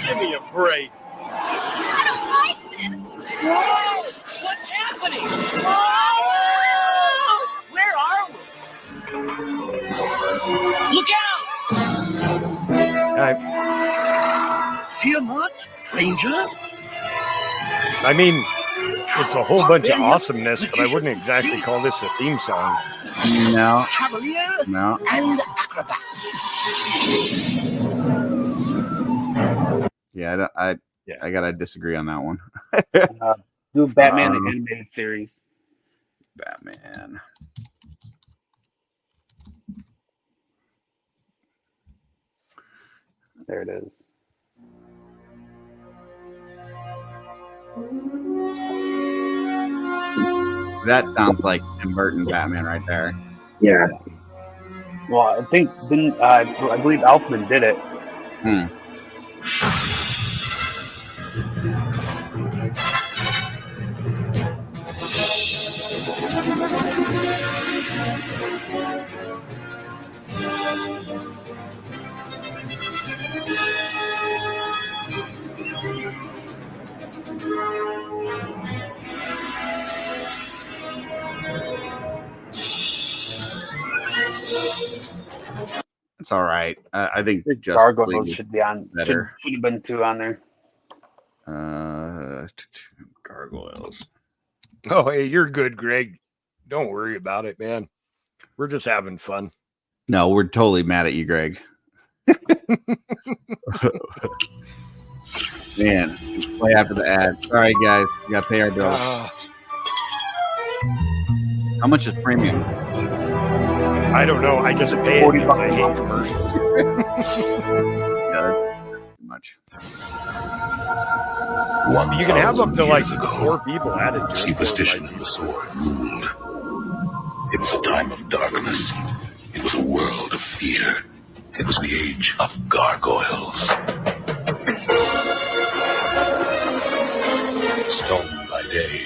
Give me a break. I don't like this! Whoa! What's happening? Oh! Where are we? Look out! Fear not, Ranger. I mean, it's a whole bunch of awesomeness, but I wouldn't exactly call this a theme song. No. Cavalier No. and acrobat. Yeah, I gotta disagree on that one. Do Batman the animated series. Batman. There it is. That sounds like Tim Burton Batman right there. Yeah. Well, I think I believe Elfman did it. It's all right. I think Justice Gargoyles League should be on. better. Should have been 2 on there. Gargoyles. Oh, hey, you're good, Greg. Don't worry about it, man. We're just having fun. No, we're totally mad at you, Greg. Man, play after the ad. Sorry, guys. We got to pay our bills. How much is premium? I don't know. I just pay it because I hate commercials. Too much. You can have up to like 4 people added to it. 4 or 5 people. It was a time of darkness. It was a world of fear. It was the age of gargoyles. Stone by day,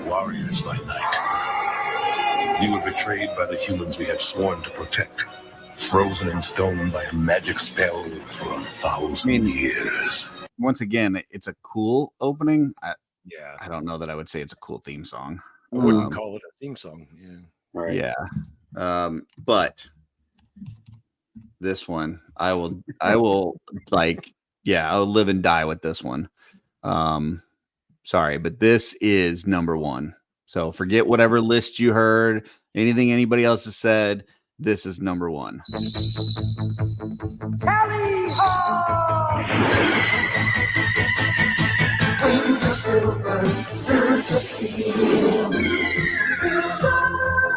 warriors by night. We would retrieve betrayed by the humans we have sworn to protect, frozen in stone by a magic spell for 1,000 years. Once again, it's a cool opening. Yeah. I don't know that I would say it's a cool theme song. I wouldn't call it a theme song. Yeah. Right. Yeah. But this one, I will like, yeah, I'll live and die with this one. Sorry, but this is number one. So forget whatever list you heard, anything anybody else has said. This is number one. Tally ho! Wings of silver, birds of steel. Silver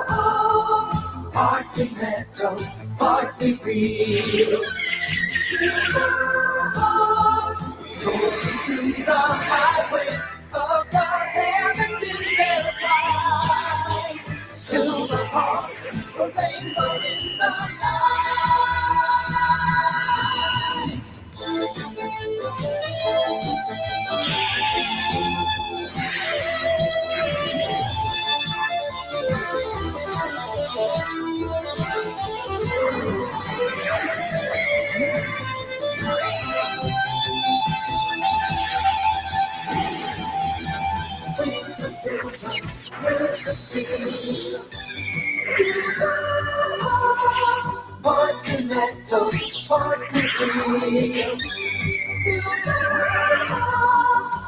hawks, partly metal, partly real. Silver hawks, soaring through the highway of the heavens in their flight. Silver hawks, a rainbow in the night. Wings of silver, birds of steel. Silver hawks, partly metal, partly real. Silver hawks.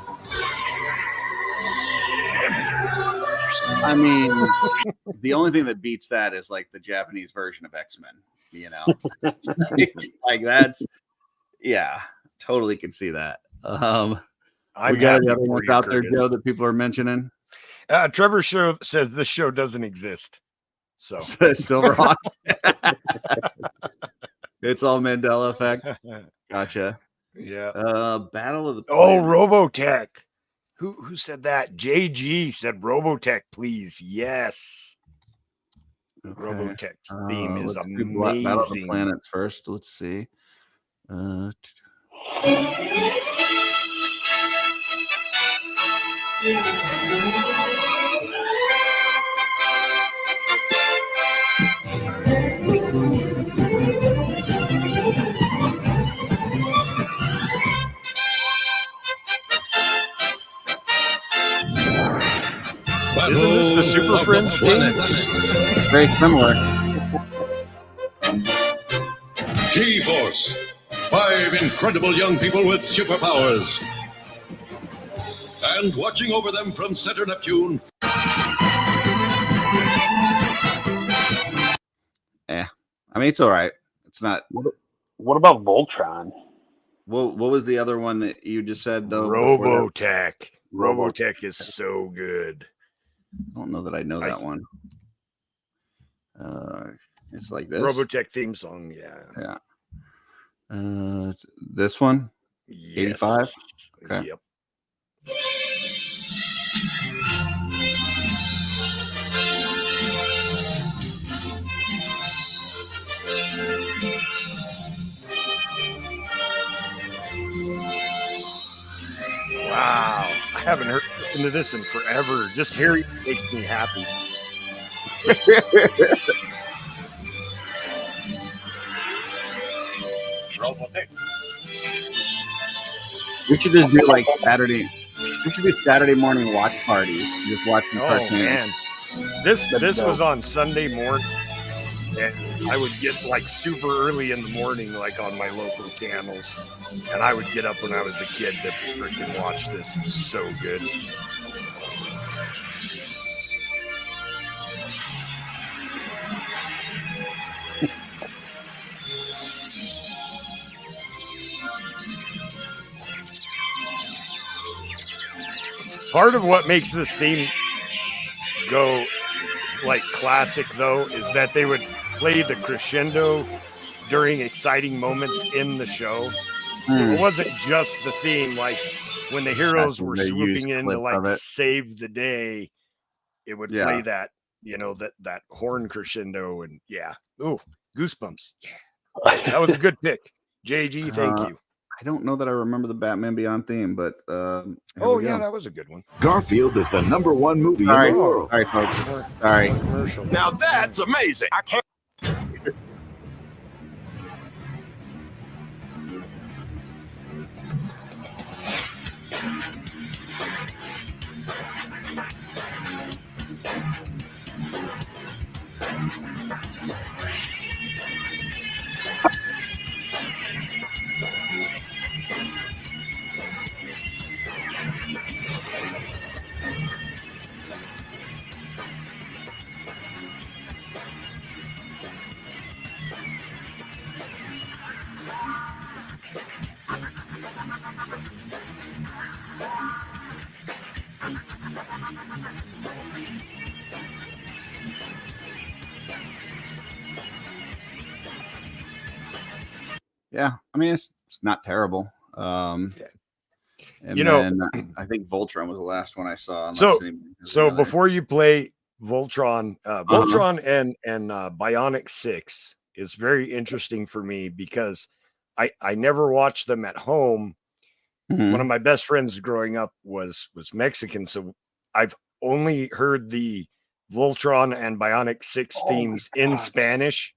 I mean, the only thing that beats that is like the Japanese version of X-Men, you know? Like that's, yeah, totally could see that. We got any other ones out there, Joe, that people are mentioning? Trevor says this show doesn't exist. So Silverhawk. It's all Mandela effect. Gotcha. Yeah. Battle of the Planets. Robotech. Who said that? JG said Robotech, please. Yes. Okay. Robotech's theme is amazing. Battle of the Planets first. Let's see. Isn't this the Super Friends theme? Very similar. G-Force. 5 incredible young people with superpowers. And watching over them from Center Neptune. Yeah. I mean, it's all right. It's not. What about Voltron? What was the other one that you just said, though? Robotech. Robotech is so good. I don't know that I know that one. It's like this. Robotech theme song, yeah. This one? Yes. 85? Okay. Yep. Wow. I haven't listened to this in forever. Just hearing it makes me happy. We should just do like Saturday. We should do Saturday morning watch parties. Just watching cartoons. Man, this was on Sunday morning, and I would get like super early in the morning, like on my local channels, and I would get up when I was a kid to freaking watch this. It's so good. Part of what makes this theme go like classic, though, is that they would play the crescendo during exciting moments in the show. So it wasn't just the theme, like when the heroes were swooping in to like save the day, it would play that, you know, that horn crescendo, and ooh, goosebumps. Yeah, that was a good pick, JG. Thank you. I don't know that I remember the Batman Beyond theme, but oh yeah, that was a good one. Garfield is the #1 movie in the world. Sorry, folks. Sorry. Now that's amazing. I can't. Yeah, I mean it's not terrible. And You know, then I think Voltron was the last one I saw. So before you play Voltron, Voltron and Bionic 6 is very interesting for me because I never watched them at home. One of my best friends growing up was Mexican, so I've only heard the Voltron and Bionic 6 themes in Spanish.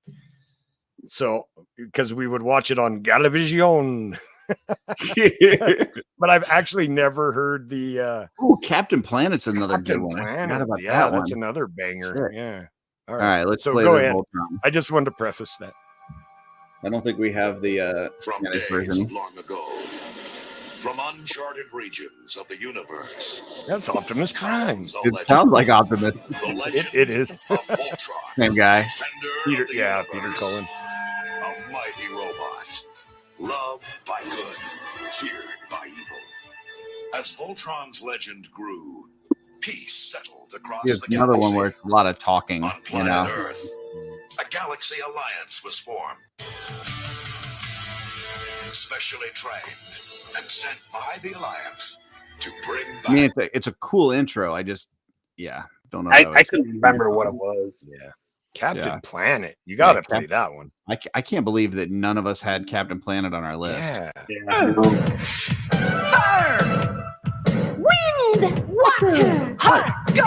So because we would watch it on Galavision. But I've actually never heard the Captain Planet's another good one. I forgot about that that's one. another banger. Shit. Yeah. All right, let's so play go the ahead. Voltron. I just wanted to preface that. I don't think we have the From Spanish days version. long ago, from uncharted regions of the universe, That's Optimus Prime. It sounds like Optimus. It is. of Voltron, Same guy. Peter, the yeah, universe, Peter Cullen. of mighty robots, loved by good, feared by evil. As Voltron's legend grew, peace settled across There's the another galaxy. one where it's a lot of talking. On You planet know. Earth, a galaxy alliance was formed, specially trained and sent by the alliance to bring back. I mean, it's a cool intro. I just, don't know. I couldn't remember what it was. Yeah. Captain Yeah. Planet. You got to Yeah, play that one. I can't believe that none of us had Captain Planet on our list. Yeah. Wind, water, heart, go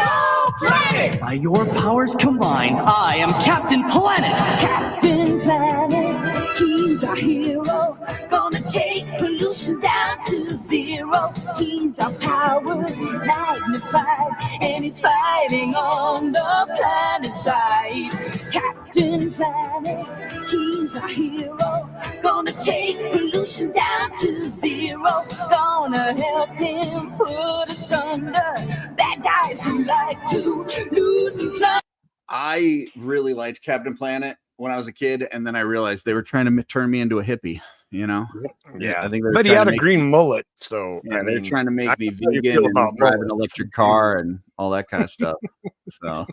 planet! By your powers combined, I am Captain Planet! Captain Planet, he's our hero. Gonna take pollution down to zero. He's our powers magnified, and he's fighting on the planet side. Captain Planet, he's our hero. Gonna take pollution down to zero. Gonna help him put asunder bad guys who like to loot. I really liked Captain Planet when I was a kid, and then I realized they were trying to turn me into a hippie. You know? Yeah. I think they were But he trying had to a make- green mullet, so Yeah, I they're mean, trying to make me how do you vegan feel and about drive an mullets? electric car and all that kind of stuff. So,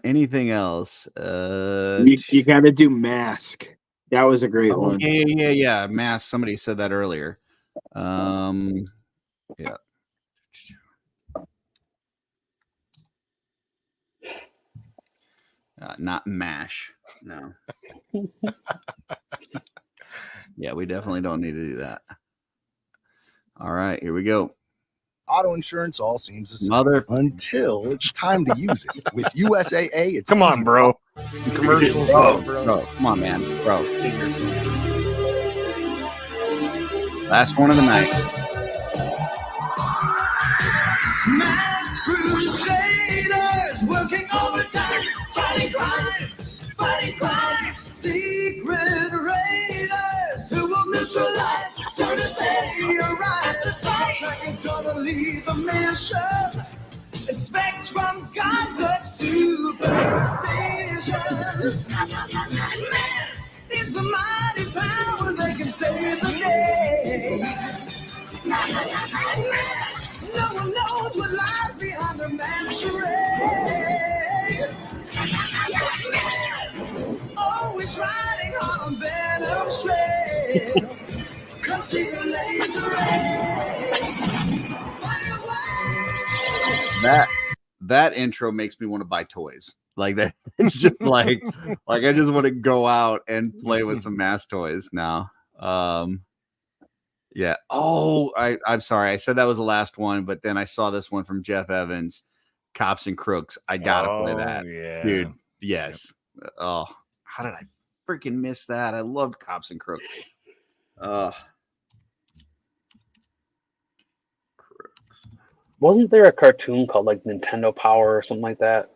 anything else? You got to do Mask. That was a great Oh, one. yeah. Mass. Somebody said that earlier. Yeah. Not MASH. No. Yeah, we definitely don't need to do that. All right, here we go. Auto insurance all seems the same Mother- until it's time to use it. With USAA, it's Come on, easy. bro. Commercials, Bro, bro. come on, man. Bro. Last one of the night. Masked crusaders working overtime, fighting crime, secret raiders who will neutralize soon as they arrive. The Cytrack gonna lead the mission, and Spectrum's got such supervision. Masked is the mighty power that can save the day. No one knows what lies behind the man's charades. Always riding on Venom's trail. Come see the laser rays. That intro makes me want to buy toys. Like that. It's just like I just want to go out and play with some mass toys now. Yeah. Oh, I'm sorry. I said that was the last one, but then I saw this one from Jeff Evans, Cops and Crooks. I gotta play that, dude. Yes. Oh, how did I freaking miss that? I loved Cops and Crooks. Wasn't there a cartoon called like Nintendo Power or something like that?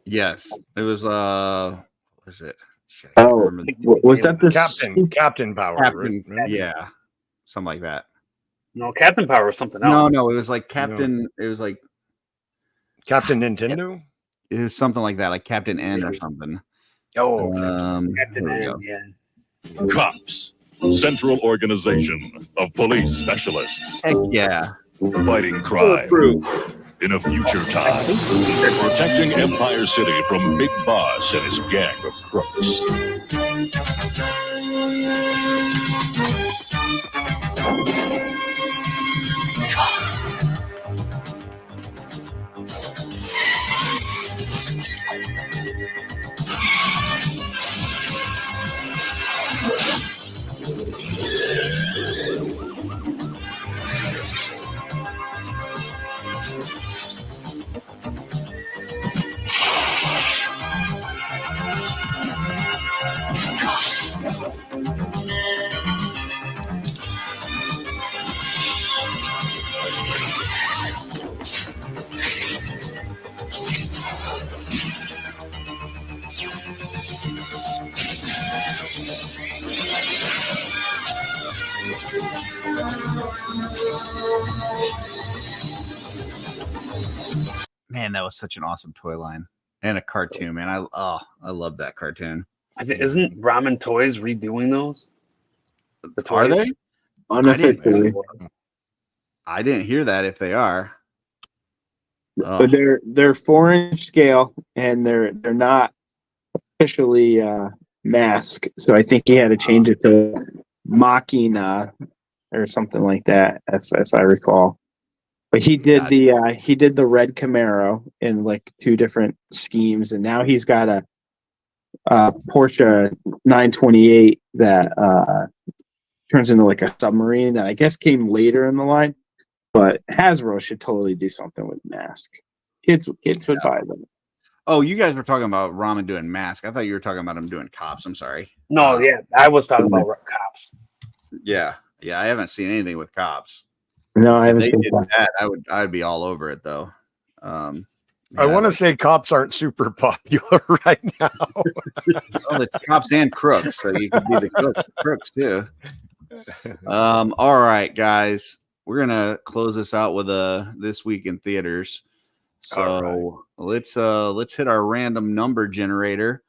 Yes, it was. What was it? Shit, I can't remember. Was that the Captain Power? Captain, right? yeah, something like that. No, Captain Power was something else. No, it was like Captain. It was like Captain Nintendo. It was something like that, like Captain N or something. Oh, Captain N, yeah. Cops, Central Organization of Police Specialists. Heck yeah. Fighting crime in a future time. Protecting Empire City from Big Boss and his gang of crooks. Man, that was such an awesome toy line and a cartoon, man. I love that cartoon. Isn't Ramen Toys redoing those? The Are toys? they? Unofficially. I didn't hear that if they are. But they're 4-inch scale and they're not officially mask. So I think he had to change it to Machina or something like that, if I recall. But he did the red Camaro in like 2 different schemes, and now he's got a Porsche 928 that turns into like a submarine that I guess came later in the line. But Hasbro should totally do something with mask. Kids would buy them. Oh, you guys were talking about Ramen doing mask. I thought you were talking about him doing cops. I'm sorry. No, yeah, I was talking about Cops. Yeah, I haven't seen anything with cops. No, I haven't If they seen did that. I'd be all over it though. I want to say cops aren't super popular right now. Well, it's cops and crooks, so you could be the crooks too. All right, guys, we're gonna close this out with this week in theaters. So let's hit our random number generator.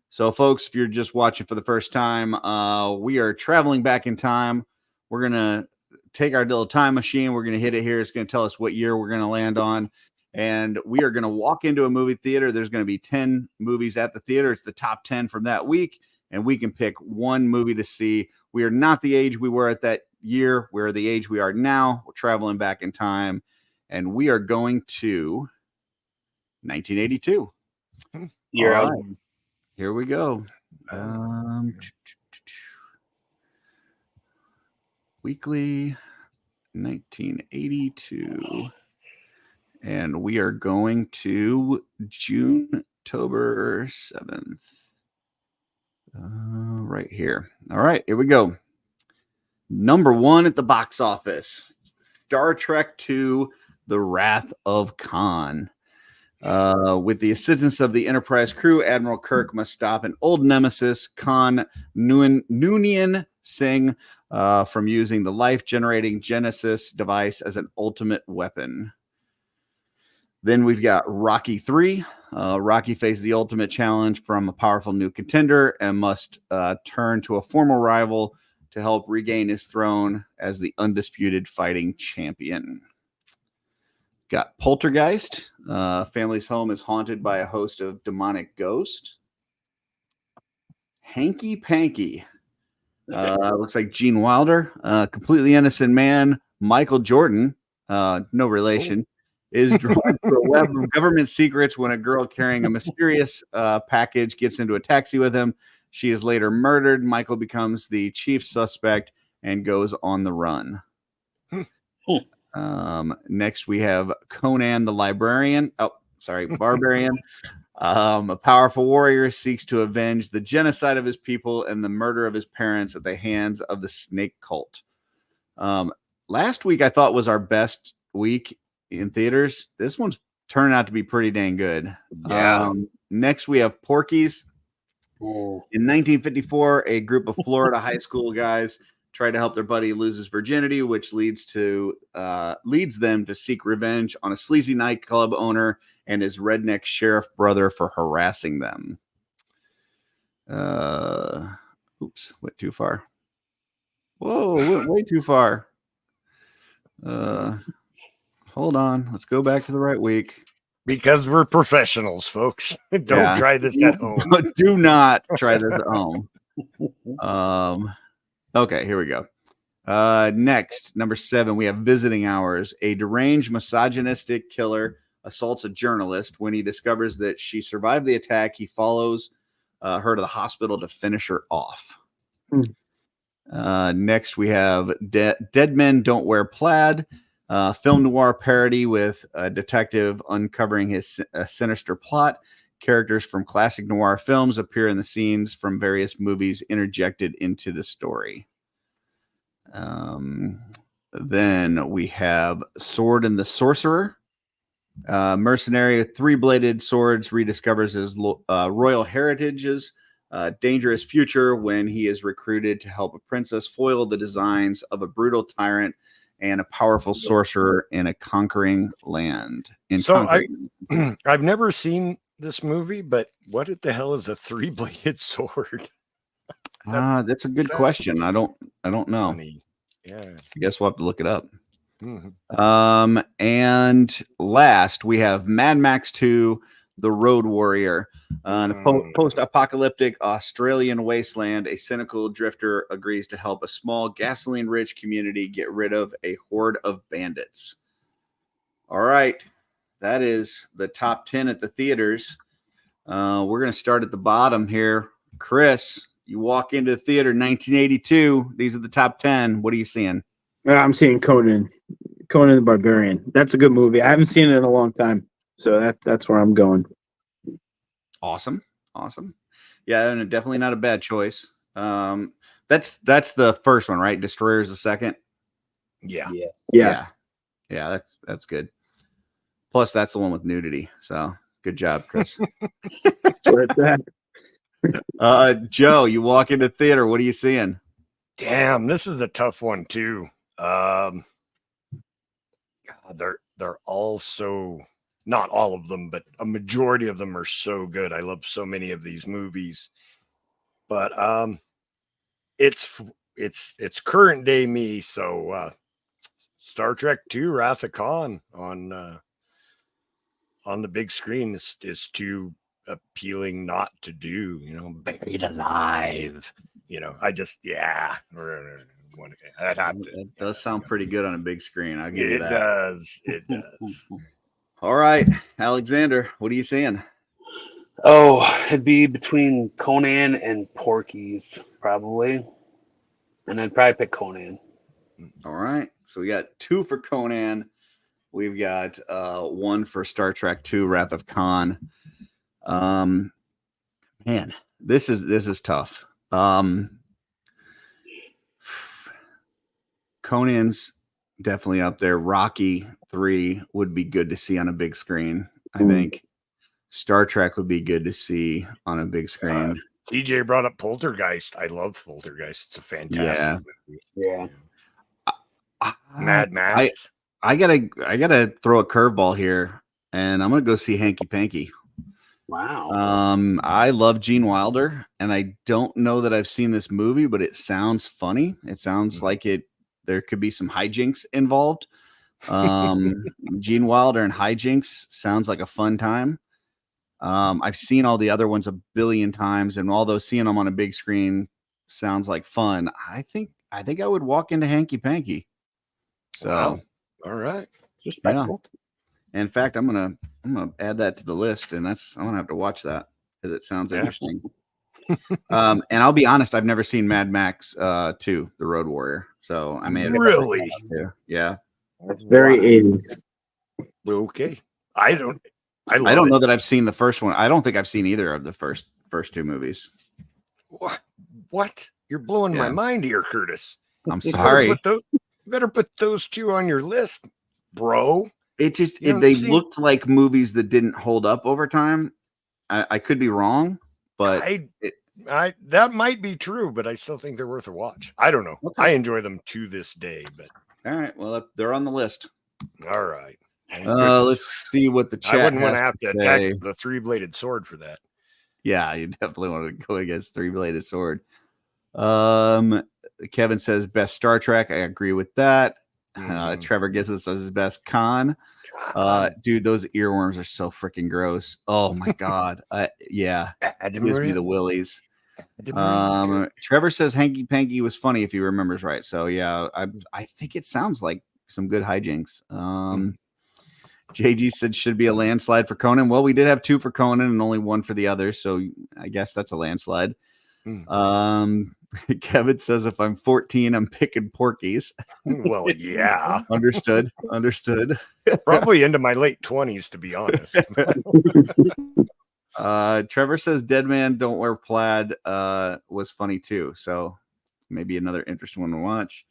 So, folks, if you're just watching for the first time, we are traveling back in time. We're gonna take our little time machine. We're gonna hit it here. It's gonna tell us what year we're gonna land on. And we are going to walk into a movie theater. There's going to be 10 movies at the theater. It's the top 10 from that week. And we can pick one movie to see. We are not the age we were at that year. We're the age we are now. We're traveling back in time. And we are going to 1982. Year out. Right. Here we go. Weekly 1982. And we are going to October 7th. Right here. All right, here we go. Number 1 at the box office. Star Trek II, The Wrath of Khan. With the assistance of the Enterprise crew, Admiral Kirk must stop an old nemesis, Khan Noonien Singh, from using the life-generating Genesis device as an ultimate weapon. Then we've got Rocky 3. Rocky faces the ultimate challenge from a powerful new contender and must turn to a former rival to help regain his throne as the undisputed fighting champion. Got Poltergeist. Family's home is haunted by a host of demonic ghosts. Hanky Panky. Looks like Gene Wilder. Completely innocent man, Michael Jordan, no relation, is drawn to a web of government secrets when a girl carrying a mysterious package gets into a taxi with him. She is later murdered. Michael becomes the chief suspect and goes on the run. Next, we have Conan the Librarian. Barbarian. A powerful warrior seeks to avenge the genocide of his people and the murder of his parents at the hands of the snake cult. Last week, I thought was our best week in theaters. This one's turned out to be pretty dang good. Yeah. Next, we have Porky's. In 1954, a group of Florida high school guys try to help their buddy lose his virginity, which leads them to seek revenge on a sleazy nightclub owner and his redneck sheriff brother for harassing them. Oops, went too far. Whoa, went way too far. Hold on, let's go back to the right week. Because we're professionals, folks. Don't try this at home. Do not try this at home. Okay, here we go. Next, number 7, we have Visiting Hours. A deranged, misogynistic killer assaults a journalist. When he discovers that she survived the attack, he follows her to the hospital to finish her off. Next, we have Dead Men Don't Wear Plaid. Film noir parody with a detective uncovering his sinister plot. Characters from classic noir films appear in the scenes from various movies interjected into the story. Then we have Sword and the Sorcerer. Mercenary with 3-bladed swords rediscovers his royal heritage's dangerous future when he is recruited to help a princess foil the designs of a brutal tyrant and a powerful sorcerer in a conquering land. I've never seen this movie, but what the hell is a 3-bladed sword? That's a good question. I don't know. Funny. Yeah, I guess we'll have to look it up. Mm-hmm. And last we have Mad Max 2: The Road Warrior. In a post-apocalyptic Australian wasteland, a cynical drifter agrees to help a small gasoline-rich community get rid of a horde of bandits. All right, that is the top 10 at the theaters. We're going to start at the bottom here. Chris, you walk into the theater 1982. These are the top 10. What are you seeing? I'm seeing Conan the Barbarian. That's a good movie. I haven't seen it in a long time, so that's where I'm going. Awesome. Yeah, and definitely not a bad choice. That's the first one, right? Destroyer's the second. Yeah. That's good. Plus, that's the one with nudity. So good job, Chris. That's where it's at. Joe, you walk into theater. What are you seeing? Damn, this is a tough one too. God, they're all so, not all of them, but a majority of them are so good. I love so many of these movies, but it's current day me. So Star Trek II: Wrath of Khan on the big screen is too appealing not to do. Buried alive. I just That does sound pretty good on a big screen. I'll give you that. It does. All right, Alexander, what are you seeing? Oh, it'd be between Conan and Porky's, probably. And I'd probably pick Conan. All right. So we got 2 for Conan. We've got 1 for Star Trek II: Wrath of Khan. Man, this is tough. Conan's definitely up there. Rocky 3 would be good to see on a big screen. I think Star Trek would be good to see on a big screen. TJ brought up Poltergeist. I love Poltergeist. It's a fantastic movie. Yeah. Mad Max. I gotta throw a curveball here, and I'm gonna go see Hanky Panky. Wow. I love Gene Wilder, and I don't know that I've seen this movie, but it sounds funny. It sounds like there could be some hijinks involved. Gene Wilder and hijinks sounds like a fun time. I've seen all the other ones a billion times, and although seeing them on a big screen sounds like fun, I think I would walk into Hanky Panky. So, wow. All right. Respectful. Yeah. In fact, I'm gonna add that to the list, and I'm gonna have to watch that because it sounds interesting. And I'll be honest, I've never seen Mad Max 2, The Road Warrior. So I may have Really? Yeah. That's very 80s. Okay. I don't know that I've seen the first one. I don't think I've seen either of the first two movies. What? You're blowing my mind here, Curtis. I'm sorry. You better put those two on your list, bro. It just they looked like movies that didn't hold up over time. I could be wrong, but that might be true, but I still think they're worth a watch. I don't know. Okay. I enjoy them to this day, but all right. Well, they're on the list. All right. Let's see what the chat. I wouldn't want to has have to attack the three-bladed sword for that. Yeah, you definitely want to go against three-bladed sword. Kevin says best Star Trek. I agree with that. Trevor gives us his best Con. Dude, those earworms are so freaking gross. Oh my god. Yeah, it gives me the willies. Trevor says Hanky Panky was funny if he remembers right. So yeah, I think it sounds like some good hijinks. JG said should be a landslide for Conan. Well, we did have 2 for Conan and only 1 for the other, so I guess that's a landslide. Kevin says if I'm 14, I'm picking Porky's. Well, yeah. Understood. Probably into my late 20s, to be honest. Trevor says Dead Man Don't Wear Plaid was funny too. So maybe another interesting one to watch.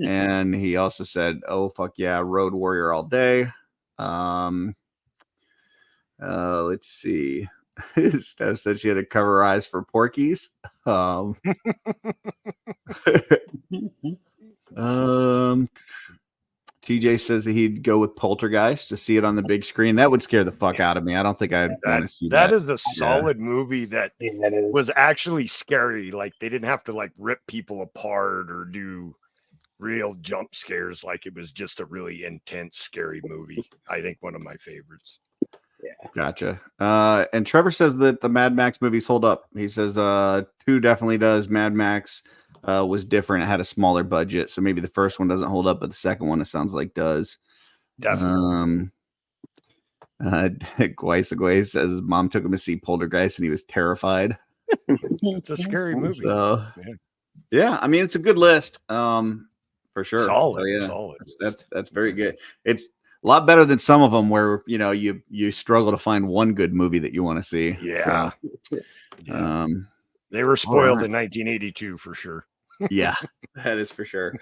And he also said, oh, fuck yeah, Road Warrior all day. Let's see. Steph said she had to cover her eyes for Porky's. TJ says he'd go with Poltergeist to see it on the big screen. That would scare the fuck out of me. I don't think I'd want to see that. That is a solid movie that was actually scary. Like they didn't have to like rip people apart or do real jump scares. Like it was just a really intense, scary movie. I think one of my favorites. Yeah. Gotcha. And Trevor says that the Mad Max movies hold up. He says 2 definitely does. Mad Max was different. It had a smaller budget. So maybe the first one doesn't hold up, but the second one, it sounds like does. Definitely. Guaisagway says his mom took him to see Poltergeist and he was terrified. It's a scary movie. So, yeah, I mean, it's a good list. For sure. Solid. So, yeah, solid. That's very good. It's a lot better than some of them where, you know, you struggle to find one good movie that you want to see. Yeah. So, they were spoiled in 1982 for sure. Yeah, that is for sure.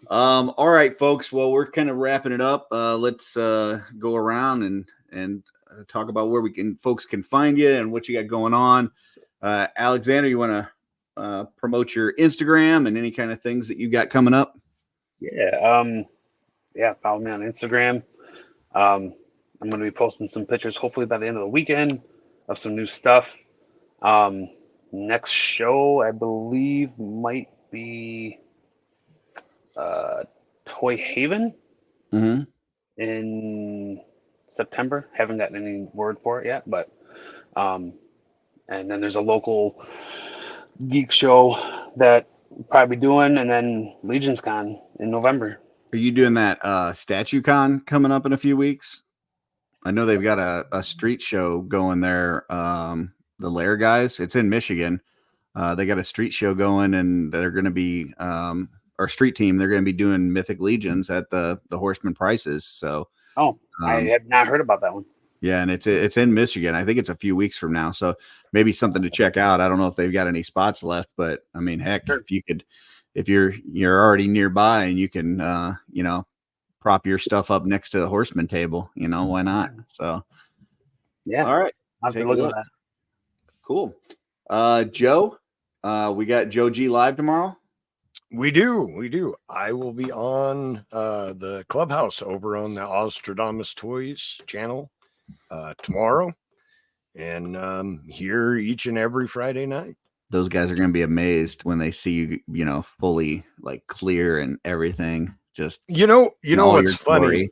All right, folks. Well, we're kind of wrapping it up. Let's go around and talk about where folks can find you and what you got going on. Alexander, you want to promote your Instagram and any kind of things that you got coming up? Yeah. Follow me on Instagram. I'm going to be posting some pictures hopefully by the end of the weekend of some new stuff. Next show, I believe, might be Toy Haven in September. Haven't gotten any word for it yet, but and then there's a local geek show that we'll probably be doing, and then Legion's Con in November. Are you doing that Statue Con coming up in a few weeks? I know they've got a street show going there. The Lair guys, it's in Michigan. They got a street show going, and they're going to be our street team. They're going to be doing Mythic Legions at the Horseman prices. So, I have not heard about that one. Yeah, and it's in Michigan. I think it's a few weeks from now, so maybe something to check out. I don't know if they've got any spots left, but I mean, heck, if you're already nearby and you can, prop your stuff up next to the Horseman table, why not? So, yeah, all right, I'll take a look at that. Cool. Joe, we got Joe G live tomorrow. We do. I will be on the Clubhouse over on the Ostradamus Toys channel tomorrow, and here each and every Friday night. Those guys are going to be amazed when they see you, fully like clear and everything. Just what's funny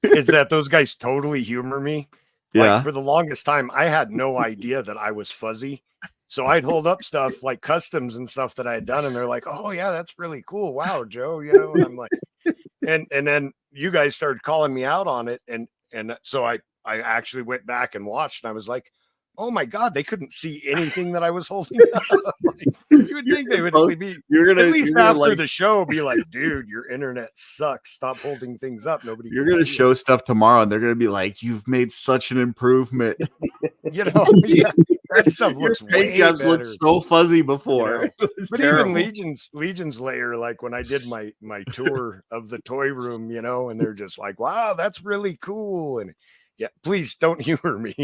is that those guys totally humor me. Yeah. Like for the longest time, I had no idea that I was fuzzy. So I'd hold up stuff like customs and stuff that I had done, and they're like, "Oh yeah, that's really cool. Wow, Joe." And I'm like, and then you guys started calling me out on it, and so I actually went back and watched, and I was like, oh my God, they couldn't see anything that I was holding up. Like, you would think they would be at least after the show be like, dude, your internet sucks. Stop holding things up. Nobody. You're gonna show stuff tomorrow, and they're gonna be like, "You've made such an improvement." You know, yeah, that stuff looks way jobs better. looked so fuzzy before. You know? But terrible. even Legion's layer, like when I did my tour of the toy room, you know, and they're just like, "Wow, that's really cool." And yeah, please don't humor me.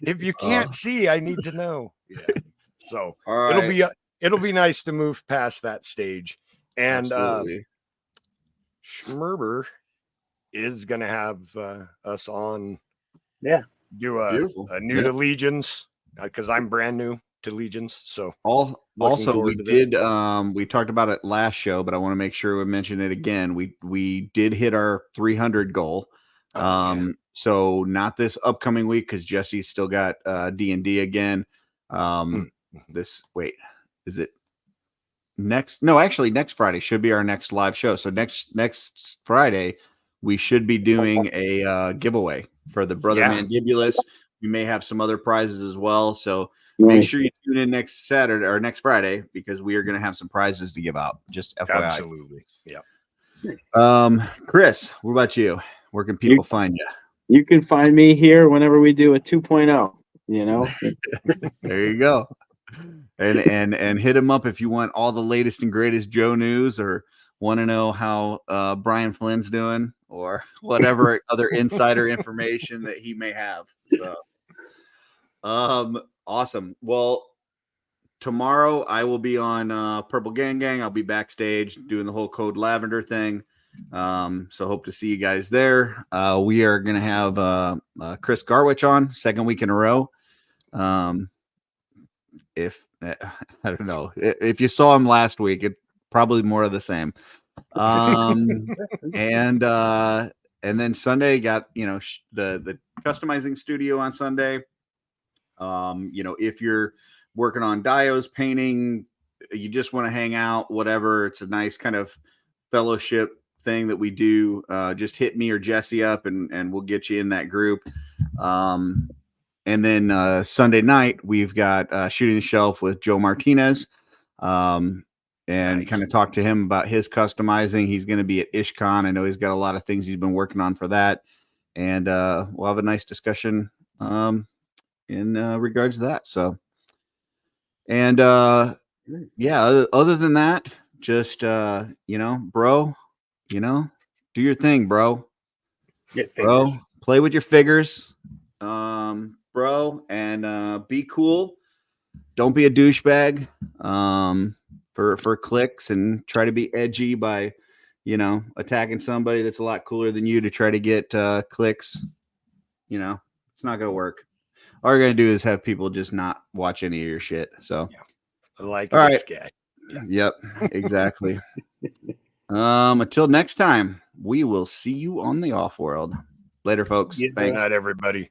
If you can't see, I need to know. Yeah. So it'll be nice to move past that stage. And Schmerber is gonna have us on. Yeah. Do a new to Legions because I'm brand new to Legions. So also we did we talked about it last show, but I want to make sure we mention it again. We did hit our 300 goal. So not this upcoming week because Jesse's still got D&D again. Is it next? No, actually next Friday should be our next live show. So next Friday we should be doing a giveaway for the Brother Mandibulus. We may have some other prizes as well. So make sure you tune in next Saturday or next Friday because we are going to have some prizes to give out. Just FYI. Absolutely. Yeah. Chris, what about you? Where can people find you? You can find me here whenever we do a 2.0, you know. There you go. And hit him up if you want all the latest and greatest Joe news or want to know how Brian Flynn's doing or whatever other insider information that he may have. So, awesome. Well, tomorrow I will be on Purple Gang. I'll be backstage doing the whole Code Lavender thing. So hope to see you guys there. We are going to have Chris Garwich on second week in a row. If I don't know if you saw him last week, it probably more of the same. And then Sunday got, the customizing studio on Sunday. If you're working on dios, painting, you just want to hang out, whatever. It's a nice kind of fellowship thing that we do. Just hit me or Jesse up and we'll get you in that group. And then Sunday night we've got Shooting the Shelf with Joe Martinez. And kind of talk to him about his customizing. He's going to be at IshCon. I know he's got a lot of things he's been working on for that. And we'll have a nice discussion in regards to that. So, and other than that, just, bro, do your thing, bro. Bro, play with your figures, bro, and be cool. Don't be a douchebag. For clicks and try to be edgy by, attacking somebody that's a lot cooler than you to try to get clicks. It's not going to work. All you're going to do is have people just not watch any of your shit. So, I like all right. this guy. Yep, exactly. Until next time, we will see you on the OffWorld. Later, folks. Thanks. Good night, everybody.